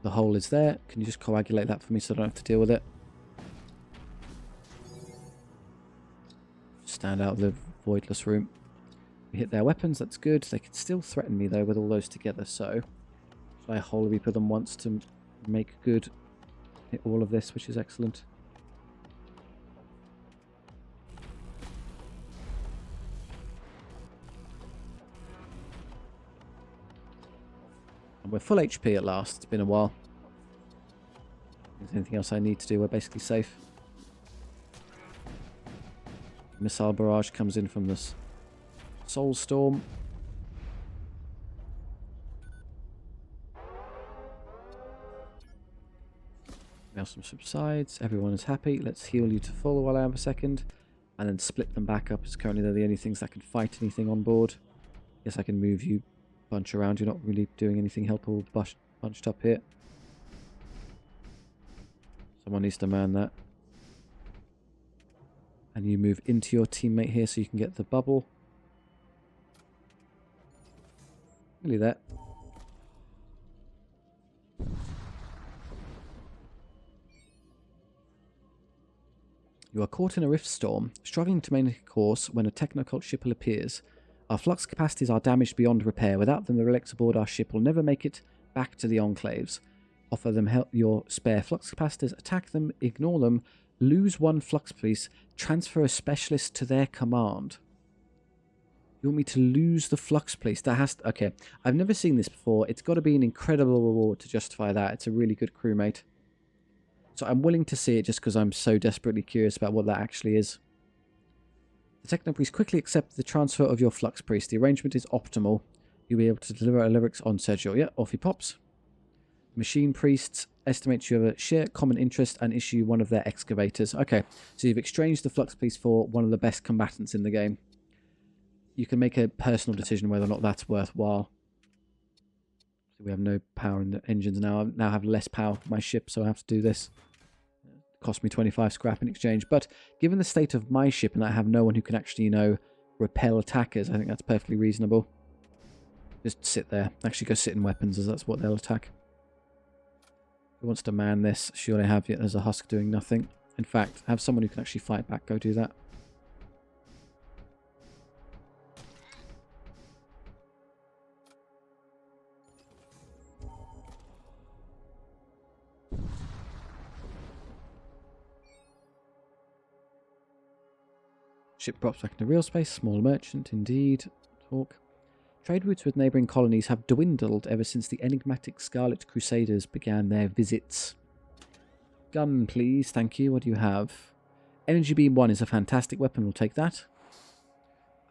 The hole is there. Can you just coagulate that for me so I don't have to deal with it? Stand out of the voidless room. We hit their weapons, that's good. They can still threaten me though with all those together, so should I Holy Reaper them once to make good hit all of this, which is excellent. And we're full HP at last. It's been a while. If there's anything else I need to do, we're basically safe. Missile barrage comes in from this Soul Storm. Now some subsides. Everyone is happy. Let's heal you to full while I have a second. And then split them back up, as currently they're the only things that can fight anything on board. Guess I can move you bunch around. You're not really doing anything helpful bunched up here. Someone needs to man that. And you move into your teammate here so you can get the bubble. Nearly there. You are caught in a rift storm, struggling to maintain course when a technocult ship appears. Our flux capacities are damaged beyond repair. Without them, the relics aboard our ship will never make it back to the enclaves. Offer them help your spare flux capacitors, attack them, ignore them, Lose one flux police. Transfer a specialist to their command. You want me to lose the flux police? That has to... Okay, I've never seen this before. It's got to be an incredible reward to justify that. It's a really good crewmate. So I'm willing to see it just because I'm so desperately curious about what that actually is. The Techno Priest quickly accepted the transfer of your Flux Priest. The arrangement is optimal. You'll be able to deliver a lyrics on schedule. Yeah, off he pops. Machine Priests estimate you have a shared common interest and issue one of their excavators. Okay, so you've exchanged the Flux Priest for one of the best combatants in the game. You can make a personal decision whether or not that's worthwhile. So we have no power in the engines now. I now have less power for my ship, so I have to do this. It cost me 25 scrap in exchange. But given the state of my ship and I have no one who can actually, you know, repel attackers, I think that's perfectly reasonable. Just sit there. Actually go sit in weapons, as that's what they'll attack. Who wants to man this? Surely have yet. There's a husk doing nothing. In fact, have someone who can actually fight back go do that. Ship drops back into real space. Small merchant, indeed. Talk. Trade routes with neighbouring colonies have dwindled ever since the enigmatic Scarlet Crusaders began their visits. Gun, please. Thank you. What do you have? Energy Beam 1 is a fantastic weapon. We'll take that.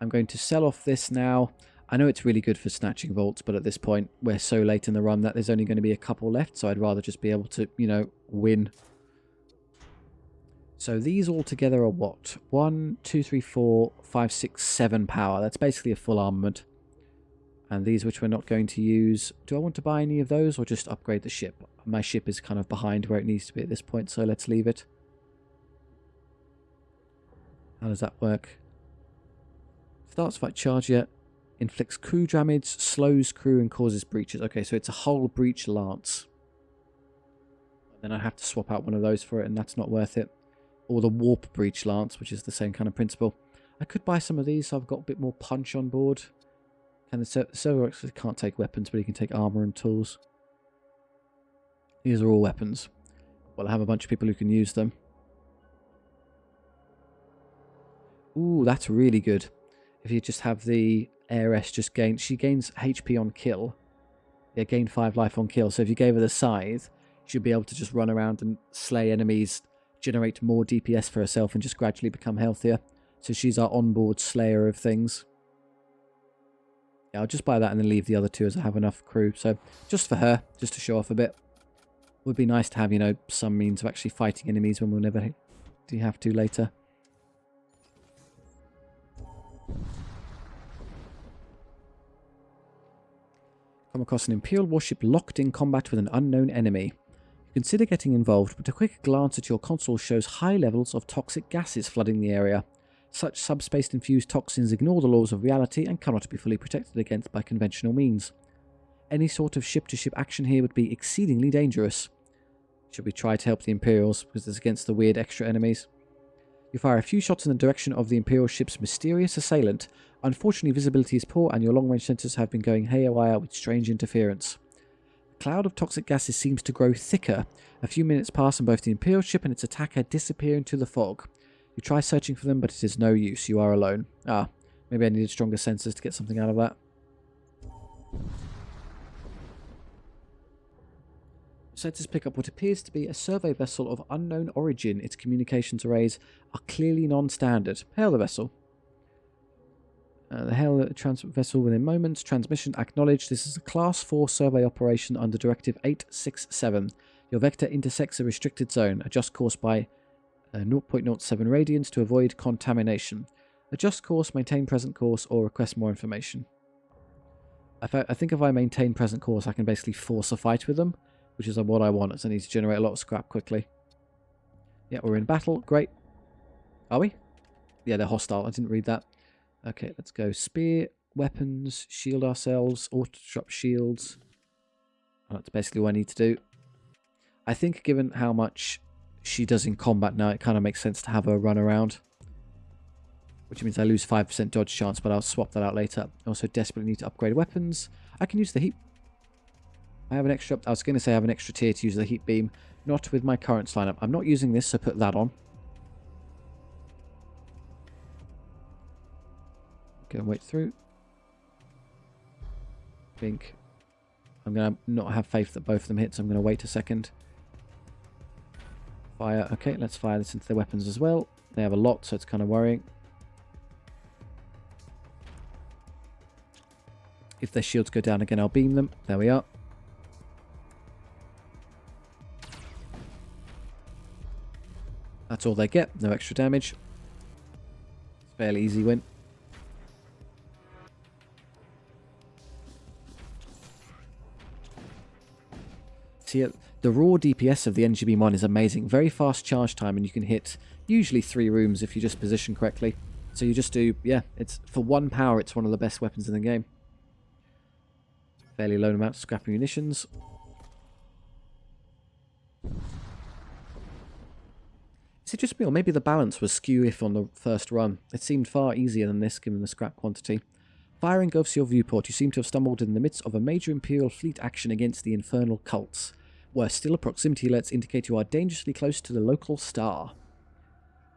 I'm going to sell off this now. I know it's really good for snatching vaults, but at this point, we're so late in the run that there's only going to be a couple left, so I'd rather just be able to, you know, win. So these all together are what? 1, 2, 3, 4, 5, 6, 7 power. That's basically a full armament. And these which we're not going to use. Do I want to buy any of those or just upgrade the ship? My ship is kind of behind where it needs to be at this point, so let's leave it. How does that work? Starts fight charge yet. Inflicts crew damage, slows crew and causes breaches. Okay, so it's a whole breach lance. Then I have to swap out one of those for it, and that's not worth it. Or the warp breach lance, which is the same kind of principle. I could buy some of these, so I've got a bit more punch on board. And the server actually can't take weapons, but he can take armor and tools. These are all weapons. Well, I have a bunch of people who can use them. Ooh, that's really good. If you just have the Heiress just gain... She gains HP on kill. Yeah, gain 5 life on kill. So if you gave her the scythe, she'd be able to just run around and slay enemies, generate more DPS for herself, and just gradually become healthier. So she's our onboard slayer of things. Yeah, I'll just buy that and then leave the other two as I have enough crew. So just for her, just to show off a bit. Would be nice to have, you know, some means of actually fighting enemies when we'll never do have to later. Come across an Imperial warship locked in combat with an unknown enemy. Consider getting involved, but a quick glance at your console shows high levels of toxic gases flooding the area. Such subspace-infused toxins ignore the laws of reality and cannot be fully protected against by conventional means. Any sort of ship-to-ship action here would be exceedingly dangerous. Should we try to help the Imperials, because it's against the weird extra enemies? You fire a few shots in the direction of the Imperial ship's mysterious assailant. Unfortunately, visibility is poor and your long-range sensors have been going haywire with strange interference. The cloud of toxic gases seems to grow thicker. A few minutes pass and both the Imperial ship and its attacker disappear into the fog. You try searching for them, but it is no use. You are alone. Ah, maybe I needed stronger sensors to get something out of that. Sensors pick up what appears to be a survey vessel of unknown origin. Its communications arrays are clearly non-standard. Hail the vessel. Hail the vessel within moments. Transmission acknowledged. This is a Class 4 survey operation under Directive 867. Your vector intersects a restricted zone. Adjust course by 0.07 radians to avoid contamination. Adjust course, maintain present course, or request more information. I think if I maintain present course, I can basically force a fight with them, which is what I want, as I need to generate a lot of scrap quickly. Yeah, we're in battle. Great. Are we? Yeah, they're hostile. I didn't read that. Okay, let's go. Spear, weapons, shield ourselves, auto-disrupt shields. Oh, that's basically what I need to do. I think given how much she does in combat now, it kind of makes sense to have her run around. Which means I lose 5% dodge chance, but I'll swap that out later. I also desperately need to upgrade weapons. I can use the heat. I have an extra... I was going to say I have an extra tier to use the heat beam. Not with my current lineup. I'm not using this, so put that on. Go and wait through. Think. I'm going to not have faith that both of them hit, so I'm going to wait a second. Fire. Okay, let's fire this into their weapons as well. They have a lot, so it's kind of worrying. If their shields go down again, I'll beam them. There we are. That's all they get. No extra damage. Fairly easy win. See, the raw DPS of the NGB mod is amazing. Very fast charge time, and you can hit usually 3 rooms if you just position correctly. So you just do, yeah, it's for 1 power, it's one of the best weapons in the game. Fairly low amount of scrap munitions. Is it just me, or maybe the balance was skew-if on the first run? It seemed far easier than this, given the scrap quantity. Fire engulfs your viewport. You seem to have stumbled in the midst of a major Imperial fleet action against the infernal cults. Worse still, proximity alerts indicate you are dangerously close to the local star.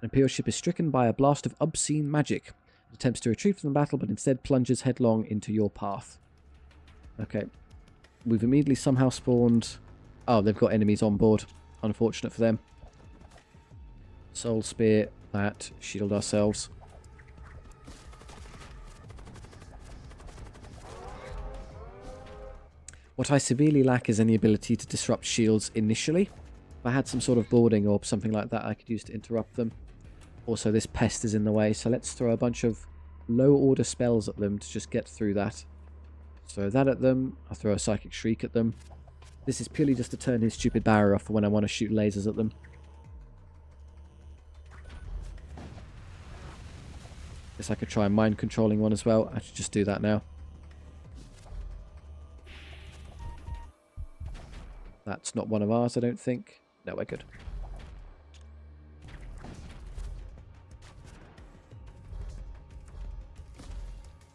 An Imperial ship is stricken by a blast of obscene magic. It attempts to retreat from the battle, but instead plunges headlong into your path. Okay. We've immediately somehow spawned... Oh, they've got enemies on board. Unfortunate for them. Soul Spear, that. Shield ourselves. What I severely lack is any ability to disrupt shields initially. If I had some sort of boarding or something like that I could use to interrupt them. Also, this pest is in the way, so let's throw a bunch of low-order spells at them to just get through that. Throw that at them. I'll throw a Psychic Shriek at them. This is purely just to turn his stupid barrier off for when I want to shoot lasers at them. Guess I could try a mind controlling one as well. I should just do that now. That's not one of ours, I don't think. No, we're good.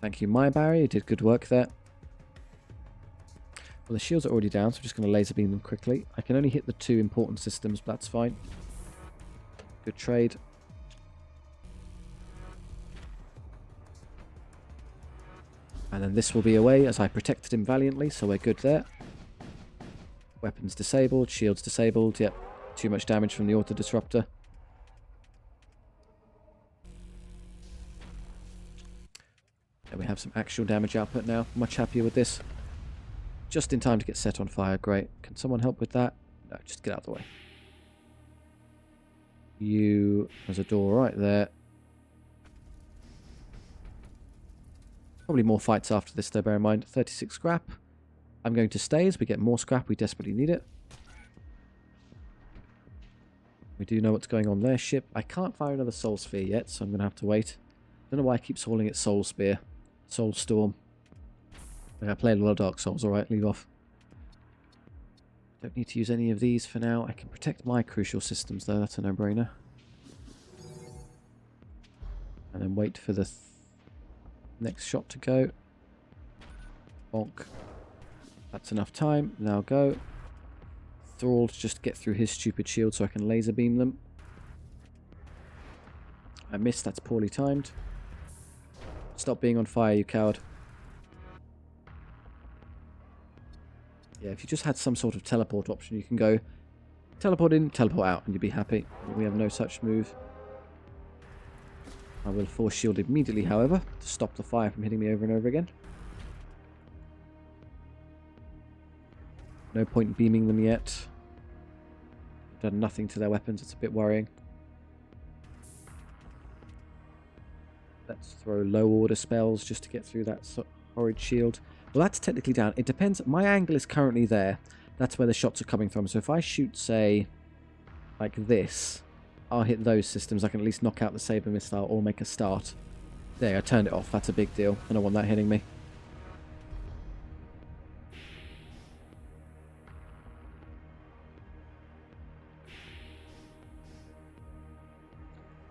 Thank you, my barrier. You did good work there. Well, the shields are already down, so I'm just going to laser beam them quickly. I can only hit the 2 important systems, but that's fine. Good trade. And then this will be away as I protected him valiantly, so we're good there. Weapons disabled, shields disabled. Yep, too much damage from the auto disruptor. And we have some actual damage output now. Much happier with this. Just in time to get set on fire. Great. Can someone help with that? No, just get out of the way. There's a door right there. Probably more fights after this though, bear in mind. 36 scrap. I'm going to stay as we get more scrap. We desperately need it. We do know what's going on there. Ship. I can't fire another Soul Sphere yet, so I'm going to have to wait. Don't know why I keep calling it Soul Spear. Soul Storm. I played a lot of Dark Souls, alright, leave off. Don't need to use any of these for now. I can protect my crucial systems though, that's a no-brainer. And then wait for the next shot to go. Bonk. That's enough time. Now go. Thrall to just get through his stupid shield so I can laser beam them. I missed, that's poorly timed. Stop being on fire, you coward. Yeah, if you just had some sort of teleport option, you can go teleport in, teleport out, and you'd be happy. We have no such move. I will force shield immediately, however, to stop the fire from hitting me over and over again. No point beaming them yet. Done nothing to their weapons, it's a bit worrying. Let's throw low order spells just to get through that horrid shield. Well, that's technically down. It depends. My angle is currently there. That's where the shots are coming from. So if I shoot, say, like this, I'll hit those systems. I can at least knock out the Saber Missile or make a start. There, I turned it off. That's a big deal. I don't want that hitting me.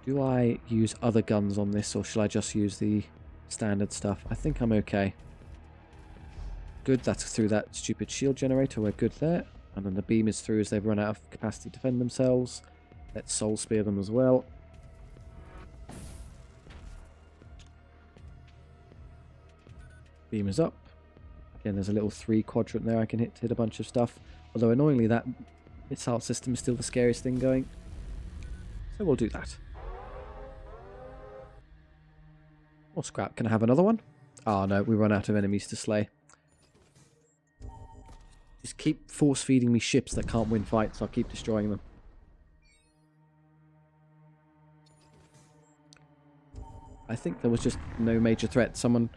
Do I use other guns on this, or shall I just use the standard stuff? I think I'm okay. Good, that's through that stupid shield generator. We're good there. And then the beam is through as they've run out of capacity to defend themselves. Let's Soul Spear them as well. Beam is up. Again, there's a little 3 quadrant there I can hit to hit a bunch of stuff. Although annoyingly that missile system is still the scariest thing going. So we'll do that. More scrap. Can I have another one? Oh no, we run out of enemies to slay. Just keep force feeding me ships that can't win fights. I'll keep destroying them. I think there was just no major threat. Someone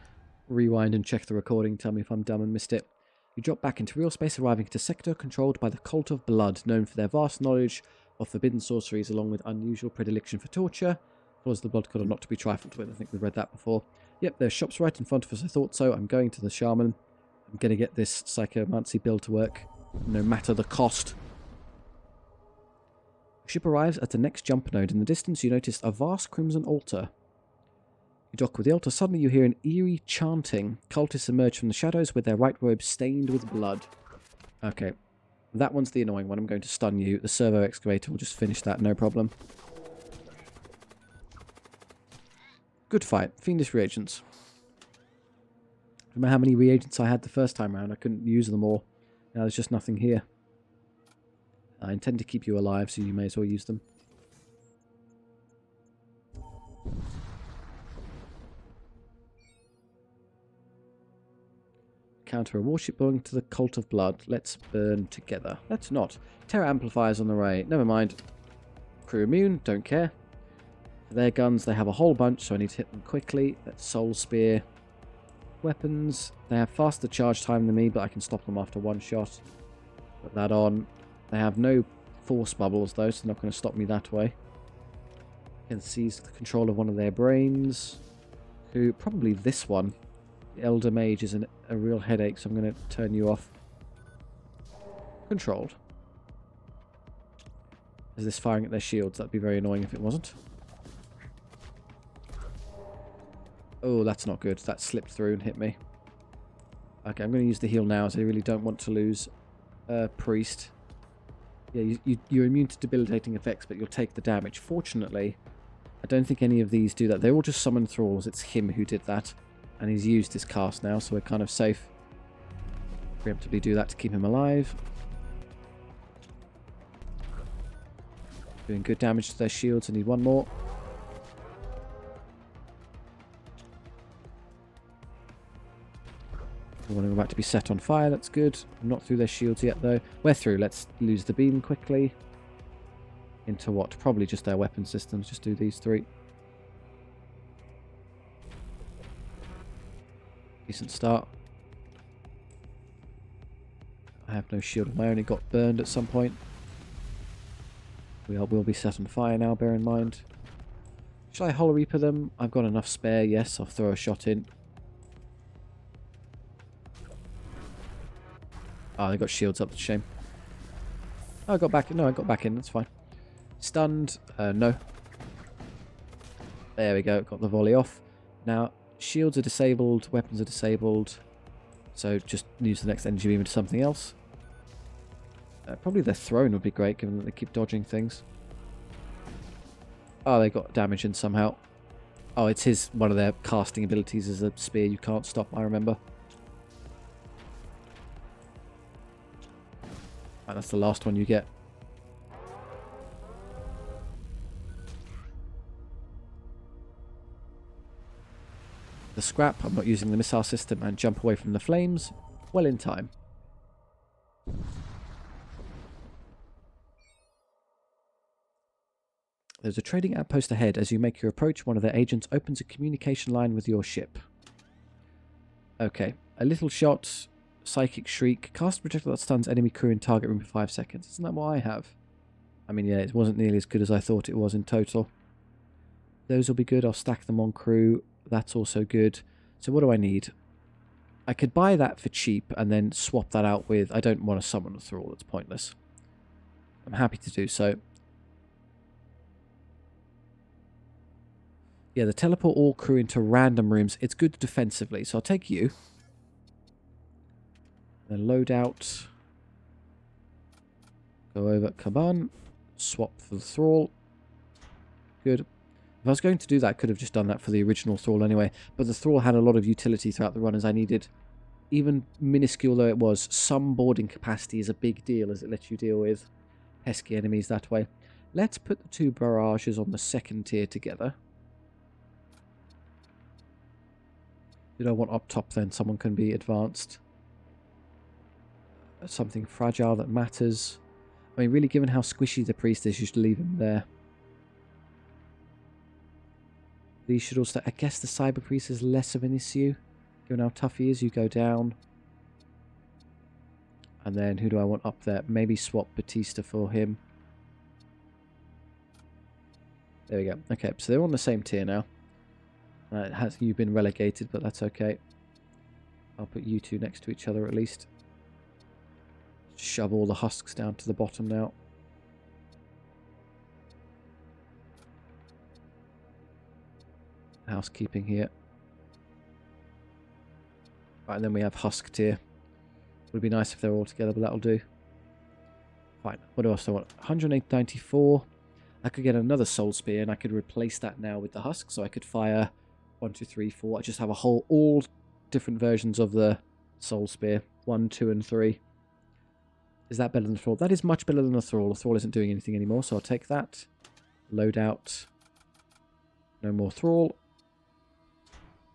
rewind and check the recording. Tell me if I'm dumb and missed it. You drop back into real space, arriving at a sector controlled by the Cult of Blood, known for their vast knowledge of forbidden sorceries along with unusual predilection for torture. Follows the blood code are not to be trifled with. I think we've read that before. Yep, there's shops right in front of us. I thought so. I'm going to the shaman. I'm going to get this psychomancy build to work, no matter the cost. The ship arrives at the next jump node. In the distance, you notice a vast crimson altar. You dock with the altar. Suddenly, you hear an eerie chanting. Cultists emerge from the shadows with their white robes stained with blood. Okay, that one's the annoying one. I'm going to stun you. The servo excavator will just finish that, no problem. Good fight. Fiendish reagents. Remember how many reagents I had the first time around? I couldn't use them all. Now there's just nothing here. I intend to keep you alive, so you may as well use them. Counter a warship belonging to the Cult of Blood. Let's burn together. Let's not. Terror amplifiers on the way. Never mind. Crew immune. Don't care. For their guns, they have a whole bunch, so I need to hit them quickly. Let's Soul Spear. Weapons. They have faster charge time than me, but I can stop them after one shot. Put that on. They have no force bubbles, though, so they're not going to stop me that way. Can seize the control of one of their brains. Who, probably this one. The Elder Mage is a real headache, so I'm going to turn you off. Controlled. Is this firing at their shields? That'd be very annoying if it wasn't. Oh, that's not good. That slipped through and hit me. Okay, I'm going to use the heal now, as I really don't want to lose Priest. Yeah, you're immune to debilitating effects, but you'll take the damage. Fortunately, I don't think any of these do that. They all just summon thralls. It's him who did that. And he's used his cast now, so we're kind of safe. Preemptively do that to keep him alive. Doing good damage to their shields. I need one more. One of them about to be set on fire. That's good. I'm not through their shields yet, though. We're through. Let's lose the beam quickly. Into what? Probably just their weapon systems. Just do these 3. Decent start. I have no shield of my own. It got burned at some point. We will be set on fire now, bear in mind. Shall I Hollow Reaper them? I've got enough spare. Yes, I'll throw a shot in. Oh, they got shields up. That's a shame. Oh, I got back. No, I got back in. That's fine. Stunned. No. There we go. Got the volley off. Now, shields are disabled. Weapons are disabled. So just use the next energy beam into something else. Probably their throne would be great, given that they keep dodging things. Oh, they got damage in somehow. Oh, it's one of their casting abilities is a spear you can't stop, I remember. Right, that's the last one you get. The scrap, I'm not using the missile system, and jump away from the flames. Well in time. There's a trading outpost ahead. As you make your approach, one of their agents opens a communication line with your ship. Okay. A little shot, psychic shriek, cast a projectile that stuns enemy crew in target room for 5 seconds. Isn't that what I have? I mean, yeah, it wasn't nearly as good as I thought it was in total. Those will be good. I'll stack them on crew. That's also good. So what do I need? I could buy that for cheap and then swap that out with... I don't want to summon a thrall. It's pointless. I'm happy to do so. Yeah, the teleport all crew into random rooms. It's good defensively. So I'll take you. Then load out. Go over Kaban. Swap for the thrall. Good. If I was going to do that, I could have just done that for the original Thrall anyway. But the Thrall had a lot of utility throughout the run, as I needed, even minuscule though it was, some boarding capacity is a big deal, as it lets you deal with pesky enemies that way. Let's put the 2 barrages on the 2nd tier together. Did I want up top then? Someone can be advanced. Something fragile that matters. I mean, really, given how squishy the priest is, you should leave him there. These should also... I guess the cyber priest is less of an issue. Given how tough he is, you go down. And then who do I want up there? Maybe swap Batista for him. There we go. Okay, so they're on the same tier now. You've been relegated, but that's okay. I'll put you two next to each other at least. Shove all the husks down to the bottom now. Housekeeping here. Right, and then we have husk tier. Would be nice if they're all together, but that'll do. Fine. What else do I want? 194. I could get another soul spear, and I could replace that now with the husk, so I could fire 1, 2, 3, 4. I just have a whole, all different versions of the soul spear. 1, 2, and 3. Is that better than the Thrall? That is much better than the Thrall. The Thrall isn't doing anything anymore, so I'll take that. Load out. No more Thrall.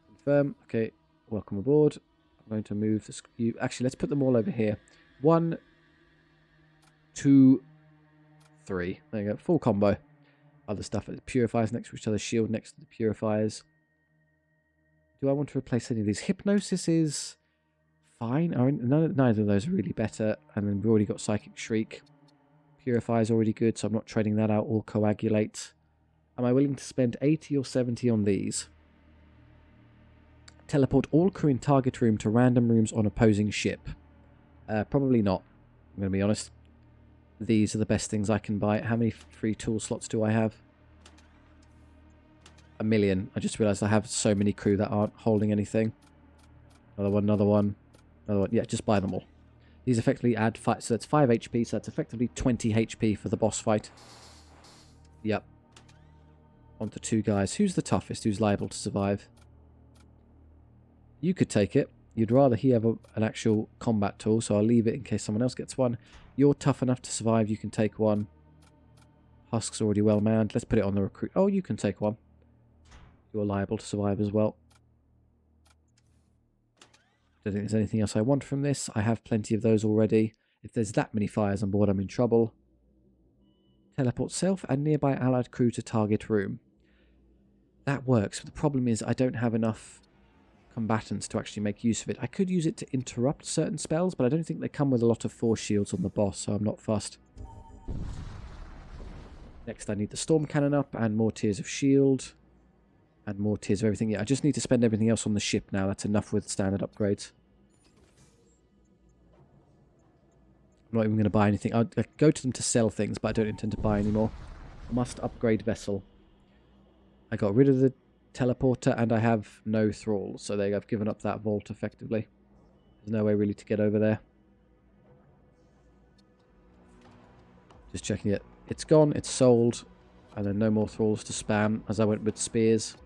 Confirm. Okay, welcome aboard. I'm going to move this. Actually, let's put them all over here. 1, 2, 3. There you go. Full combo. Other stuff. Purifiers next to each other. Shield next to the purifiers. Do I want to replace any of these? Hypnosis is fine. Neither of those are really better. And then we've already got Psychic Shriek. Purify is already good, so I'm not trading that out. Or Coagulate. Am I willing to spend 80 or 70 on these? Teleport all crew in target room to random rooms on opposing ship. Probably not. I'm going to be honest. These are the best things I can buy. How many free tool slots do I have? 1 million. I just realised I have so many crew that aren't holding anything. Another one, another one, another one. Yeah, just buy them all. These effectively add 5, so that's 5 HP, so that's effectively 20 HP for the boss fight. Yep. On to 2 guys. Who's the toughest? Who's liable to survive? You could take it. You'd rather he have an actual combat tool, so I'll leave it in case someone else gets one. You're tough enough to survive. You can take one. Husk's already well manned. Let's put it on the recruit. Oh, you can take one. You're liable to survive as well. Don't think there's anything else I want from this. I have plenty of those already. If there's that many fires on board, I'm in trouble. Teleport self and nearby allied crew to target room. That works, but the problem is I don't have enough combatants to actually make use of it. I could use it to interrupt certain spells, but I don't think they come with a lot of force shields on the boss, so I'm not fussed. Next I need the storm cannon up and more tiers of shield and more tiers of everything. Yeah, I just need to spend everything else on the ship now. That's enough with standard upgrades. I'm not even going to buy anything. I'll go to them to sell things, but I don't intend to buy anymore. Must upgrade vessel. I got rid of the teleporter and I have no thrall, so there you go. I've given up that vault effectively. There's no way really to get over there. Just checking it. It's gone, it's sold, and then no more thralls to spam as I went with spears.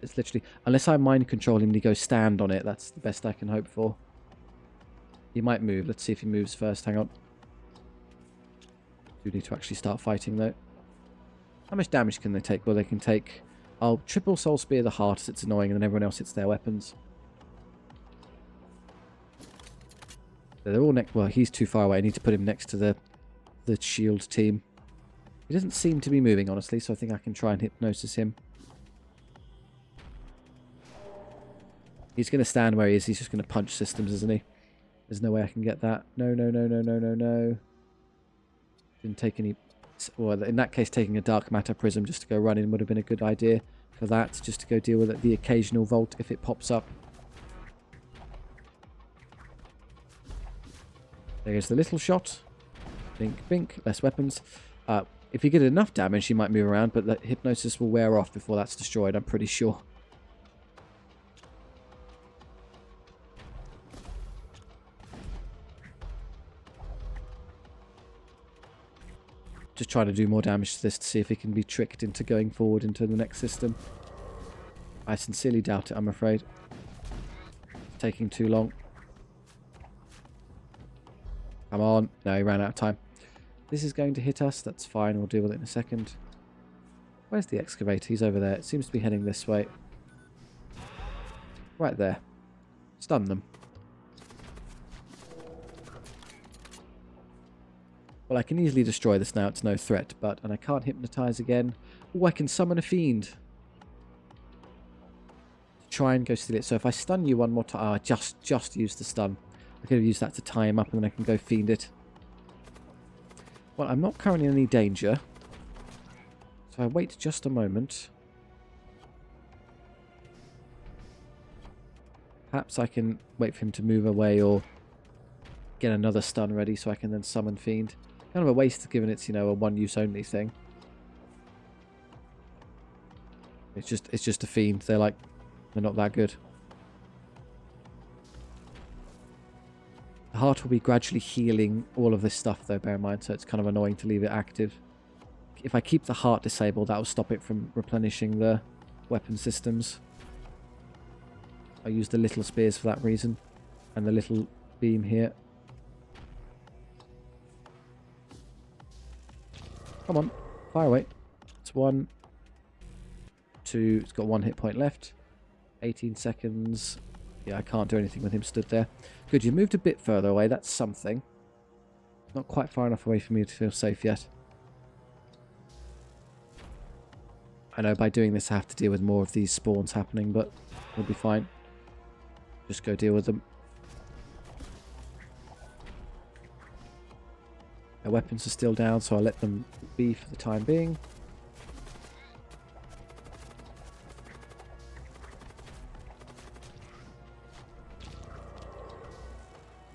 It's literally, unless I mind control him and he goes stand on it, that's the best I can hope for. He might move. Let's see if he moves first. Hang on. Do need to actually start fighting though. How much damage can they take? Well, they can take... I'll triple soul spear the heart as it's annoying, and then everyone else hits their weapons. They're all next. Well, he's too far away. I need to put him next to the shield team. He doesn't seem to be moving, honestly, so I think I can try and hypnosis him. He's going to stand where he is. He's just going to punch systems, isn't he? There's no way I can get that. No, no, no, no, no, no, no. Didn't take any... Well, in that case, taking a dark matter prism just to go run in would have been a good idea for that. Just to go deal with it, the occasional vault if it pops up. There's the little shot. Bink, bink. Less weapons. If you get enough damage, you might move around, but the hypnosis will wear off before that's destroyed, I'm pretty sure. Just trying to do more damage to this to see if it can be tricked into going forward into the next system. I sincerely doubt it, I'm afraid. It's taking too long. Come on. No, he ran out of time. This is going to hit us. That's fine. We'll deal with it in a second. Where's the excavator? He's over there. It seems to be heading this way. Right there. Stun them. Well, I can easily destroy this now. It's no threat, but... And I can't hypnotize again. Oh, I can summon a fiend. Try and go steal it. So if I stun you one more time... Oh, I just used the stun. I could have used that to tie him up and then I can go fiend it. Well, I'm not currently in any danger. So I wait just a moment. Perhaps I can wait for him to move away or get another stun ready so I can then summon fiend. Kind of a waste given it's, you know, a one-use only thing. It's just a fiend. They're not that good. The heart will be gradually healing all of this stuff though, bear in mind, so it's kind of annoying to leave it active. If I keep the heart disabled, that will stop it from replenishing the weapon systems. I use the little spears for that reason. And the little beam here. Come on, fire away. It's 1, 2, it's got 1 hit point left. 18 seconds. Yeah, I can't do anything with him stood there. Good, you moved a bit further away, that's something. Not quite far enough away for me to feel safe yet. I know by doing this I have to deal with more of these spawns happening, but we'll be fine. Just go deal with them. Their weapons are still down, so I'll let them be for the time being.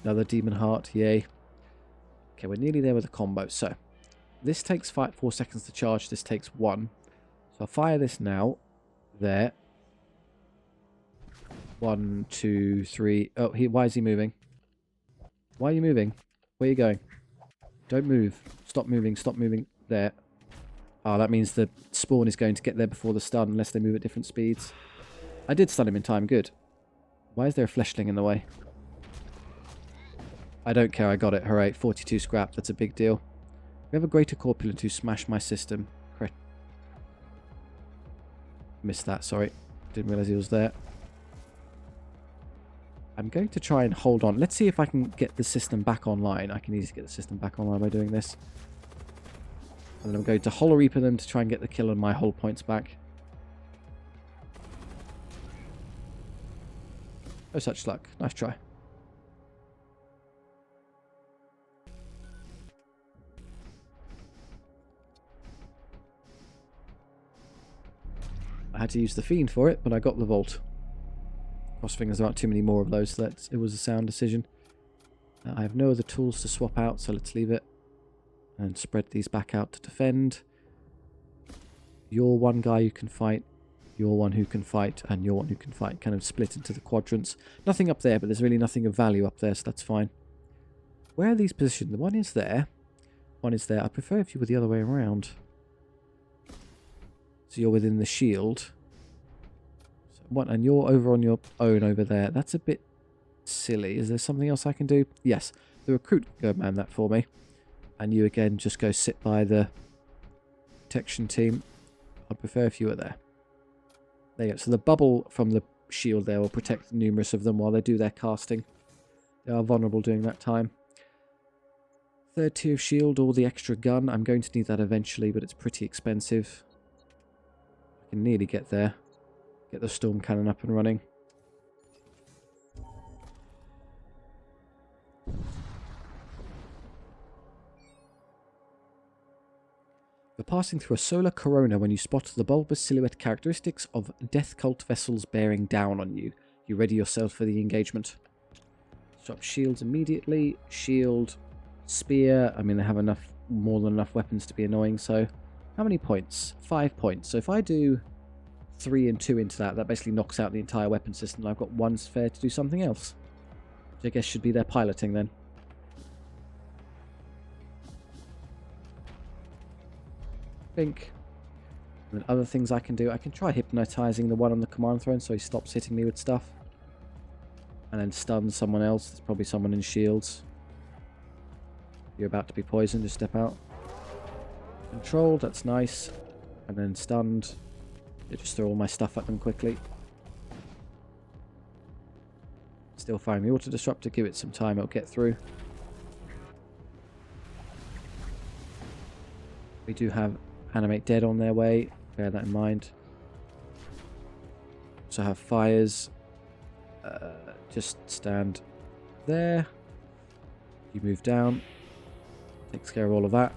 Another demon heart, yay. Okay, we're nearly there with the combo. So, this takes 4 seconds to charge, this takes 1. So I'll fire this now. There. 1, 2, 3. Oh, why is he moving? Why are you moving? Where are you going? Don't move. Stop moving, stop moving. There. Oh, that means the spawn is going to get there before the stun, unless they move at different speeds. I did stun him in time, good. Why is there a fleshling in the way? I don't care, I got it. Hooray, 42 scrap, that's a big deal. We have a greater corpulent who smashed my system. Correct. Missed that, sorry. Didn't realise he was there. I'm going to try and hold on. Let's see if I can get the system back online. I can easily get the system back online by doing this. And then I'm going to Hollow Reaper them to try and get the kill on my hull points back. No such luck. Nice try. I had to use the Fiend for it, but I got the Vault. Cross fingers there aren't too many more of those, so it was a sound decision. I have no other tools to swap out, so let's leave it. And spread these back out to defend. You're one guy who can fight, you're one who can fight, and you're one who can fight. Kind of split into the quadrants. Nothing up there, but there's really nothing of value up there, so that's fine. Where are these positioned? The one is there. One is there. I prefer if you were the other way around. So you're within the shield. And you're over on your own over there. That's a bit silly. Is there something else I can do? Yes. The recruit can go man that for me. And you again just go sit by the protection team. I'd prefer if you were there. There you go. So the bubble from the shield there will protect numerous of them while they do their casting. They are vulnerable during that time. Third tier of shield or the extra gun. I'm going to need that eventually, but it's pretty expensive. I can nearly get there. Get the storm cannon up and running. You're passing through a solar corona when you spot the bulbous silhouette characteristics of death cult vessels bearing down on you. You ready yourself for the engagement. Swap shields immediately. Shield, spear. I mean, they have more than enough weapons to be annoying, so... How many points? 5 points. So if I do 3 and 2 into that, that basically knocks out the entire weapon system. I've got 1 spare to do something else. Which I guess should be their piloting then. think. And then other things I can do. I can try hypnotizing the one on the command throne so he stops hitting me with stuff. And then stun someone else. There's probably someone in shields. You're about to be poisoned, just step out. Controlled, that's nice. And then stunned. I just throw all my stuff at them quickly. Still firing the auto disruptor, give it some time, it'll get through. We do have animate dead on their way, bear that in mind. So have fires. Just stand there. You move down. Takes care of all of that.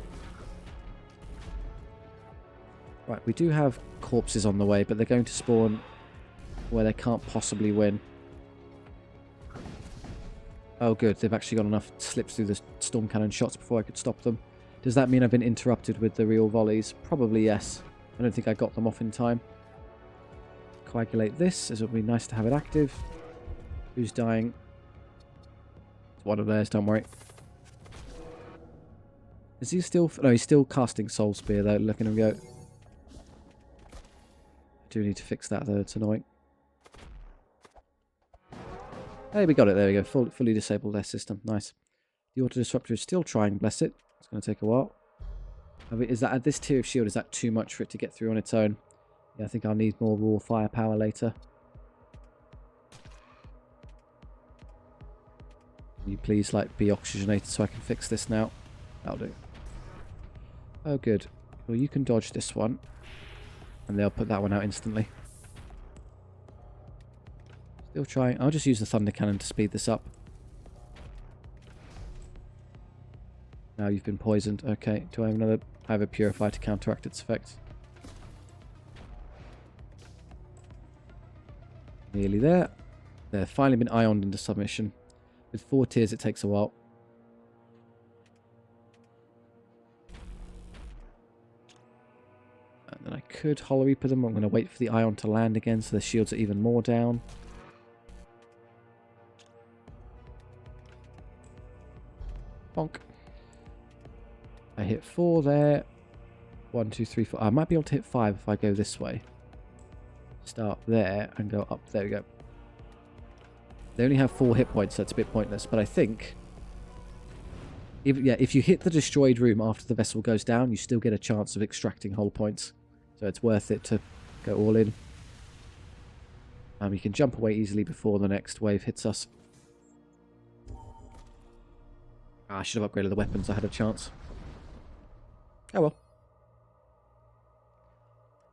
Right, we do have corpses on the way, but they're going to spawn where they can't possibly win. Oh good, they've actually got enough slips through the storm cannon shots before I could stop them. Does that mean I've been interrupted with the real volleys? Probably yes. I don't think I got them off in time. Coagulate this, as it would be nice to have it active. Who's dying? It's one of theirs, don't worry. Is he still... No, he's still casting Soul Spear though, look at him go. I do need to fix that though, it's annoying. Hey, we got it, there we go. Fully disabled their system, nice. The auto disruptor is still trying, bless it. It's going to take a while. Is that at this tier of shield, is that too much for it to get through on its own? Yeah, I think I'll need more raw firepower later. Can you please, like, be oxygenated so I can fix this now? That'll do. Oh, good. Well, you can dodge this one. And they'll put that one out instantly. Still trying. I'll just use the thunder cannon to speed this up. Now you've been poisoned. Okay, do I have another... I have a purify to counteract its effect. Nearly there. They've finally been ioned into submission. With 4 tiers it takes a while. And then I could Hollow Reaper them. I'm going to wait for the ion to land again so the shields are even more down. Bonk. I hit 4 there. 1, 2, 3, 4. I might be able to hit 5 if I go this way. Start there and go up. There we go. They only have 4 hit points, so it's a bit pointless. But I think... if you hit the destroyed room after the vessel goes down, you still get a chance of extracting hull points. So it's worth it to go all in. You can jump away easily before the next wave hits us. I should have upgraded the weapons. I had a chance. Oh well.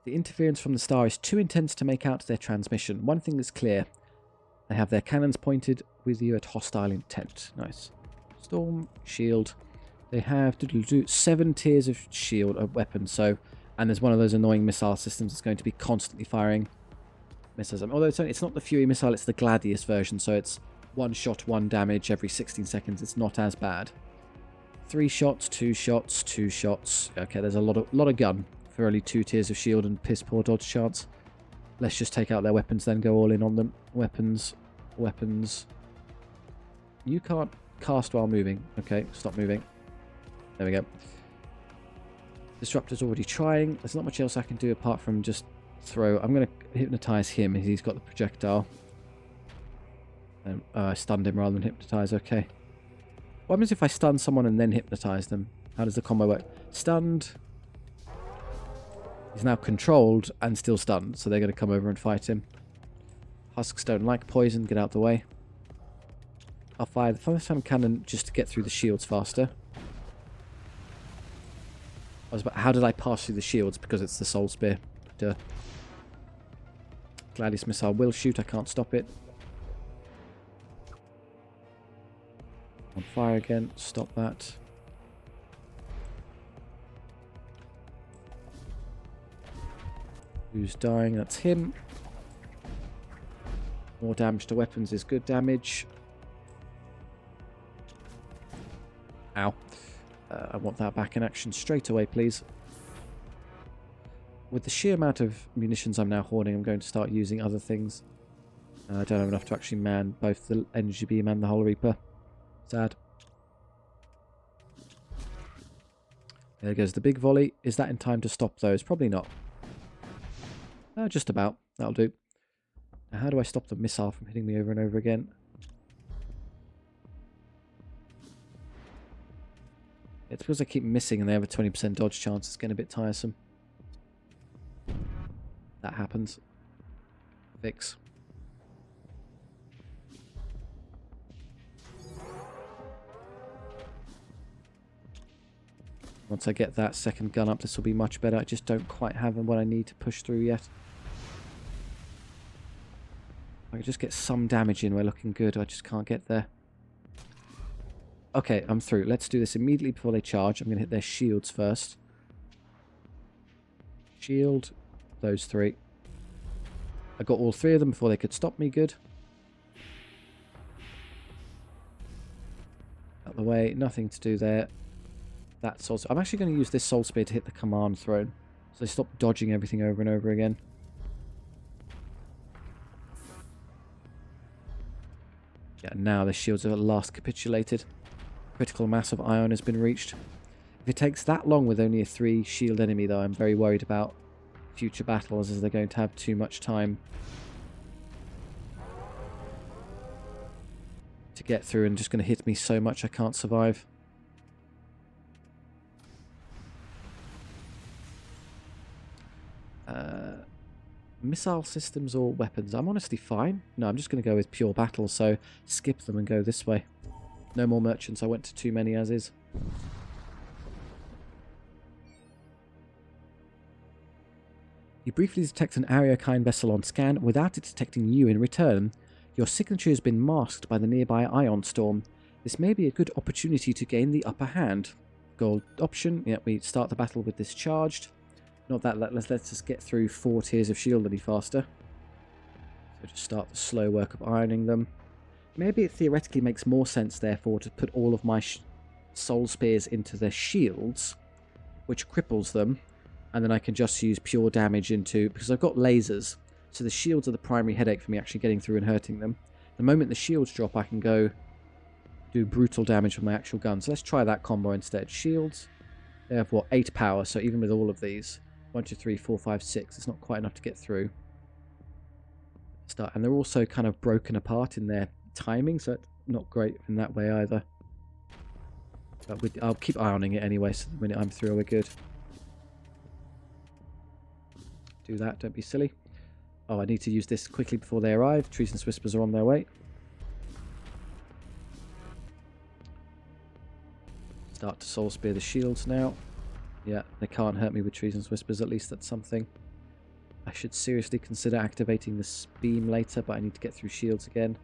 The interference from the star is too intense to make out their transmission. One thing is clear. They have their cannons pointed with you at hostile intent. Nice. Storm, shield. They have 7 tiers of shield of weapons. So, and there's one of those annoying missile systems that's going to be constantly firing missiles. Although it's not the Fury missile, it's the Gladius version. So it's 1 shot, 1 damage every 16 seconds. It's not as bad. 3 shots, 2 shots, 2 shots. Okay, there's a lot of gun for only 2 tiers of shield and piss poor dodge chance. Let's just take out their weapons, then go all in on them. Weapons, weapons. You can't cast while moving. Okay, stop moving. There we go. Disruptor's already trying. There's not much else I can do apart from just throw. I'm going to hypnotize him. He's got the projectile. And I stunned him rather than hypnotize. Okay. What happens if I stun someone and then hypnotize them? How does the combo work? Stunned. He's now controlled and still stunned, so they're going to come over and fight him. Husks don't like poison. Get out the way. I'll fire the first time cannon just to get through the shields faster. How did I pass through the shields? Because it's the Soul Spear. Duh. Gladius missile will shoot. I can't stop it. On fire again. Stop that. Who's dying? That's him. More damage to weapons is good damage. Ow. I want that back in action straight away, please. With the sheer amount of munitions I'm now hoarding, I'm going to start using other things. I don't have enough to actually man both the energy beam and the Hollow Reaper. Sad. There goes the big volley. Is that in time to stop those? Probably not. Just about. That'll do. Now, how do I stop the missile from hitting me over and over again? It's because I keep missing and they have a 20% dodge chance. It's getting a bit tiresome. That happens. Fix. Once I get that second gun up, this will be much better. I just don't quite have what I need to push through yet. I can just get some damage in. We're looking good. I just can't get there. Okay, I'm through. Let's do this immediately before they charge. I'm going to hit their shields first. Shield. Those three. I got all three of them before they could stop me. Good. Out the way. Nothing to do there. That soul. I'm actually going to use this soul spear to hit the command throne, so they stop dodging everything over and over again. Yeah, now the shields are at last capitulated. Critical mass of ion has been reached. If it takes that long with only a 3 shield enemy, though, I'm very worried about future battles, as they're going to have too much time to get through and just going to hit me so much I can't survive. Missile systems or weapons? I'm honestly fine. No, I'm just going to go with pure battle, so skip them and go this way. No more merchants. I went to too many as is. You briefly detect an Ariokine vessel on scan without it detecting you in return. Your signature has been masked by the nearby ion storm. This may be a good opportunity to gain the upper hand. Gold option. Yeah, we start the battle with this charged. Not that let's just get through 4 tiers of shield any faster. So just start the slow work of ironing them. Maybe it theoretically makes more sense, therefore, to put all of my soul spears into their shields, which cripples them, and then I can just use pure damage into... because I've got lasers, so the shields are the primary headache for me actually getting through and hurting them. The moment the shields drop, I can go do brutal damage with my actual gun. So let's try that combo instead. Shields, they have, what, 8 power, so even with all of these... 1, 2, 3, 4, 5, 6. It's not quite enough to get through. And they're also kind of broken apart in their timing, so it's not great in that way either. But I'll keep ironing it anyway, so the minute I'm through, we're good. Do that, don't be silly. Oh, I need to use this quickly before they arrive. Treasonous Whispers are on their way. Start to soul spear the shields now. Yeah, they can't hurt me with Treasonous Whispers, at least that's something. I should seriously consider activating this beam later, but I need to get through shields again.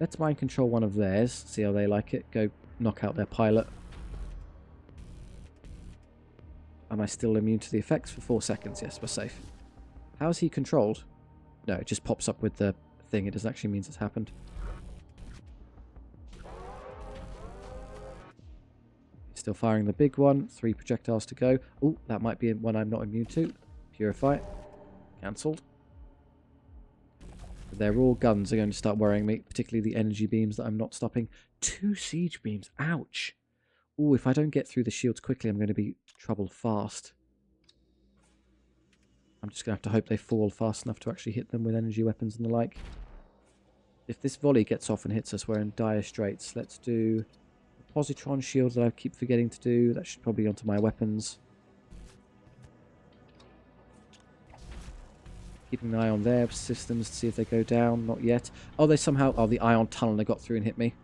Let's mind control one of theirs, see how they like it. Go knock out their pilot. Am I still immune to the effects for 4 seconds? Yes, we're safe. How is he controlled? No, it just pops up with the thing. It doesn't actually mean it's happened. Still firing the big one. 3 projectiles to go. Oh, that might be one I'm not immune to. Purify. Cancelled. They're all guns are going to start worrying me, particularly the energy beams that I'm not stopping. 2 siege beams. Ouch. Oh, if I don't get through the shields quickly, I'm going to be trouble fast. I'm just going to have to hope they fall fast enough to actually hit them with energy weapons and the like. If this volley gets off and hits us, we're in dire straits. Let's do... Positron shield that I keep forgetting to do. That should probably be onto my weapons. Keeping an eye on their systems to see if they go down. Not yet. Oh, they somehow... Oh, the ion tunneler got through and hit me.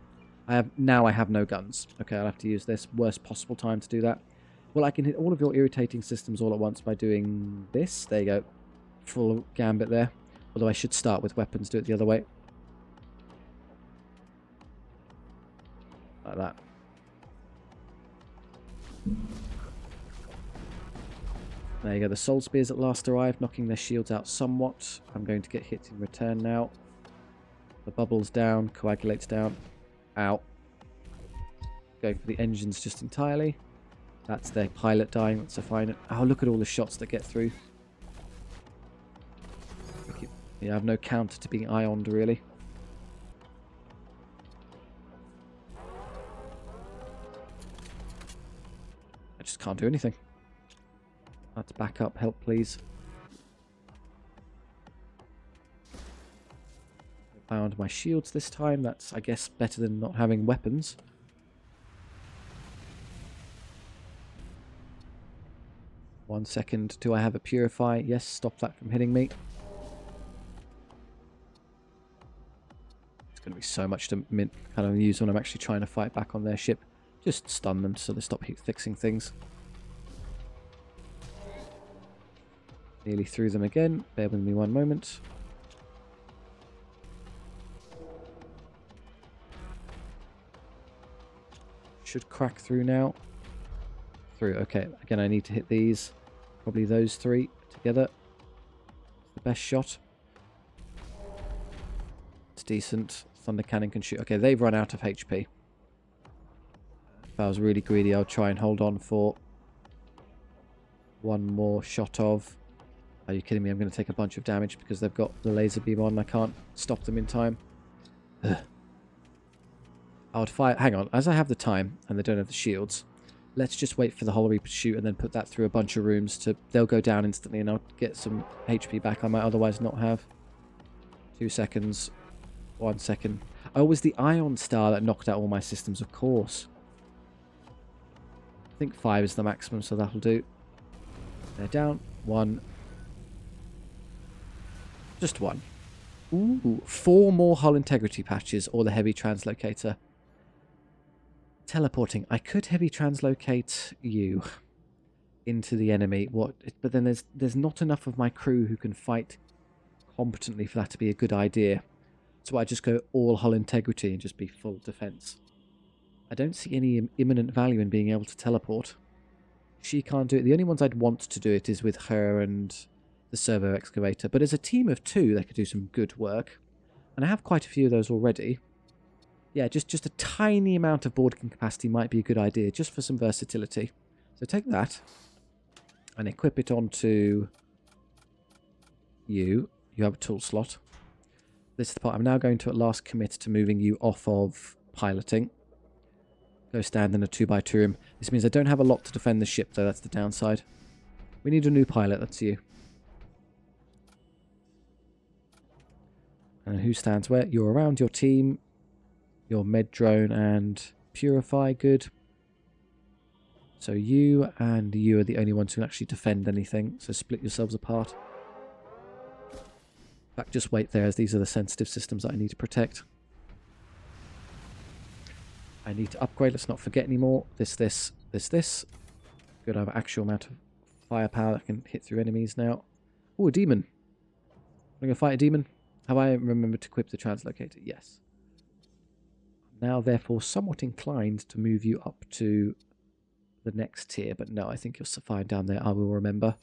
Now I have no guns. Okay, I'll have to use this. Worst possible time to do that. Well, I can hit all of your irritating systems all at once by doing this. There you go. Full gambit there. Although I should start with weapons. Do it the other way. Like that. There you go, the soul spears at last arrived, knocking their shields out somewhat. I'm going to get hit in return now. The bubble's down, coagulates down. Ow. Going for the engines just entirely. That's their pilot dying, that's a fine. Oh, look at all the shots that get through. Yeah, I have no counter to being ioned, really. I just can't do anything. Let's back up. Help, please. I found my shields this time. That's, I guess, better than not having weapons. One second. Do I have a purify? Yes, stop that from hitting me. It's going to be so much to kind of use when I'm actually trying to fight back on their ship. Just stun them so they stop fixing things. Nearly through them again. Bear with me one moment. Should crack through now. Through. Okay, again I need to hit these. Probably those three together. The best shot. It's decent. Thunder cannon can shoot. Okay, they've run out of HP. If I was really greedy, I'll try and hold on for one more shot of... Are you kidding me? I'm going to take a bunch of damage because they've got the laser beam on. I can't stop them in time. Ugh. I would fire... Hang on. As I have the time and they don't have the shields, let's just wait for the Hull Reaper to shoot and then put that through a bunch of rooms. They'll go down instantly and I'll get some HP back I might otherwise not have. 2 seconds. 1 second. Oh, it was the Ion Star that knocked out all my systems, of course. I think 5 is the maximum, so that'll do. They're down. 1. Just 1. Ooh, 4 more hull integrity patches or the heavy translocator. Teleporting. I could heavy translocate you into the enemy. But then there's not enough of my crew who can fight competently for that to be a good idea. So I just go all hull integrity and just be full defense. I don't see any imminent value in being able to teleport. She can't do it. The only ones I'd want to do it is with her and the servo excavator. But as a team of 2, they could do some good work. And I have quite a few of those already. Yeah, just a tiny amount of boarding capacity might be a good idea, just for some versatility. So take that and equip it onto you. You have a tool slot. This is the part I'm now going to at last commit to moving you off of piloting. Go stand in a 2x2 room. This means I don't have a lot to defend the ship, though. That's the downside. We need a new pilot. That's you. And who stands where? You're around your team. Your med drone and purify. Good. So you and you are the only ones who can actually defend anything. So split yourselves apart. In fact, just wait there, as these are the sensitive systems that I need to protect. I need to upgrade. Let's not forget anymore. This. Good, I have an actual amount of firepower that can hit through enemies now. Oh, a demon. I'm going to fight a demon. Have I remembered to equip the translocator? Yes. Now, therefore, somewhat inclined to move you up to the next tier. But no, I think you're fine down there. I will remember.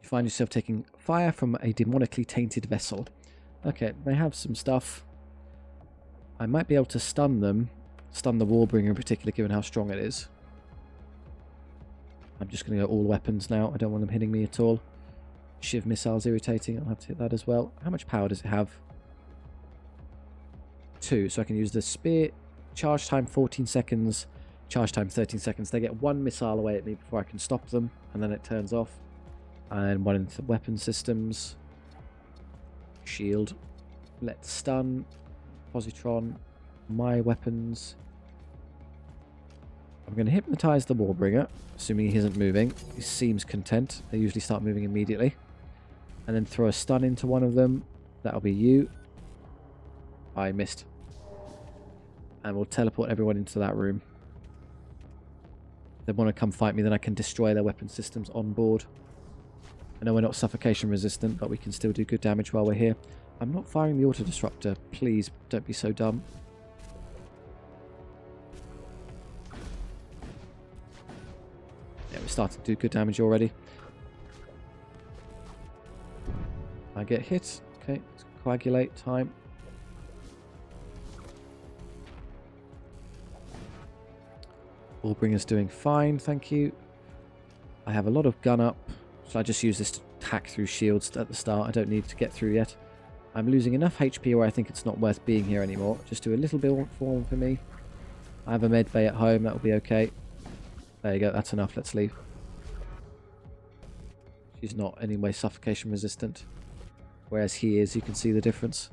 You find yourself taking fire from a demonically tainted vessel. Okay, they have some stuff. I might be able to stun them. Stun the Warbringer in particular, given how strong it is. I'm just going to go all weapons now. I don't want them hitting me at all. Shiv missile's irritating. I'll have to hit that as well. How much power does it have? 2. So I can use the spear. Charge time 14 seconds. Charge time 13 seconds. They get 1 missile away at me before I can stop them. And then it turns off. And 1 into weapon systems. Shield. Let's stun. Positron. My weapons. I'm going to hypnotize the Warbringer, assuming he isn't moving. He seems content. They usually start moving immediately. And then throw a stun into one of them. That'll be you. I missed. And we'll teleport everyone into that room. If they want to come fight me, then I can destroy their weapon systems on board. I know we're not suffocation resistant, but we can still do good damage while we're here. I'm not firing the auto-disruptor. Please, don't be so dumb. Yeah, we're starting to do good damage already. I get hit. Okay, let's coagulate time. Warbringer's doing fine, thank you. I have a lot of gun up, so I just use this to hack through shields at the start. I don't need to get through yet. I'm losing enough HP where I think it's not worth being here anymore. Just do a little bit more form for me. I have a med bay at home. That'll be okay. There you go. That's enough. Let's leave. She's not anyway suffocation resistant. Whereas he is. You can see the difference.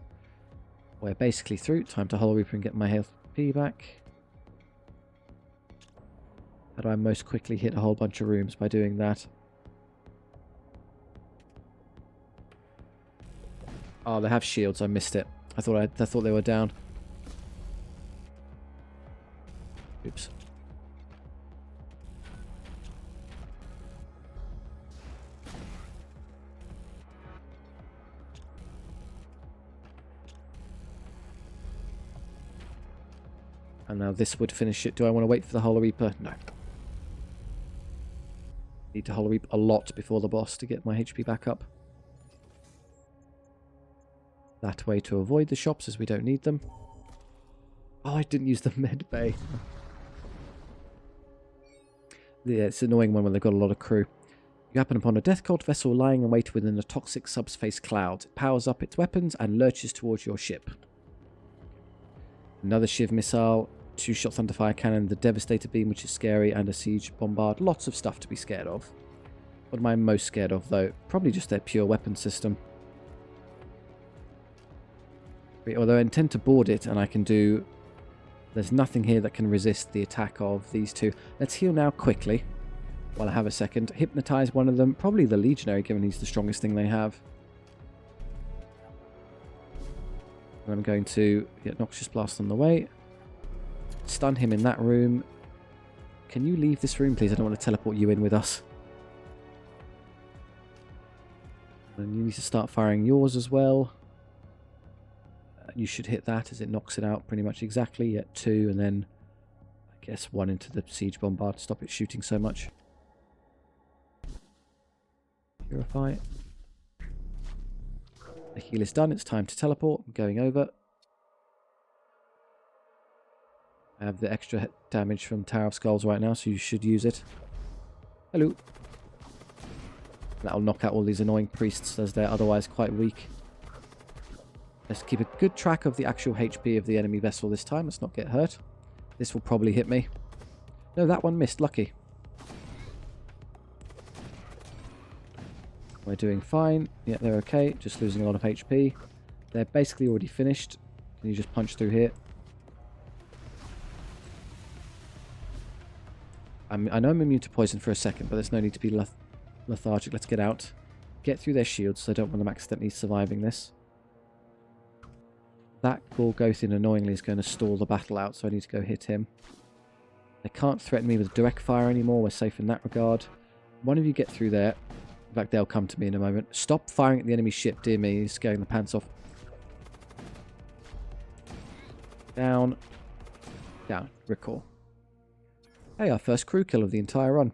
We're basically through. Time to Hollow Reaper and get my HP back. How do I most quickly hit a whole bunch of rooms by doing that? Oh, they have shields. I missed it. I thought they were down. Oops. And now this would finish it. Do I want to wait for the Hollow Reaper? No. Need to Hollow Reap a lot before the boss to get my HP back up. That way to avoid the shops as we don't need them. Oh, I didn't use the med bay. Yeah, it's an annoying one when they've got a lot of crew. You happen upon a death cult vessel lying in wait within a toxic subspace cloud. It powers up its weapons and lurches towards your ship. Another Shiv missile, 2-shot thunderfire cannon, the Devastator beam, which is scary, and a siege bombard. Lots of stuff to be scared of. What am I most scared of, though? Probably just their pure weapon system. Although I intend to board it, and I can do... There's nothing here that can resist the attack of these two. Let's heal now quickly, while I have a second. Hypnotize one of them. Probably the Legionary, given he's the strongest thing they have. And I'm going to get Noxious Blast on the way. Stun him in that room. Can you leave this room, please? I don't want to teleport you in with us. And you need to start firing yours as well. You should hit that as it knocks it out pretty much exactly at 2, and then I guess 1 into the siege bombard to stop it shooting so much. Purify. The heal is done. It's time to teleport. I'm going over. I have the extra damage from Tower of Skulls right now, so you should use it. Hello. That'll knock out all these annoying priests as they're otherwise quite weak. Let's keep a good track of the actual HP of the enemy vessel this time. Let's not get hurt. This will probably hit me. No, that one missed. Lucky. We're doing fine. Yeah, they're okay. Just losing a lot of HP. They're basically already finished. Can you just punch through here? I know I'm immune to poison for a second, but there's no need to be lethargic. Let's get out. Get through their shields, so I don't want them accidentally surviving this. That Gorgothian annoyingly is going to stall the battle out, so I need to go hit him. They can't threaten me with direct fire anymore. We're safe in that regard. One of you get through there. In fact, they'll come to me in a moment. Stop firing at the enemy ship, dear me. He's scaring the pants off. Down. Down. Recall. Hey, our first crew kill of the entire run.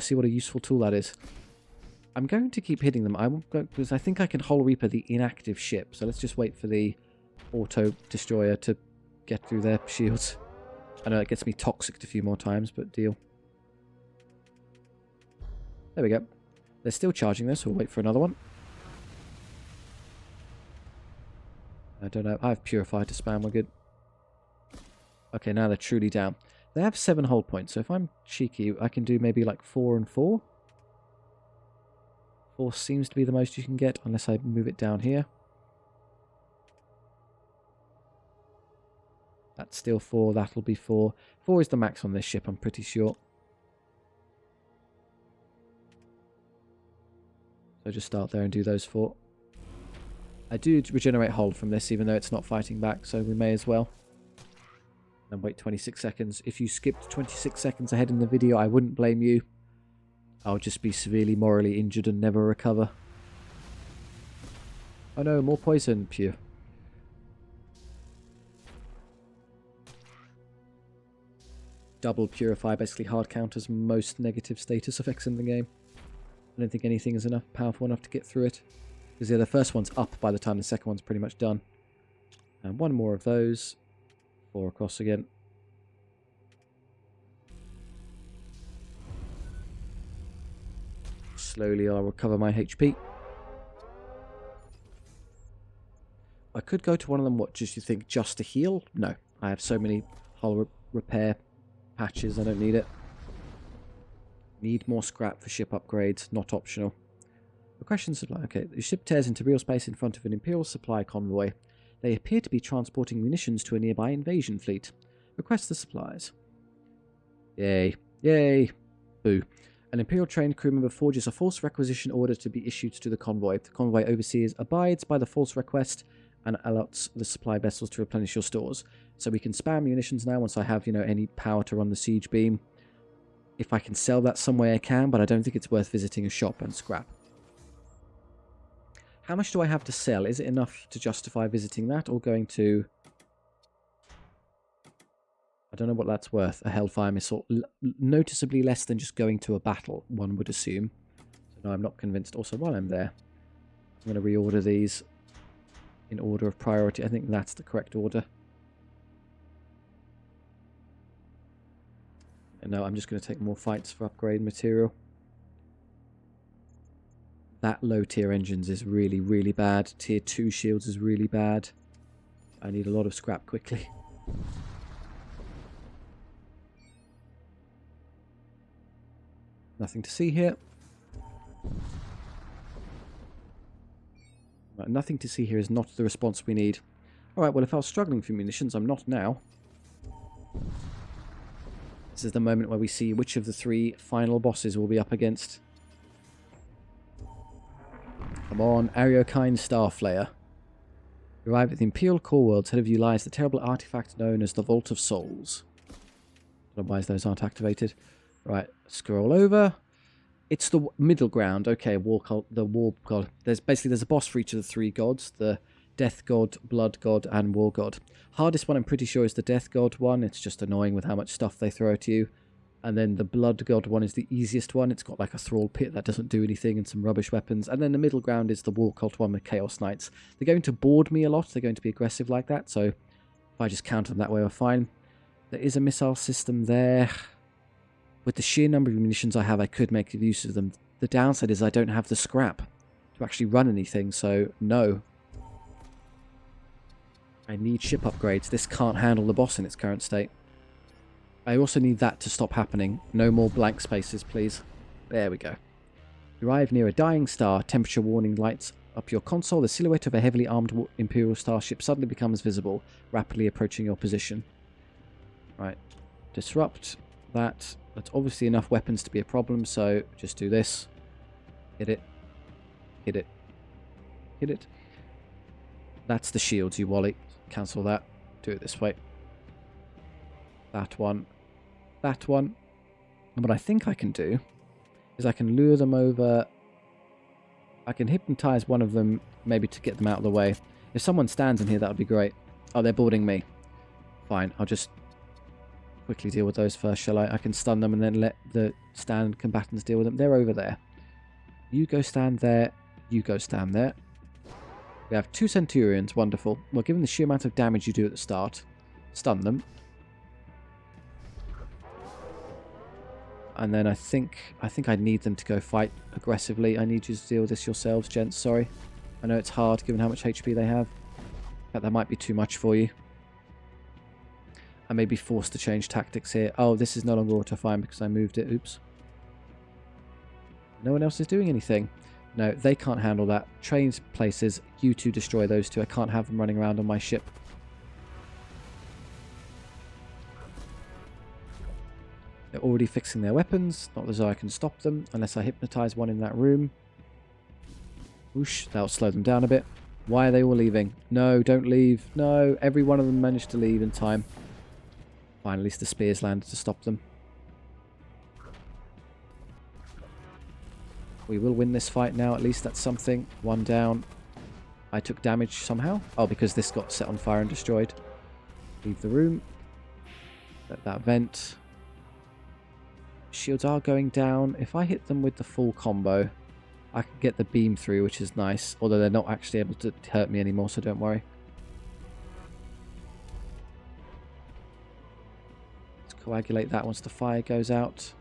See what a useful tool that is. I'm going to keep hitting them. I won't go because I think I can Hollow Reaper the inactive ship. So let's just wait for the auto destroyer to get through their shields. I know it gets me toxic a few more times, but deal. There we go. They're still charging this. We'll wait for another one. I don't know. I have Purify to spam. We're good. Okay, now they're truly down. They have 7 hold points. So if I'm cheeky, I can do maybe like 4 and 4. 4 seems to be the most you can get, unless I move it down here. That's still 4, that'll be 4. 4 is the max on this ship, I'm pretty sure. So just start there and do those 4. I do regenerate hold from this, even though it's not fighting back, so we may as well. And wait 26 seconds. If you skipped 26 seconds ahead in the video, I wouldn't blame you. I'll just be severely morally injured and never recover. Oh no, more poison. Pure. Double Purify basically hard counters most negative status effects in the game. I don't think anything is powerful enough to get through it. Because yeah, the first one's up by the time the second one's pretty much done. And one more of those. 4 across again. Slowly I'll recover my HP. I could go to one of them, what, just you think, just to heal? No. I have so many hull repair patches, I don't need it. Need more scrap for ship upgrades, not optional. The question supply. Okay, the ship tears into real space in front of an Imperial supply convoy. They appear to be transporting munitions to a nearby invasion fleet. Request the supplies. Yay. Yay. Boo. An Imperial trained crew member forges a false requisition order to be issued to the convoy. The convoy overseers abides by the false request and allots the supply vessels to replenish your stores. So we can spam munitions now once I have, you know, any power to run the siege beam. If I can sell that some way I can, but I don't think it's worth visiting a shop and scrap. How much do I have to sell? Is it enough to justify visiting that or going to... I don't know what that's worth. A Hellfire missile. Noticeably less than just going to a battle, one would assume. So no, I'm not convinced. Also, while I'm there, I'm going to reorder these in order of priority. I think that's the correct order. And no, I'm just going to take more fights for upgrade material. That low tier engines is really, really bad. Tier 2 shields is really bad. I need a lot of scrap quickly. Nothing to see here. Right, nothing to see here is not the response we need. Alright, well if I was struggling for munitions, I'm not now. This is the moment where we see which of the 3 final bosses we'll be up against. Come on, Ariokine Starflayer. You arrive at the Imperial Core Worlds. Ahead of you lies the terrible artifact known as the Vault of Souls. Otherwise those aren't activated. Right, scroll over. It's the middle ground. Okay, the War God. There's a boss for each of the 3 gods. The Death God, Blood God, and War God. Hardest one I'm pretty sure is the Death God one. It's just annoying with how much stuff they throw at you. And then the Blood God one is the easiest one. It's got like a thrall pit that doesn't do anything and some rubbish weapons. And then the middle ground is the War Cult one with Chaos Knights. They're going to board me a lot. They're going to be aggressive like that. So if I just counter them that way, we're fine. There is a missile system there. With the sheer number of munitions I have, I could make use of them. The downside is I don't have the scrap to actually run anything. So no. I need ship upgrades. This can't handle the boss in its current state. I also need that to stop happening. No more blank spaces, please. There we go. You arrive near a dying star. Temperature warning lights up your console. The silhouette of a heavily armed Imperial starship suddenly becomes visible, rapidly approaching your position. Right. Disrupt that. That's obviously enough weapons to be a problem, so just do this. Hit it. Hit it. Hit it. That's the shields, you wally. Cancel that. Do it this way. That one. That one. And what I think I can do is I can lure them over. I can hypnotize one of them, maybe to get them out of the way. If someone stands in here, that would be great. Oh, they're boarding me. Fine, I'll just quickly deal with those first, shall I? I can stun them and then let the stand combatants deal with them. They're over there. You go stand there. You go stand there. We have 2 Centurions. Wonderful. Well, given the sheer amount of damage you do at the start, stun them. And then I think I need them to go fight aggressively. I need you to deal with this yourselves, gents. Sorry. I know it's hard given how much HP they have. In fact, that might be too much for you. I may be forced to change tactics here. Oh, this is no longer auto-fire because I moved it. Oops. No one else is doing anything. No, they can't handle that. Trained places. You two destroy those two. I can't have them running around on my ship. They're already fixing their weapons. Not as though I can stop them unless I hypnotize one in that room. Whoosh, that'll slow them down a bit. Why are they all leaving? No, don't leave. No, every one of them managed to leave in time. Fine, at least the spears landed to stop them. We will win this fight now, at least that's something. One down. I took damage somehow. Oh, because this got set on fire and destroyed. Leave the room. Let that vent. Shields are going down. If I hit them with the full combo, I can get the beam through, which is nice. Although they're not actually able to hurt me anymore, so don't worry. Let's coagulate that once the fire goes out.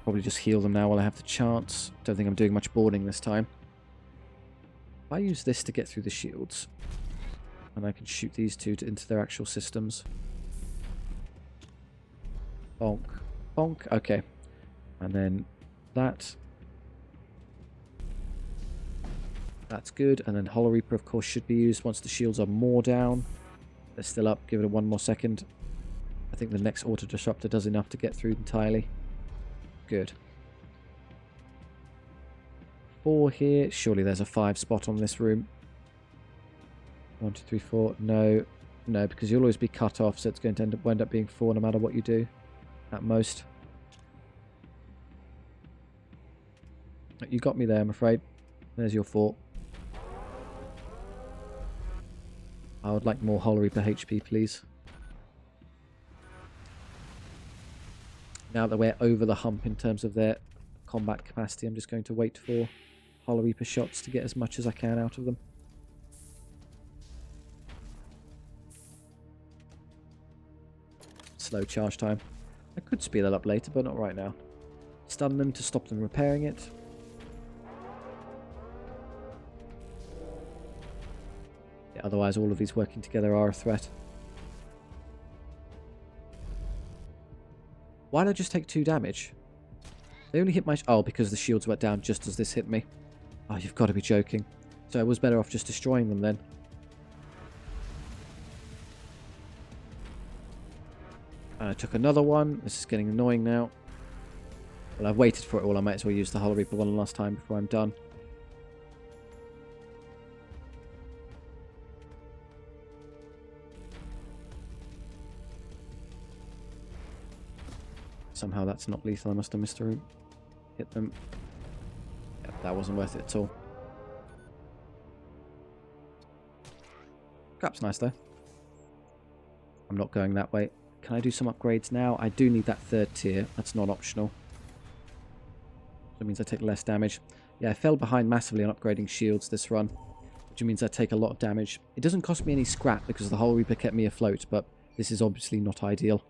Probably just heal them now while I have the chance. Don't think I'm doing much boarding this time. If I use this to get through the shields, and I can shoot these two into their actual systems. Bonk. Bonk. Okay. And then that. That's good. And then Hollow Reaper, of course, should be used once the shields are more down. They're still up. Give it one more second. I think the next Auto Disruptor does enough to get through entirely. Good. 4 here. Surely there's a 5 spot on this room. 1, 2, 3, 4. No. No, because you'll always be cut off, so it's going to end up being 4 no matter what you do. At most. You got me there, I'm afraid. There's your 4. I would like more Hollow Reaper HP, please. Now that we're over the hump in terms of their combat capacity, I'm just going to wait for Hollow Reaper shots to get as much as I can out of them. Slow charge time. I could speed that up later, but not right now. Stun them to stop them repairing it. Yeah, otherwise all of these working together are a threat. Why did I just take 2 damage? They only hit my... Oh, because the shields went down just as this hit me. Oh, you've got to be joking. So I was better off just destroying them then. And I took another one. This is getting annoying now. Well, I've waited for it all. I might as well use the Hollow Reaper one last time before I'm done. Somehow that's not lethal. I must have missed a room. Hit them. Yep, that wasn't worth it at all. Scrap's nice though. I'm not going that way. Can I do some upgrades now? I do need that 3rd tier. That's not optional. That means I take less damage. Yeah, I fell behind massively on upgrading shields this run, which means I take a lot of damage. It doesn't cost me any scrap because the Hollow Reaper kept me afloat, but this is obviously not ideal.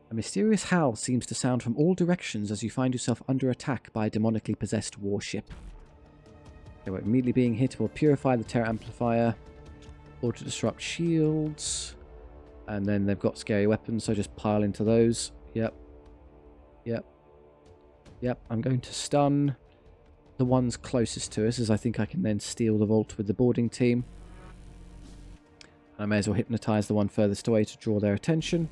A mysterious howl seems to sound from all directions as you find yourself under attack by a demonically possessed warship. Okay, we're immediately being hit. We'll purify the Terror Amplifier. Auto disrupt shields. And then they've got scary weapons, so just pile into those. Yep. Yep. Yep. I'm going to stun the ones closest to us, as I think I can then steal the vault with the boarding team. I may as well hypnotize the one furthest away to draw their attention.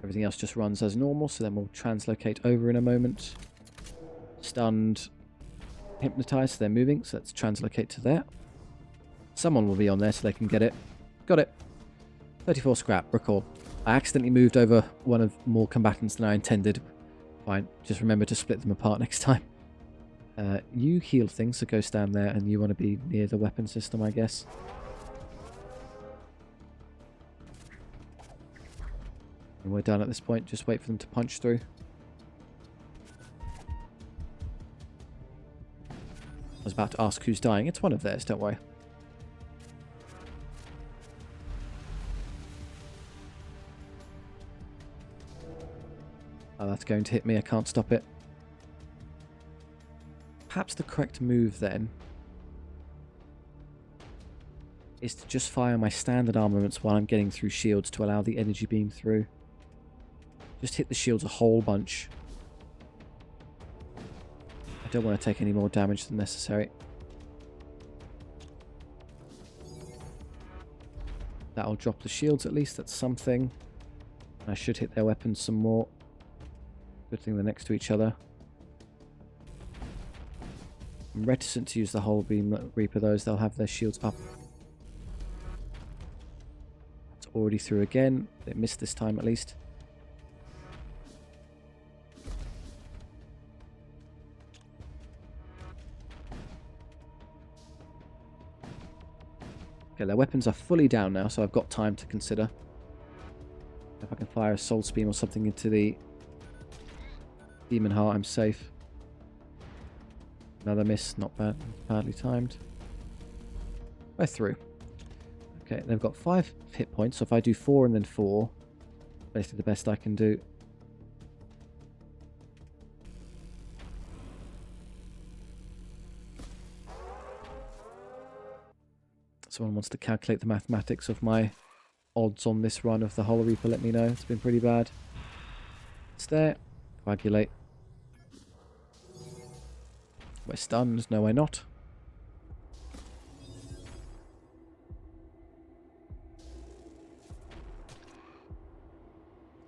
Everything else just runs as normal, so then we'll translocate over in a moment. Stunned, hypnotized, so they're moving, so let's translocate to there. Someone will be on there so they can get it. Got it. 34 scrap, recall. I accidentally moved over one of more combatants than I intended. Fine, just remember to split them apart next time. You heal things, so go stand there, and you want to be near the weapon system, I guess. And we're done at this point. Just wait for them to punch through. I was about to ask who's dying. It's one of theirs, don't worry. Oh, that's going to hit me. I can't stop it. Perhaps the correct move then is to just fire my standard armaments while I'm getting through shields to allow the energy beam through. Just hit the shields a whole bunch. I don't want to take any more damage than necessary. That'll drop the shields at least, that's something. I should hit their weapons some more. Good thing they're next to each other. I'm reticent to use the whole beam Reaper those, they'll have their shields up. It's already through again. They missed this time at least. Okay, their weapons are fully down now, so I've got time to consider. If I can fire a Soul Beam or something into the Demon Heart, I'm safe. Another miss, not bad, badly timed. We're through. Okay, they've got 5 hit points, so if I do 4 and then 4, basically the best I can do. someone wants to calculate the mathematics of my odds on this run of the Hollow Reaper, let me know. It's been pretty bad. It's there. Coagulate. We're stunned. No, we're not.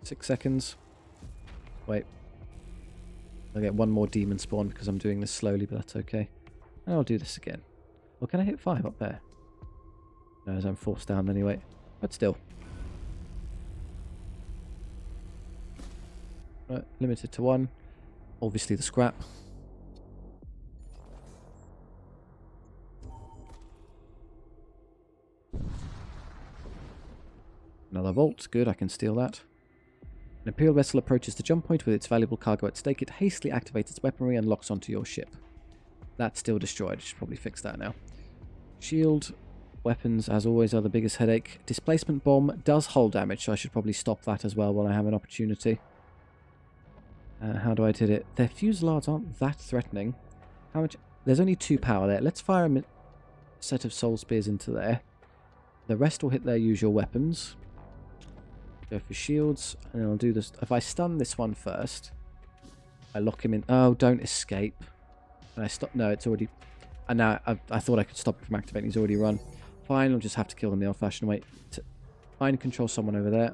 Six seconds. Wait. I'll get one more demon spawn because I'm doing this slowly, but that's okay. And I'll do this again. Or can I hit 5 up there? No, as I'm forced down anyway. But still. Right, limited to 1. Obviously the scrap. Another vault. Good, I can steal that. An Imperial vessel approaches the jump point with its valuable cargo at stake. It hastily activates its weaponry and locks onto your ship. That's still destroyed. I should probably fix that now. Shield. Weapons, as always, are the biggest headache. Displacement bomb does hull damage, so I should probably stop that as well when I have an opportunity. How do I hit it? Their fusillades aren't that threatening. How much? There's only 2 power there. Let's fire a set of soul spears into there. The rest will hit their usual weapons. Go for shields, and then I'll do this. If I stun this one first, I lock him in. Oh, don't escape. And I stop. No, it's already. And now I thought I could stop it from activating. He's already run. Fine, I'll just have to kill them the old-fashioned way. Find and control someone over there.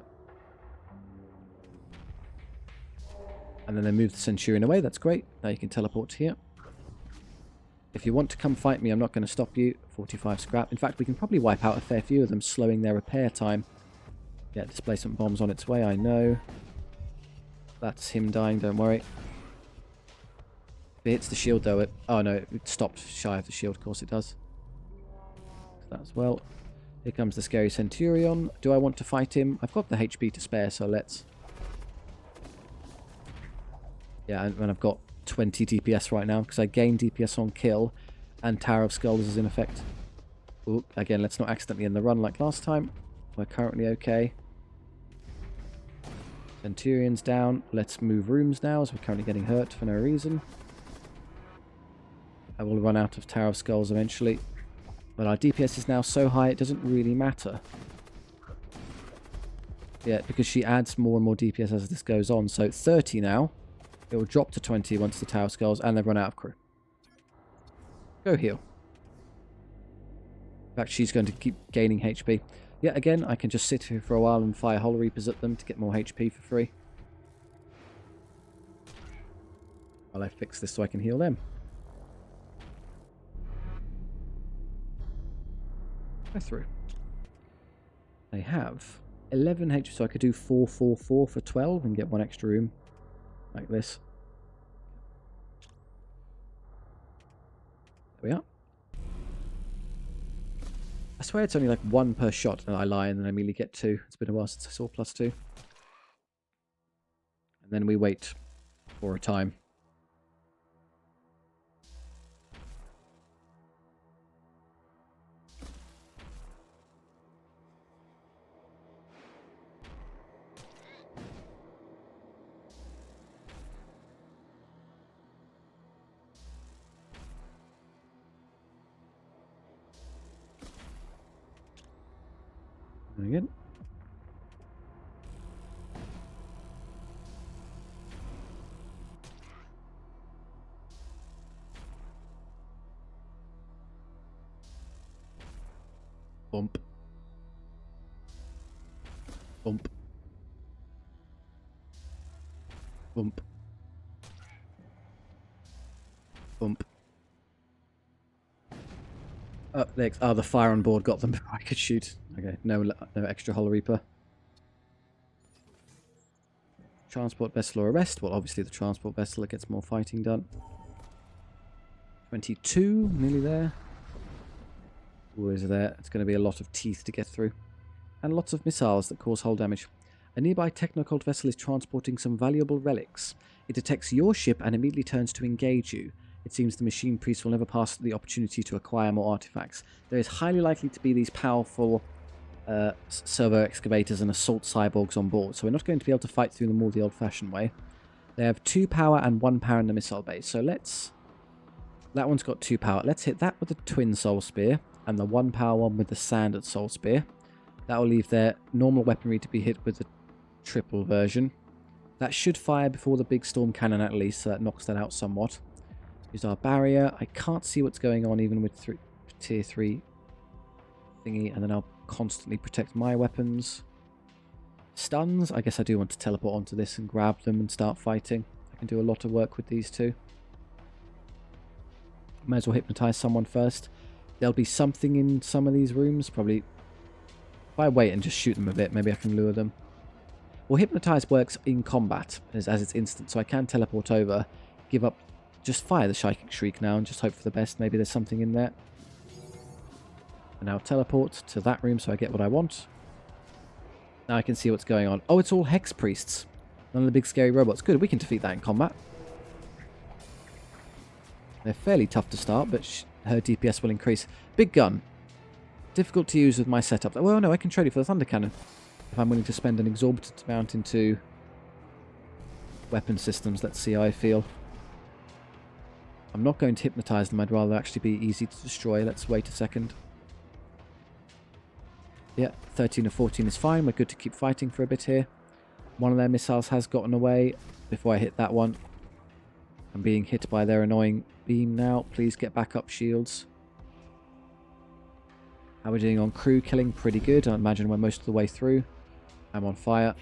And then they move the Centurion away. That's great. Now you can teleport here. If you want to come fight me, I'm not going to stop you. 45 scrap. In fact, we can probably wipe out a fair few of them, slowing their repair time. Yeah, displacement bomb's on its way, I know. That's him dying, don't worry. If it hits the shield, though, oh no, it stopped shy of the shield. Of course it does. That as well. Here comes the scary Centurion. Do I want to fight him? I've got the HP to spare, so let's... Yeah, and I've got 20 DPS right now, because I gained DPS on kill, and Tower of Skulls is in effect. Ooh, again, let's not accidentally end the run like last time. We're currently okay. Centurion's down. Let's move rooms now, as we're currently getting hurt for no reason. I will run out of Tower of Skulls eventually. But our DPS is now so high, it doesn't really matter. Yeah, because she adds more and more DPS as this goes on. So 30 now. It will drop to 20 once the Tower of Skulls, and they've run out of crew. Go heal. In fact, she's going to keep gaining HP. Yeah, again, I can just sit here for a while and fire Hollow Reapers at them to get more HP for free. While I fix this so I can heal them. Go through. They have 11 HP, so I could do 4, 4, 4 for 12 and get 1 extra room. Like this. There we are. I swear it's only like 1 per shot, and I lie and then I immediately get 2. It's been a while since I saw +2. And then we wait for a time. Again. Bump. Bump. Bump. Bump. Oh, the fire on board got them before I could shoot. Okay, no extra Hollow Reaper. Transport vessel or arrest. Well, obviously the transport vessel, it gets more fighting done. 22, nearly there. Always there. It's going to be a lot of teeth to get through. And lots of missiles that cause hull damage. A nearby Technocult vessel is transporting some valuable relics. It detects your ship and immediately turns to engage you. It seems the machine priest will never pass the opportunity to acquire more artifacts. There is highly likely to be these powerful servo excavators and assault cyborgs on board, so we're not going to be able to fight through them all the old-fashioned way. They have 2 power and 1 power in the missile base, so let's... That one's got 2 power. Let's hit that with a twin soul spear, and the 1 power one with the sand and soul spear. That will leave their normal weaponry to be hit with the triple version. That should fire before the big storm cannon at least, so that knocks that out somewhat. Use our barrier. I can't see what's going on even with tier 3 thingy, and then I'll constantly protect my weapons. Stuns. I guess I do want to teleport onto this and grab them and start fighting. I can do a lot of work with these two. May as well hypnotize someone first. There'll be something in some of these rooms. Probably if I wait and just shoot them a bit, maybe I can lure them. Well, hypnotize works in combat as it's instant, so I can teleport over, give up, just fire the Psychic Shriek now and just hope for the best. Maybe there's something in there. And now teleport to that room so I get what I want. Now I can see what's going on. Oh, it's all Hex Priests. None of the big scary robots. Good, we can defeat that in combat. They're fairly tough to start, but her DPS will increase. Big gun. Difficult to use with my setup. Well, no, I can trade it for the Thunder Cannon. If I'm willing to spend an exorbitant amount into weapon systems, let's see how I feel. I'm not going to hypnotize them. I'd rather actually be easy to destroy. Let's wait a second. Yeah, 13 or 14 is fine. We're good to keep fighting for a bit here. One of their missiles has gotten away before I hit that one. I'm being hit by their annoying beam now. Please get back up, shields. How are we doing on crew killing? Pretty good. I imagine we're most of the way through. I'm on fire.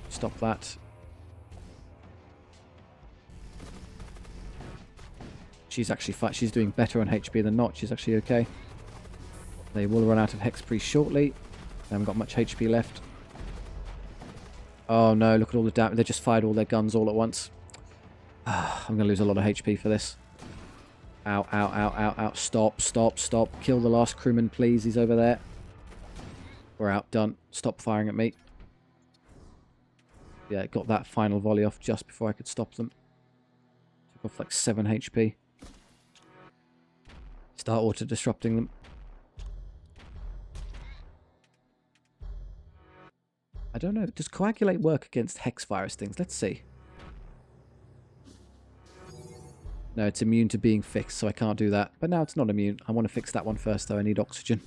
Stop that. She's actually she's doing better on HP than not. She's actually okay. They will run out of Hex Priest shortly. They haven't got much HP left. Oh no, look at all the damage. They just fired all their guns all at once. I'm going to lose a lot of HP for this. Ow, ow, ow, ow, ow. Stop, stop, stop. Kill the last crewman, please. He's over there. We're out. Done. Stop firing at me. Yeah, got that final volley off just before I could stop them. Took off like 7 HP. Start auto-disrupting them. I don't know. Does Coagulate work against Hex virus things? Let's see. No, it's immune to being fixed, so I can't do that. But now it's not immune. I want to fix that one first, though. I need oxygen.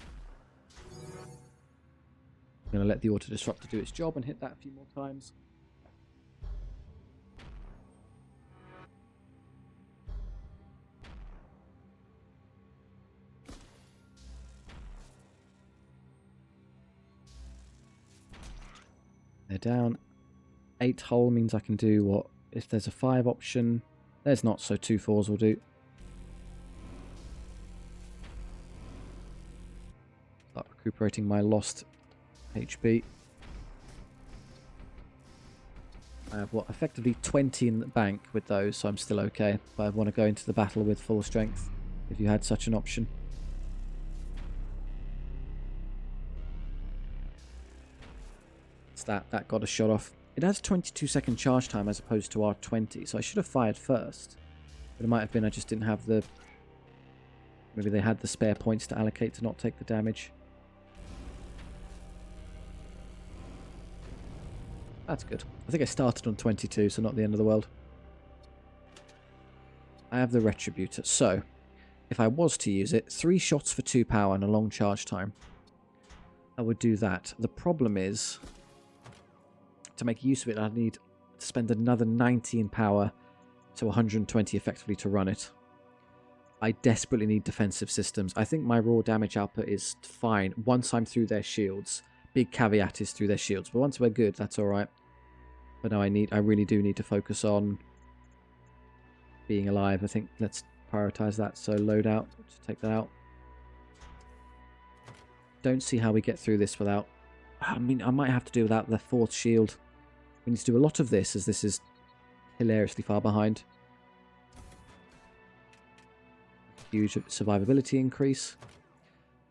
I'm going to let the auto-disruptor do its job and hit that a few more times. They're down. 8 hull means I can do what? If there's a 5 option... There's not, so 2 4s will do. Start recuperating my lost HP. I have, what, effectively 20 in the bank with those, so I'm still okay. But I want to go into the battle with full strength, if you had such an option. It's that got a shot off. It has 22-second charge time as opposed to our 20, so I should have fired first. But it might have been I just didn't have the... Maybe they had the spare points to allocate to not take the damage. That's good. I think I started on 22, so not the end of the world. I have the Retributor, so... If I was to use it, 3 shots for 2 power and a long charge time. I would do that. The problem is... To make use of it, I'd need to spend another 90 in power to 120 effectively to run it. I desperately need defensive systems. I think my raw damage output is fine once I'm through their shields. Big caveat is through their shields, but once we're good, that's alright. But no, I really do need to focus on being alive. I think let's prioritize that. So load out, just take that out. Don't see how we get through this without... I mean, I might have to do without the 4th shield. We need to do a lot of this, as this is hilariously far behind. Huge survivability increase.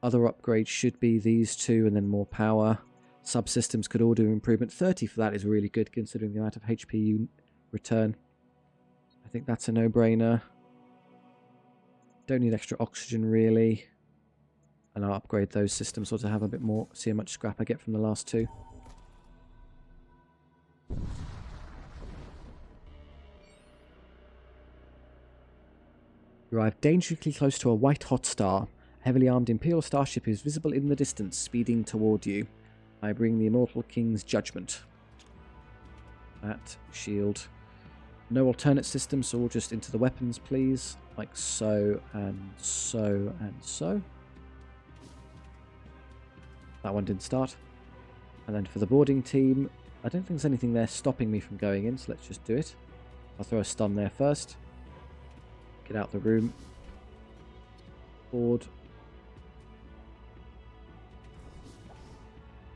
Other upgrades should be these 2 and then more power. Subsystems could all do improvement. 30 for that is really good, considering the amount of HP you return. I think that's a no-brainer. Don't need extra oxygen, really. And I'll upgrade those systems so to have a bit more, see how much scrap I get from the last 2. You arrive dangerously close to a white hot star. Heavily armed Imperial starship is visible in the distance, speeding toward you. I bring the Immortal King's judgment. That shield. No alternate system, so we'll just into the weapons, please. Like so, and so, and so. That one didn't start. And then for the boarding team, I don't think there's anything there stopping me from going in, so let's just do it. I'll throw a stun there first. Get out the room. Board.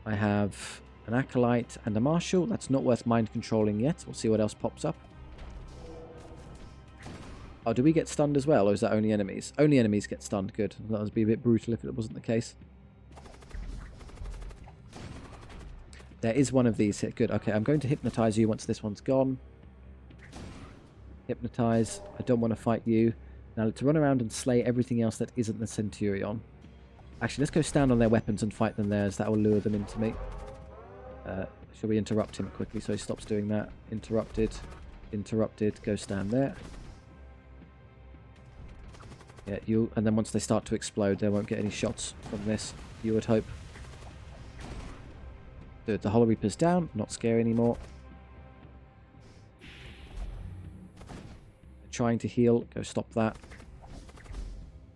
I have an Acolyte and a Marshal. That's not worth mind controlling yet. We'll see what else pops up. Oh, do we get stunned as well, or is that only enemies? Only enemies get stunned. Good. That would be a bit brutal if it wasn't the case. There is one of these here. Good. Okay, I'm going to hypnotize you once this one's gone. Hypnotize. I don't want to fight you. Now let's run around and slay everything else that isn't the Centurion. Actually, let's go stand on their weapons and fight them there, as that will lure them into me. Shall we interrupt him quickly so he stops doing that? Interrupted. Interrupted. Go stand there. Yeah, you. And then once they start to explode, they won't get any shots from this, you would hope. Good, the Hollow Reaper's down. Not scary anymore. Trying to heal. Go stop that.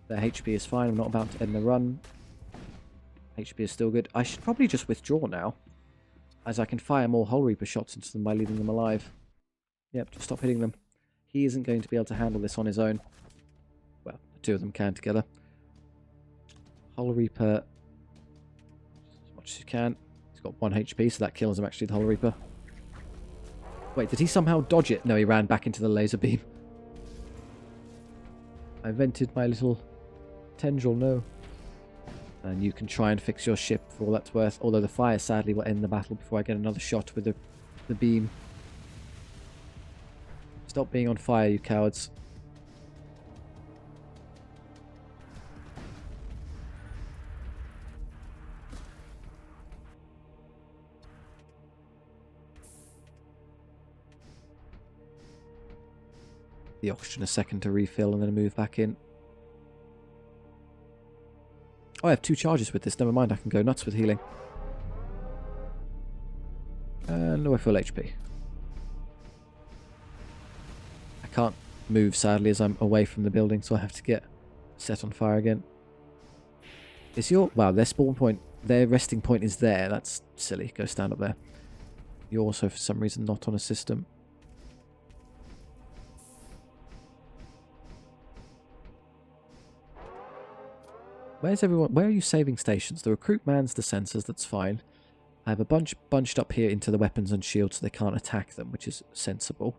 Their HP is fine. I'm not about to end the run. HP is still good. I should probably just withdraw now, as I can fire more Hollow Reaper shots into them by leaving them alive. Yep, just stop hitting them. He isn't going to be able to handle this on his own. Well, the two of them can together. Hollow Reaper, as much as you can. He's got 1 HP, so that kills him actually, the Hollow Reaper. Wait, did he somehow dodge it? No, he ran back into the laser beam. I vented my little tendril, no. And you can try and fix your ship for all that's worth. Although the fire sadly will end the battle before I get another shot with the beam. Stop being on fire, you cowards. The oxygen a second to refill and then move back in. Oh, I have 2 charges with this. Never mind, I can go nuts with healing. And no full HP. I can't move, sadly, as I'm away from the building, so I have to get set on fire again. Is your... Wow, their spawn point, their resting point is there. That's silly. Go stand up there. You're also, for some reason, not on a system. Where's everyone? Where are you saving stations? The recruit mans the sensors, that's fine. I have a bunch bunched up here into the weapons and shields so they can't attack them, which is sensible.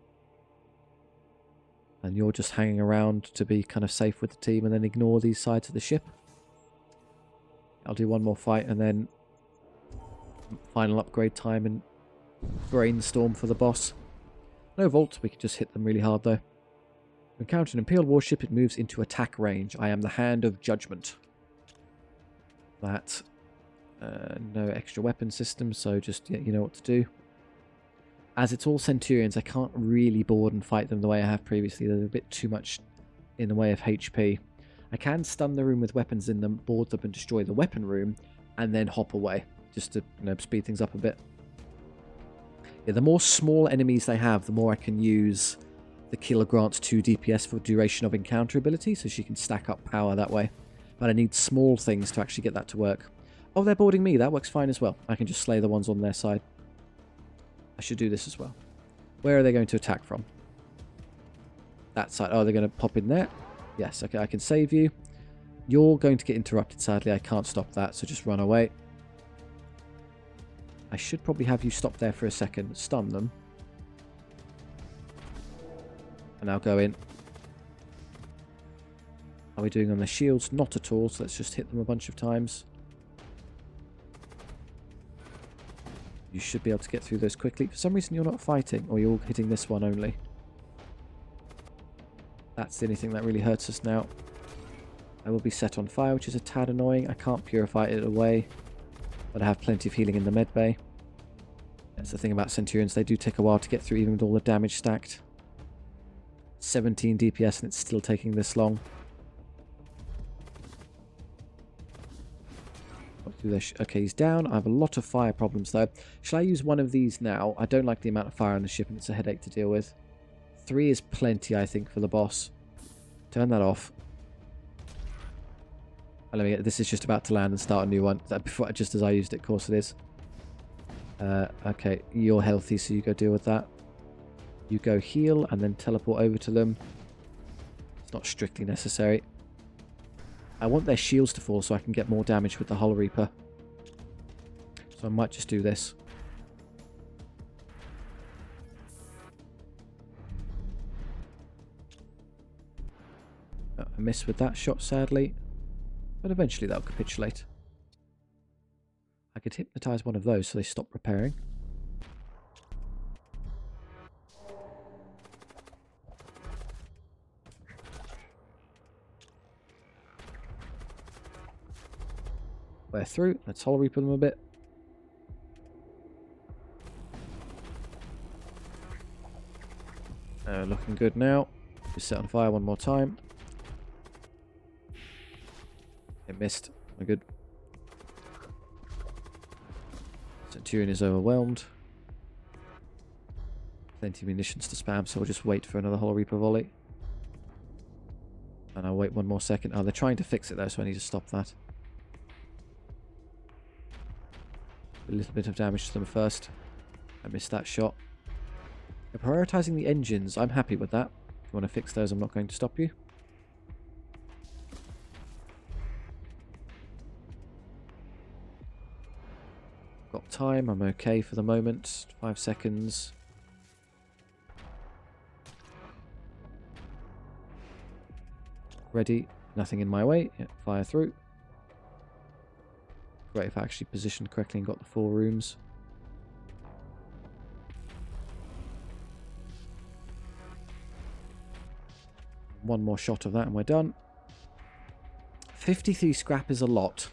And you're just hanging around to be kind of safe with the team and then ignore these sides of the ship. I'll do one more fight and then final upgrade time and brainstorm for the boss. No vault, we can just hit them really hard though. Encounter an Imperial warship, it moves into attack range. I am the Hand of Judgment. That. No extra weapon system, so just, yeah, you know what to do. As it's all Centurions, I can't really board and fight them the way I have previously. They're a bit too much in the way of HP. I can stun the room with weapons in them, board them and destroy the weapon room, and then hop away, just to, you know, speed things up a bit. Yeah, the more small enemies they have, the more I can use the killer grants 2 DPS for duration of encounter ability, so she can stack up power that way. But I need small things to actually get that to work. Oh, they're boarding me. That works fine as well. I can just slay the ones on their side. I should do this as well. Where are they going to attack from? That side. Oh, they're going to pop in there. Yes, okay, I can save you. You're going to get interrupted, sadly. I can't stop that, so just run away. I should probably have you stop there for a second. Stun them. And now go in. Are we doing on the shields? Not at all, so let's just hit them a bunch of times. You should be able to get through those quickly. For some reason you're not fighting, or you're hitting this one only. That's the only thing that really hurts us now. I will be set on fire, which is a tad annoying. I can't purify it away, but I have plenty of healing in the med bay. That's the thing about Centurions, they do take a while to get through even with all the damage stacked. 17 DPS and it's still taking this long. Okay, he's down. I have a lot of fire problems, though. Shall I use one of these now? I don't like the amount of fire on the ship, and it's a headache to deal with. 3 is plenty, I think, for the boss. Turn that off. This is just about to land and start a new one. Before, just as I used it, of course it is. Okay, you're healthy, so you go deal with that. You go heal and then teleport over to them. It's not strictly necessary. I want their shields to fall so I can get more damage with the Hull Reaper. So I might just do this. I missed with that shot, sadly. But eventually that'll capitulate. I could hypnotise one of those so they stop repairing. We're through. Let's Hull Reaper them a bit. Looking good now. Just set on fire one more time. It missed. We're good. Centurion is overwhelmed. Plenty of munitions to spam, so we'll just wait for another Hull Reaper volley. And I'll wait one more second. Oh, they're trying to fix it though, so I need to stop that. A little bit of damage to them first. I missed that shot. They're prioritising the engines. I'm happy with that. If you want to fix those, I'm not going to stop you. Got time. I'm okay for the moment. 5 seconds. Ready. Nothing in my way. Yeah, fire through. Great if I actually positioned correctly and got the 4 rooms. One more shot of that and we're done. 53 scrap is a lot.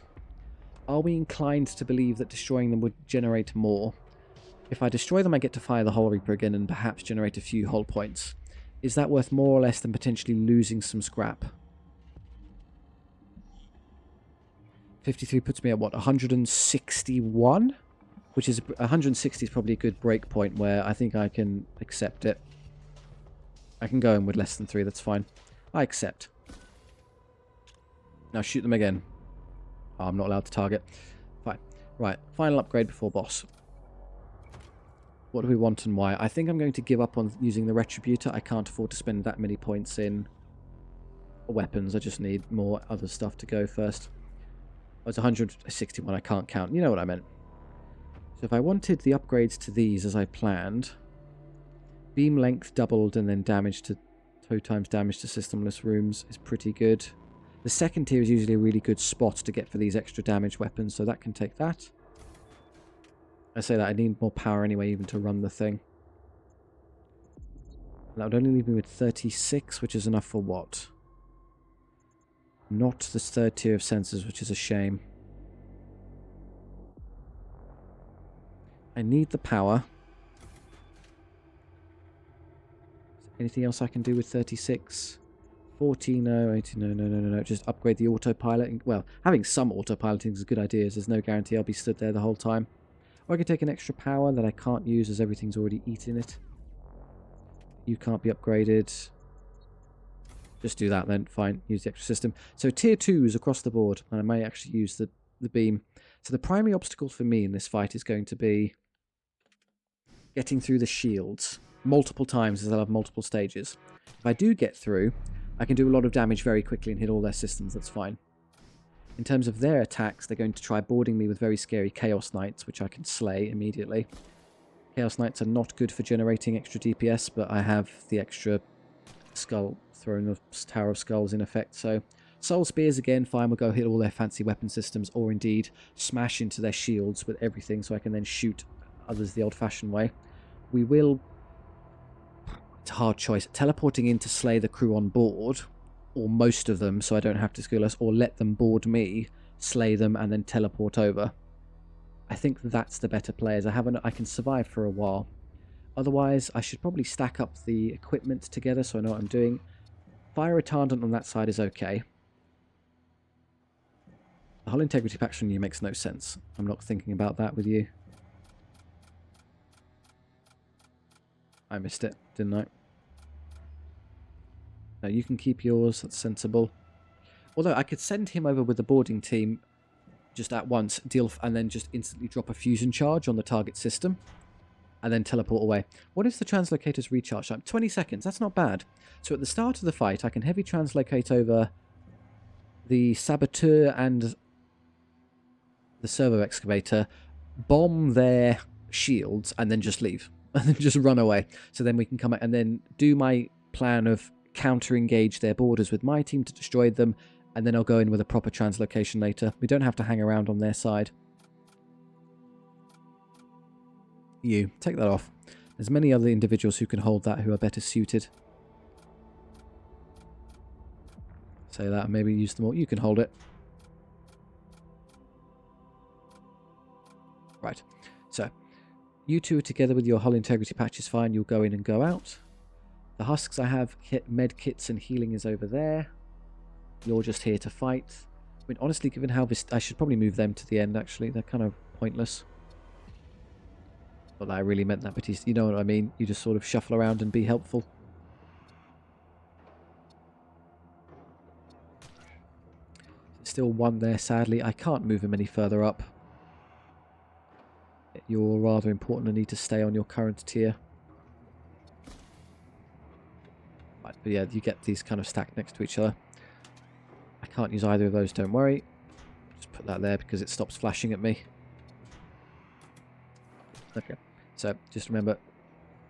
Are we inclined to believe that destroying them would generate more? If I destroy them, I get to fire the Hull Reaper again and perhaps generate a few hull points. Is that worth more or less than potentially losing some scrap? 53 puts me at what, 161? Which is 160 is probably a good break point where I think I can accept it. I can go in with less than 3, that's fine. I accept. Now shoot them again. Oh, I'm not allowed to target. Fine. Right, final upgrade before boss. What do we want and why? I think I'm going to give up on using the Retributor. I can't afford to spend that many points in weapons. I just need more other stuff to go first. Oh, it's 161, I can't count. You know what I meant. So if I wanted the upgrades to these as I planned, beam length doubled and then damage to 2 times damage to systemless rooms is pretty good. The second tier is usually a really good spot to get for these extra damage weapons, so that can take that. I say that I need more power anyway even to run the thing. That would only leave me with 36, which is enough for what? Not the 3rd tier of sensors, which is a shame. I need the power. Anything else I can do with 36? 40, no. 80, no. Just upgrade the autopilot. Well, having some autopiloting is a good idea, as there's no guarantee I'll be stood there the whole time. Or I could take an extra power that I can't use as everything's already eaten it. You can't be upgraded. Just do that then, fine, use the extra system. So tier 2s across the board, and I may actually use the beam. So the primary obstacle for me in this fight is going to be getting through the shields multiple times, as I'll have multiple stages. If I do get through, I can do a lot of damage very quickly and hit all their systems, that's fine. In terms of their attacks, they're going to try boarding me with very scary Chaos Knights, which I can slay immediately. Chaos Knights are not good for generating extra DPS, but I have the extra skull throne of Tower of Skulls in effect, so Soul Spears again, fine, we'll go hit all their fancy weapon systems, or indeed smash into their shields with everything so I can then shoot others the old-fashioned way. We will... It's a hard choice. Teleporting in to slay the crew on board, or most of them so I don't have to skill us, or let them board me, slay them, and then teleport over. I think that's the better play, as I can survive for a while. Otherwise, I should probably stack up the equipment together so I know what I'm doing. Fire retardant on that side is okay. The hull integrity patch on you makes no sense. I'm not thinking about that with you. I missed it, didn't I? No, you can keep yours. That's sensible. Although I could send him over with the boarding team just at once, and then just instantly drop a fusion charge on the target system, and then teleport away. What is the translocator's recharge time? 20 seconds. That's not bad. So at the start of the fight, I can heavy translocate over the saboteur and the servo excavator, bomb their shields, and then just leave. And then just run away. So then we can come out and then do my plan of counter-engage their borders with my team to destroy them, and then I'll go in with a proper translocation later. We don't have to hang around on their side. You, take that off. There's many other individuals who can hold that who are better suited. Say that and maybe use them all. You can hold it. Right. So, you two are together with your hull integrity patch is fine. You'll go in and go out. The husks I have, med kits and healing is over there. You're just here to fight. I mean, honestly, given how this... I should probably move them to the end, actually. They're kind of pointless. Not that I really meant that, but you know what I mean. You just sort of shuffle around and be helpful. Still one there, sadly. I can't move him any further up. You're rather important and need to stay on your current tier. Right, but yeah, you get these kind of stacked next to each other. I can't use either of those, don't worry. Just put that there because it stops flashing at me. Okay, so just remember,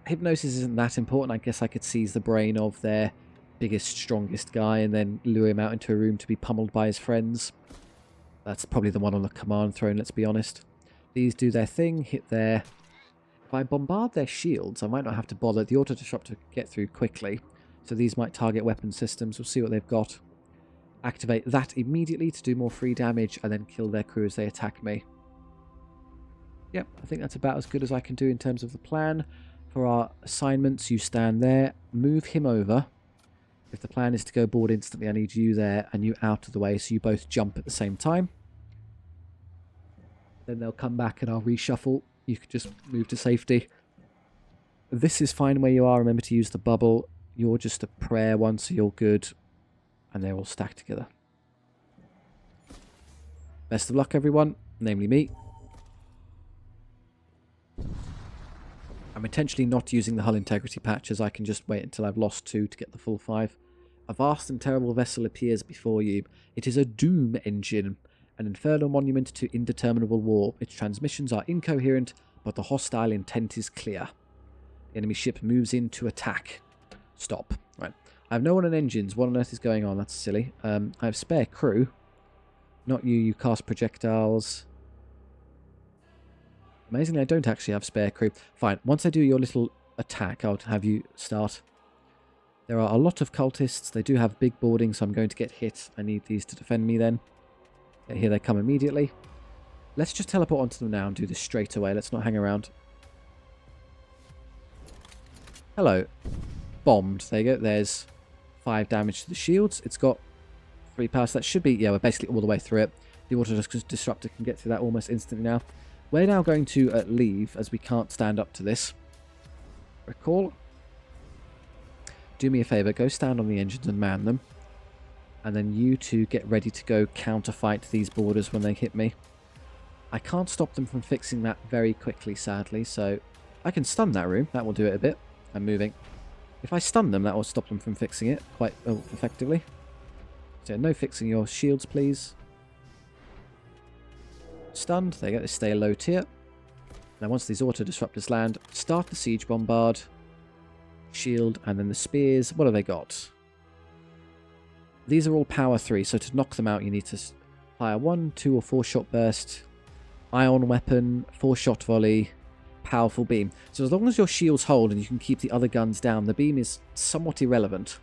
hypnosis isn't that important. I guess I could seize the brain of their biggest, strongest guy and then lure him out into a room to be pummeled by his friends. That's probably the one on the command throne, let's be honest. These do their thing, hit there. If I bombard their shields, I might not have to bother the auto-disruptor to get through quickly. So these might target weapon systems. We'll see what they've got. Activate that immediately to do more free damage and then kill their crew as they attack me. Yep, I think that's about as good as I can do in terms of the plan. For our assignments, you stand there. Move him over. If the plan is to go board instantly, I need you there and you out of the way so you both jump at the same time. Then they'll come back and I'll reshuffle. You can just move to safety. This is fine where you are. Remember to use the bubble. You're just a prayer one, so you're good. And they're all stacked together. Best of luck, everyone. Namely me. I'm intentionally not using the hull integrity patch, as I can just wait until I've lost 2 to get the full 5. A vast and terrible vessel appears before you. It is a doom engine. An infernal monument to indeterminable war. Its transmissions are incoherent, but the hostile intent is clear. The enemy ship moves in to attack. Stop. Right. I have no one on engines. What on earth is going on? That's silly. I have spare crew. Not you. You cast projectiles. Amazingly, I don't actually have spare crew. Fine. Once I do your little attack, I'll have you start. There are a lot of cultists. They do have big boarding, so I'm going to get hit. I need these to defend me then. Here they come immediately. Let's just teleport onto them now and do this straight away. Let's not hang around. Hello. Bombed. There you go. There's 5 damage to the shields. It's got 3 power. So that should be... Yeah, we're basically all the way through it. The auto-disruptor can get through that almost instantly now. We're now going to leave, as we can't stand up to this. Recall. Do me a favour. Go stand on the engines and man them. And then you two get ready to go counter-fight these borders when they hit me. I can't stop them from fixing that very quickly, sadly, so I can stun that room. That will do it a bit. I'm moving. If I stun them, that will stop them from fixing it quite effectively. So no fixing your shields, please. Stunned. There you go. They stay low tier. Now once these auto-disruptors land, start the siege bombard. Shield, and then the spears. What have they got? These are all power 3, so to knock them out you need to fire 1, 2 or 4 shot burst, ion weapon, 4 shot volley, powerful beam. So as long as your shields hold and you can keep the other guns down, the beam is somewhat irrelevant.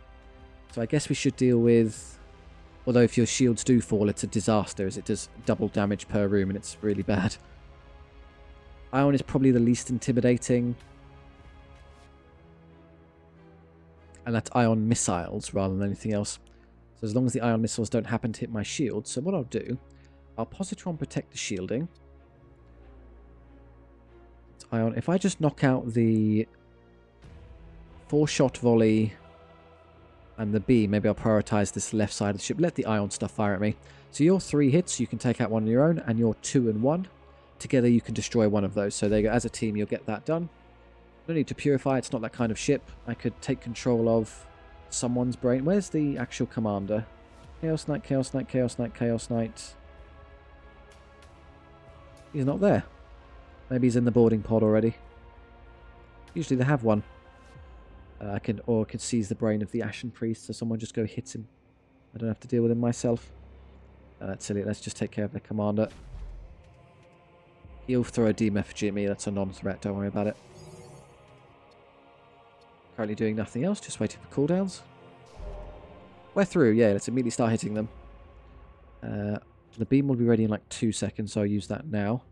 So I guess we should deal with... Although if your shields do fall, it's a disaster, as it does double damage per room and it's really bad. Ion is probably the least intimidating. And that's ion missiles rather than anything else. So as long as the ion missiles don't happen to hit my shield. So what I'll do, I'll positron protect the shielding. Ion. If I just knock out the 4-shot volley and the beam, maybe I'll prioritize this left side of the ship. Let the ion stuff fire at me. So your 3 hits, you can take out one on your own, and your 2 and 1. Together you can destroy one of those. So there you go. As a team, you'll get that done. No need to purify. It's not that kind of ship. I could take control of someone's brain. Where's the actual commander? Chaos Knight, Chaos Knight, Chaos Knight, Chaos Knight. He's not there. Maybe he's in the boarding pod already. Usually they have one. I could seize the brain of the Ashen Priest, so someone just go hit him. I don't have to deal with him myself. That's silly. Let's just take care of the commander. He'll throw a Deem effigy at me. That's a non-threat. Don't worry about it. Currently doing nothing else. Just waiting for cooldowns. We're through. Yeah, let's immediately start hitting them. The beam will be ready in like 2 seconds, so I'll use that now.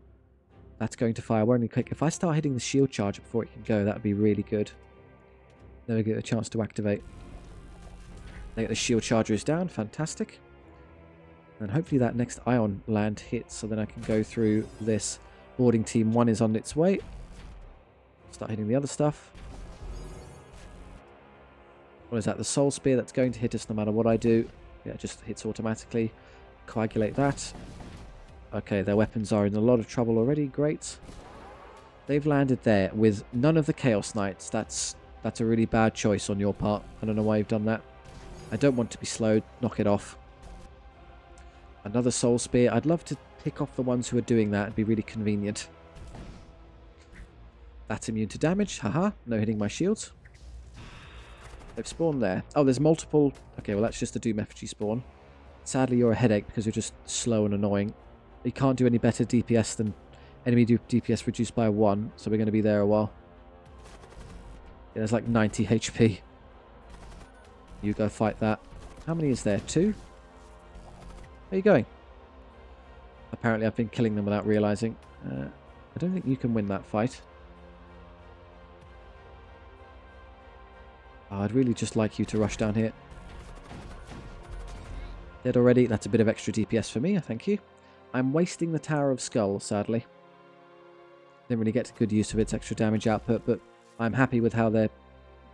That's going to fire only quick. If I start hitting the shield charger before it can go, that would be really good. Never get a chance to activate. The shield charger is down. Fantastic. And hopefully that next ion land hits, so then I can go through this. Boarding team 1 is on its way. Start hitting the other stuff. What is that? The soul spear that's going to hit us no matter what I do. Yeah, it just hits automatically. Coagulate that. Okay, their weapons are in a lot of trouble already. Great. They've landed there with none of the Chaos Knights. That's a really bad choice on your part. I don't know why you've done that. I don't want to be slowed. Knock it off. Another soul spear. I'd love to pick off the ones who are doing that. It'd be really convenient. That's immune to damage. Haha. No hitting my shields. They've spawned there. Oh, there's multiple. Okay, well, that's just a Doom Effigy spawn. Sadly, you're a headache because you're just slow and annoying. You can't do any better DPS than enemy DPS reduced by 1, so we're going to be there a while. Yeah, there's like 90 HP. You go fight that. How many is there? 2? Where are you going? Apparently I've been killing them without realizing. I don't think you can win that fight. Oh, I'd really just like you to rush down here. Dead already. That's a bit of extra DPS for me. Thank you. I'm wasting the Tower of Skulls, sadly. Didn't really get good use of its extra damage output, but I'm happy with how their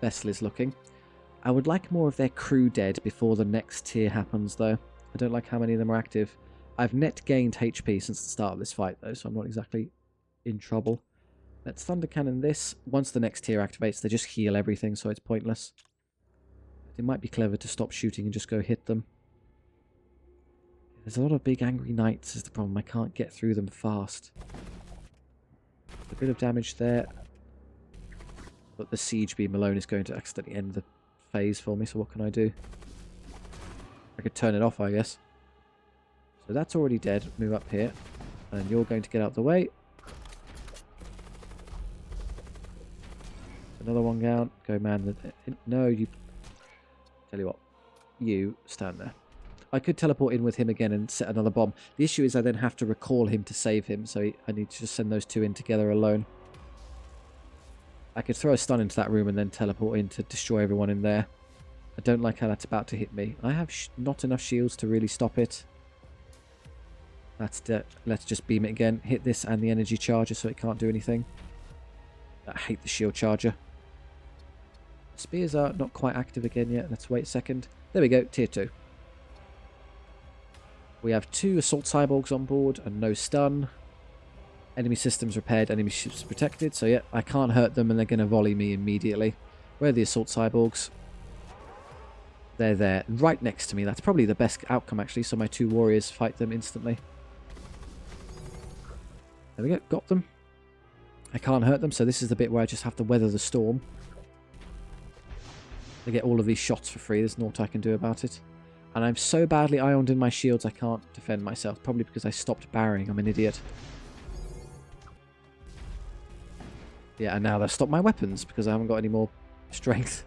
vessel is looking. I would like more of their crew dead before the next tier happens, though. I don't like how many of them are active. I've net gained HP since the start of this fight, though, so I'm not exactly in trouble. Let's Thunder Cannon this. Once the next tier activates, they just heal everything, so it's pointless. It might be clever to stop shooting and just go hit them. There's a lot of big angry knights is the problem. I can't get through them fast. A bit of damage there. But the siege beam alone is going to accidentally end the phase for me, so what can I do? I could turn it off, I guess. So that's already dead. Move up here. And you're going to get out the way. Another one down. Go man. No, you... Tell you what. You stand there. I could teleport in with him again and set another bomb. The issue is I then have to recall him to save him, so I need to just send those 2 in together alone. I could throw a stun into that room and then teleport in to destroy everyone in there. I don't like how that's about to hit me. I have not enough shields to really stop it. That's dead. Let's just beam it again. Hit this and the energy charger so it can't do anything. I hate the shield charger. Spears are not quite active again yet. Let's wait a second. There we go. Tier 2. We have 2 assault cyborgs on board and no stun. Enemy systems repaired, enemy ships protected. So yeah, I can't hurt them and they're going to volley me immediately. Where are the assault cyborgs? They're there, right next to me. That's probably the best outcome actually, so my 2 warriors fight them instantly. There we go, got them. I can't hurt them, so this is the bit where I just have to weather the storm. They get all of these shots for free, there's naught I can do about it. And I'm so badly ioned in my shields I can't defend myself. Probably because I stopped barrying. I'm an idiot. Yeah, and now they've stopped my weapons because I haven't got any more strength.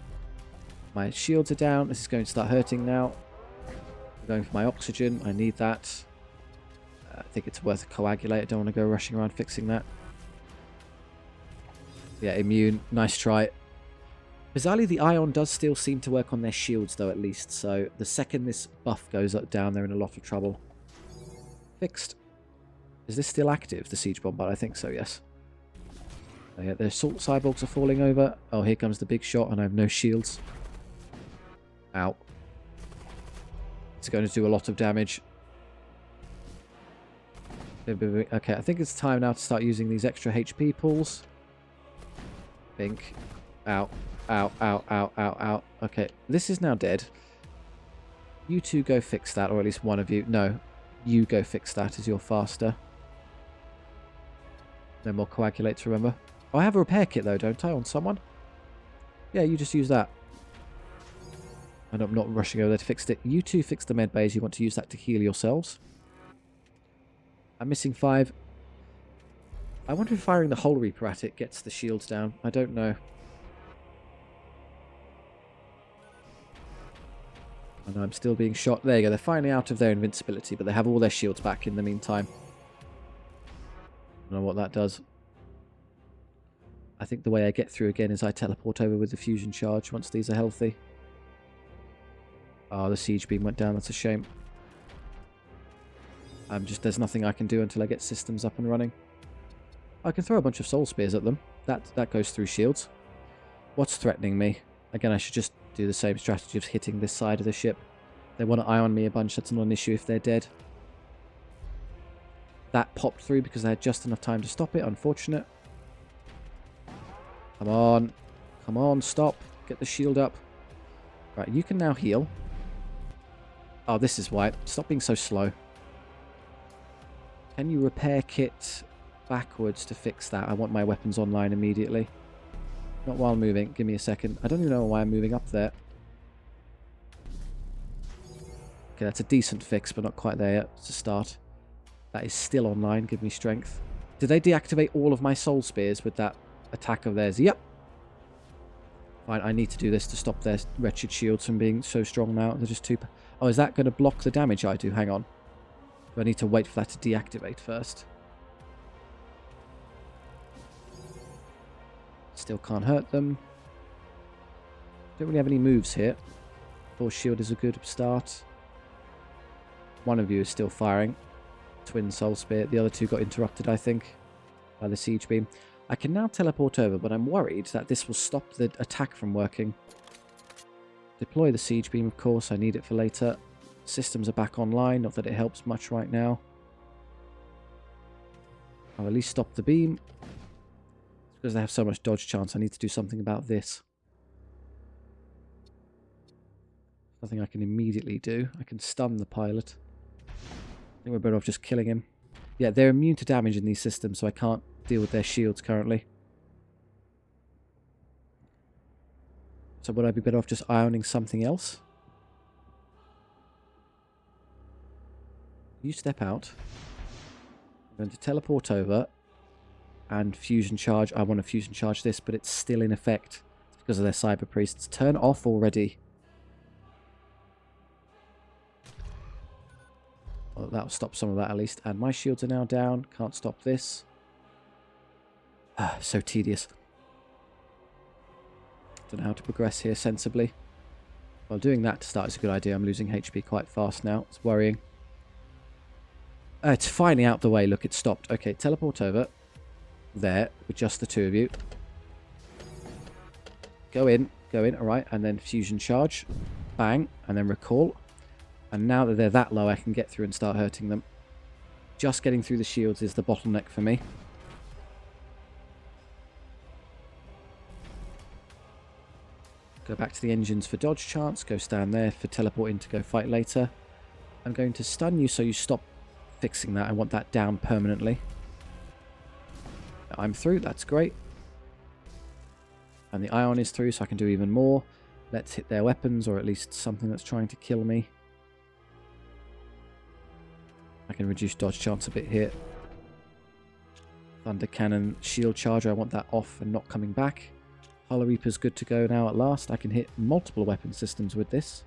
My shields are down. This is going to start hurting now. I'm going for my oxygen. I need that. I think it's worth a coagulate. I don't want to go rushing around fixing that. Yeah, immune. Nice try. Bizarrely, the ion does still seem to work on their shields, though, at least. So the second this buff goes up down, they're in a lot of trouble. Fixed. Is this still active, the siege bombard? I think so, yes. Oh, yeah, the assault cyborgs are falling over. Oh, here comes the big shot, and I have no shields. Ow. It's going to do a lot of damage. Okay, I think it's time now to start using these extra HP pools. Think. Ow. Ow, ow, ow, ow, ow. Okay, this is now dead. You two go fix that, or at least one of you. No, you go fix that as you're faster. No more coagulates, remember. Oh, I have a repair kit, though, don't I, on someone? Yeah, you just use that. And I'm not rushing over there to fix it. You two fix the med bays. You want to use that to heal yourselves. I'm missing 5. I wonder if firing the Hull Reaper at it gets the shields down. I don't know. And I'm still being shot. There you go. They're finally out of their invincibility, but they have all their shields back in the meantime. I don't know what that does. I think the way I get through again is I teleport over with the fusion charge once these are healthy. Oh, the siege beam went down. That's a shame. There's nothing I can do until I get systems up and running. I can throw a bunch of soul spears at them. That goes through shields. What's threatening me? Again, I should just do the same strategy of hitting this side of the ship. They want to ion me a bunch. That's not an issue if they're dead. That popped through because I had just enough time to stop it. Unfortunate. Come on. Come on, stop. Get the shield up. Right, you can now heal. Oh, this is why. Stop being so slow. Can you repair kit backwards to fix that? I want my weapons online immediately. Not while moving. Give me a second. I don't even know why I'm moving up there. Okay, that's a decent fix, but not quite there yet. It's a start. That is still online. Give me strength. Did they deactivate all of my soul spears with that attack of theirs? Yep. Fine, I need to do this to stop their wretched shields from being so strong now. They're just too... Oh, is that going to block the damage I do? Hang on. Do I need to wait for that to deactivate first? Still can't hurt them. Don't really have any moves here. Force shield is a good start. One of you is still firing. Twin soul spear. The other two got interrupted, I think, by the siege beam. I can now teleport over, but I'm worried that this will stop the attack from working. Deploy the siege beam, of course. I need it for later. Systems are back online. Not that it helps much right now. I'll at least stop the beam. It's because they have so much dodge chance. I need to do something about this. Nothing I can immediately do. I can stun the pilot. I think we're better off just killing him. Yeah, they're immune to damage in these systems, so I can't deal with their shields currently. So would I be better off just ioning something else? You step out. I'm going to teleport over and fusion charge. I want to fusion charge this, but it's still in effect because of their cyber priests. Turn off already. Well, that'll stop some of that at least. And my shields are now down. Can't stop this. Ah, so tedious. Don't know how to progress here sensibly. Well, doing that to start is a good idea. I'm losing HP quite fast now. It's worrying. It's finally out the way. Look, it stopped. Okay, teleport over. There, with just the two of you. Go in. Go in. All right. And then fusion charge. Bang. And then recall. And now that they're that low, I can get through and start hurting them. Just getting through the shields is the bottleneck for me. Go back to the engines for dodge chance. Go stand there for teleporting to go fight later. I'm going to stun you so you stop fixing that. I want that down permanently. I'm through. That's great. And the ion is through, so I can do even more. Let's hit their weapons, or at least something that's trying to kill me. I can reduce dodge chance a bit here. Thunder cannon, shield charger. I want that off and not coming back. Hull Reaper's good to go now at last. I can hit multiple weapon systems with this.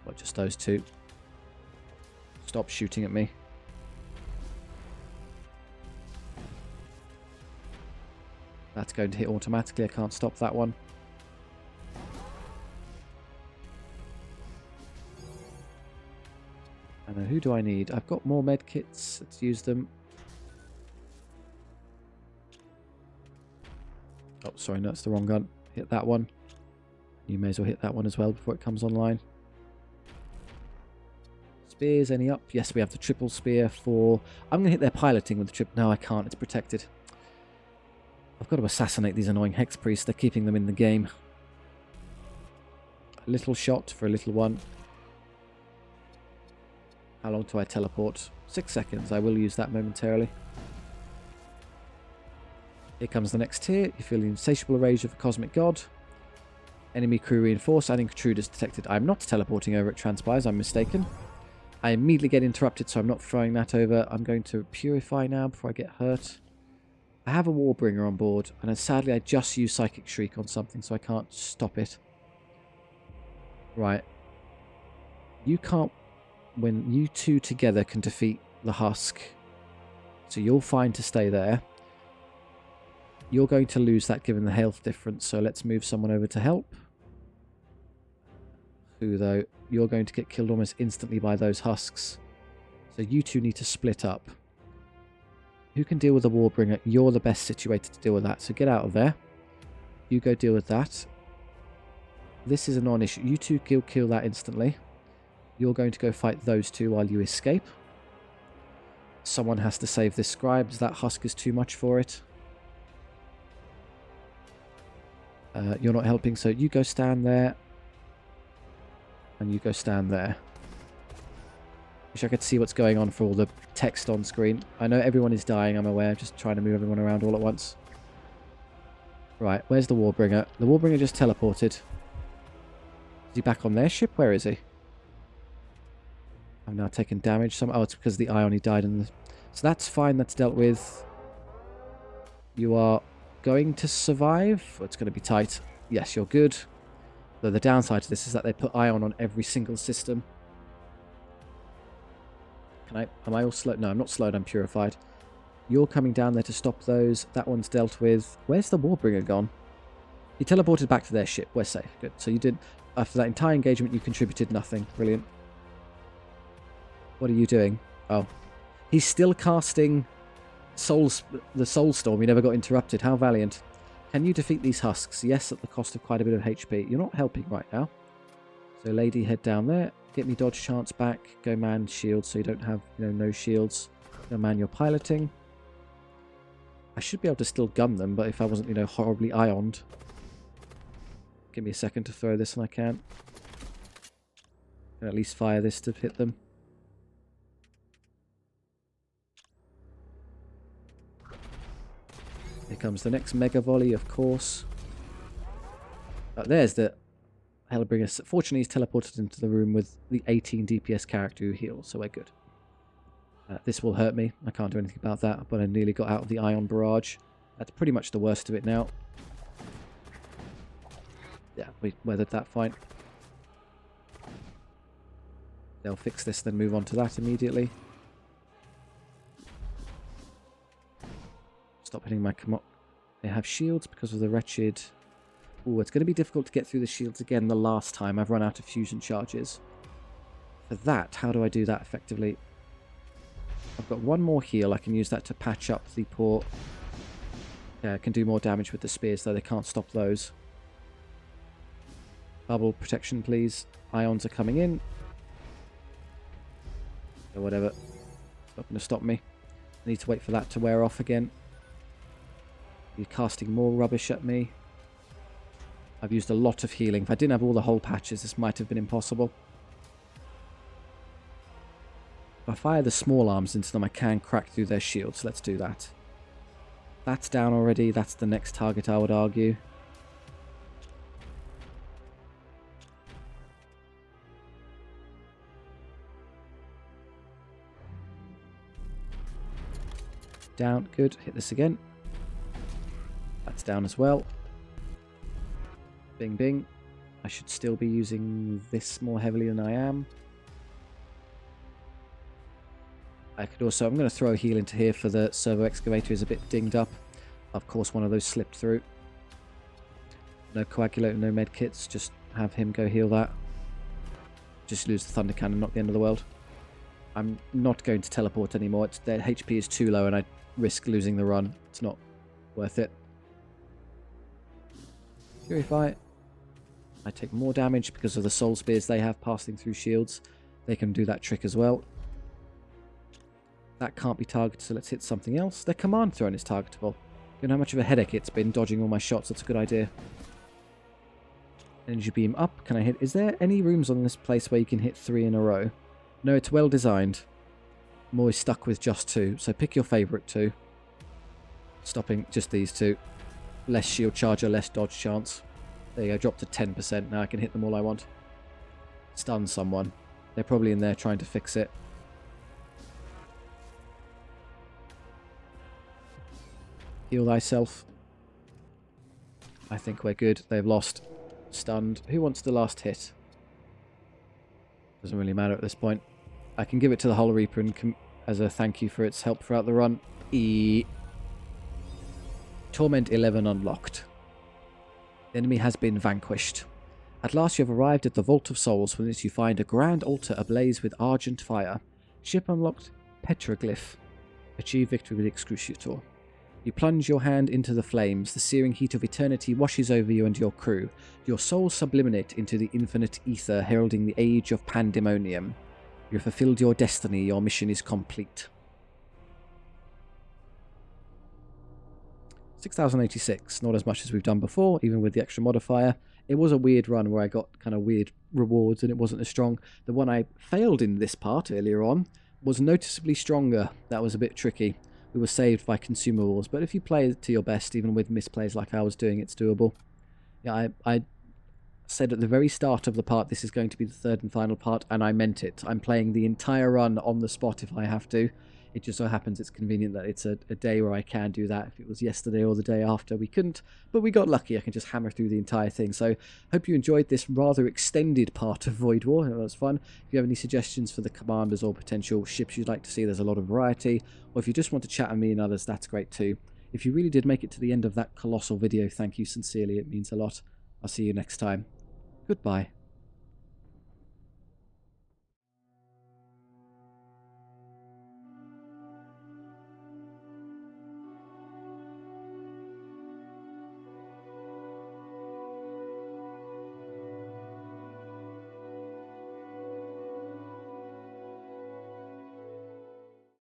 Not just those two. Stop shooting at me. That's going to hit automatically. I can't stop that one. And then who do I need? I've got more med kits. Let's use them. Oh, sorry, no, that's the wrong gun. Hit that one. You may as well hit that one as well before it comes online. Spears, any up? Yes, we have the triple spear for... I'm going to hit their piloting with the triple... No, I can't. It's protected. I've got to assassinate these annoying hex priests. They're keeping them in the game. A little shot for a little one. How long do I teleport? 6 seconds. I will use that momentarily. Here comes the next tier. You feel the insatiable rage of a cosmic god. Enemy crew reinforced. Adding intruders detected. I'm not teleporting over, it transpires. I'm mistaken. I immediately get interrupted, so I'm not throwing that over. I'm going to purify now before I get hurt. I have a Warbringer on board, and sadly I just used Psychic Shriek on something, so I can't stop it. Right. You can't... When you two together can defeat the Husk, so you're fine to stay there. You're going to lose that given the health difference, so let's move someone over to help. Who, though? You're going to get killed almost instantly by those Husks. So you two need to split up. Who can deal with the Warbringer? You're the best situated to deal with that, so get out of there. You go deal with that. This is a non-issue. You two kill that instantly. You're going to go fight those two while you escape. Someone has to save this scribe. That Husk is too much for it. You're not helping, so you go stand there. And you go stand there. Wish I could see what's going on for all the text on screen. I know everyone is dying, I'm aware. I'm just trying to move everyone around all at once. Right, where's the Warbringer? The Warbringer just teleported. Is he back on their ship? Where is he? I've now taken damage. Oh, it's because the Ion he died in the... So that's fine, that's dealt with. You are going to survive. Oh, it's going to be tight. Yes, you're good. Though the downside to this is that they put Ion on every single system. Am I all slowed? No, I'm not slowed, I'm purified. You're coming down there to stop those. That one's dealt with. Where's the Warbringer gone? He teleported back to their ship. We're safe. Good. So you did... After that entire engagement, you contributed nothing. Brilliant. What are you doing? Oh. He's still casting the Soul Storm. He never got interrupted. How valiant. Can you defeat these Husks? Yes, at the cost of quite a bit of HP. You're not helping right now. So lady, head down there. Get me dodge chance back. Go man shields so you don't have, no shields. Go man your piloting. I should be able to still gun them, but if I wasn't, horribly ioned. Give me a second to throw this and I can. At least fire this to hit them. Here comes the next Mega Volley, of course. There's the Hellbringer. Fortunately, he's teleported into the room with the 18 DPS character who heals, so we're good. This will hurt me. I can't do anything about that, but I nearly got out of the Ion Barrage. That's pretty much the worst of it now. Yeah, we weathered that fine. They'll fix this, then move on to that immediately. Stop hitting my... They have shields because of the wretched... Ooh, it's going to be difficult to get through the shields again the last time. I've run out of fusion charges. For that, how do I do that effectively? I've got one more heal. I can use that to patch up the poor... Yeah, I can do more damage with the spears, though they can't stop those. Bubble protection, please. Ions are coming in. Or whatever. It's not going to stop me. I need to wait for that to wear off again. You're casting more rubbish at me. I've used a lot of healing. If I didn't have all the whole patches, this might have been impossible. If I fire the small arms into them, I can crack through their shields. Let's do that. That's down already. That's the next target, I would argue. Down. Good. Hit this again. That's down as well. Bing, bing. I should still be using this more heavily than I am. I could also... I'm going to throw a heal into here for the servo excavator. Who's a bit dinged up. Of course, one of those slipped through. No coagulator, no med kits. Just have him go heal that. Just lose the thunder cannon, not the end of the world. I'm not going to teleport anymore. Their HP is too low and I risk losing the run. It's not worth it. Purify. I take more damage because of the soul spears they have passing through shields. They can do that trick as well. That can't be targeted, so let's hit something else. Their command throne is targetable. You know how much of a headache it's been dodging all my shots. That's a good idea. Energy beam up. Can I hit? Is there any rooms on this place where you can hit 3 in a row? No, it's well designed. I'm always stuck with just 2, so pick your favourite 2. Stopping just these 2. Less shield charger, less dodge chance. There you go, drop to 10%. Now I can hit them all I want. Stun someone. They're probably in there trying to fix it. Heal thyself. I think we're good. They've lost. Stunned. Who wants the last hit? Doesn't really matter at this point. I can give it to the Hull Reaper and as a thank you for its help throughout the run. Torment 11 unlocked. The enemy has been vanquished. At last you have arrived at the Vault of Souls, within which you find a grand altar ablaze with argent fire. Ship unlocked. Petroglyph. Achieve victory with Excruciator. You plunge your hand into the flames. The searing heat of eternity washes over you and your crew. Your souls subliminate into the infinite ether, heralding the age of pandemonium. You have fulfilled your destiny. Your mission is complete. 6,086. Not as much as we've done before, even with the extra modifier. It was a weird run where I got kind of weird rewards and it wasn't as strong. The one I failed in this part earlier on was noticeably stronger. That was a bit tricky. We were saved by consumables, but if you play to your best, even with misplays like I was doing, it's doable. Yeah, I said at the very start of the part, this is going to be the third and final part, and I meant it. I'm playing the entire run on the spot if I have to. It just so happens it's convenient that it's a day where I can do that. If it was yesterday or the day after, we couldn't, but we got lucky. I can just hammer through the entire thing. So hope you enjoyed this rather extended part of Void War. It was fun. If you have any suggestions for the commanders or potential ships you'd like to see, there's a lot of variety. Or if you just want to chat with me and others, that's great too. If you really did make it to the end of that colossal video, thank you sincerely. It means a lot. I'll see you next time. Goodbye.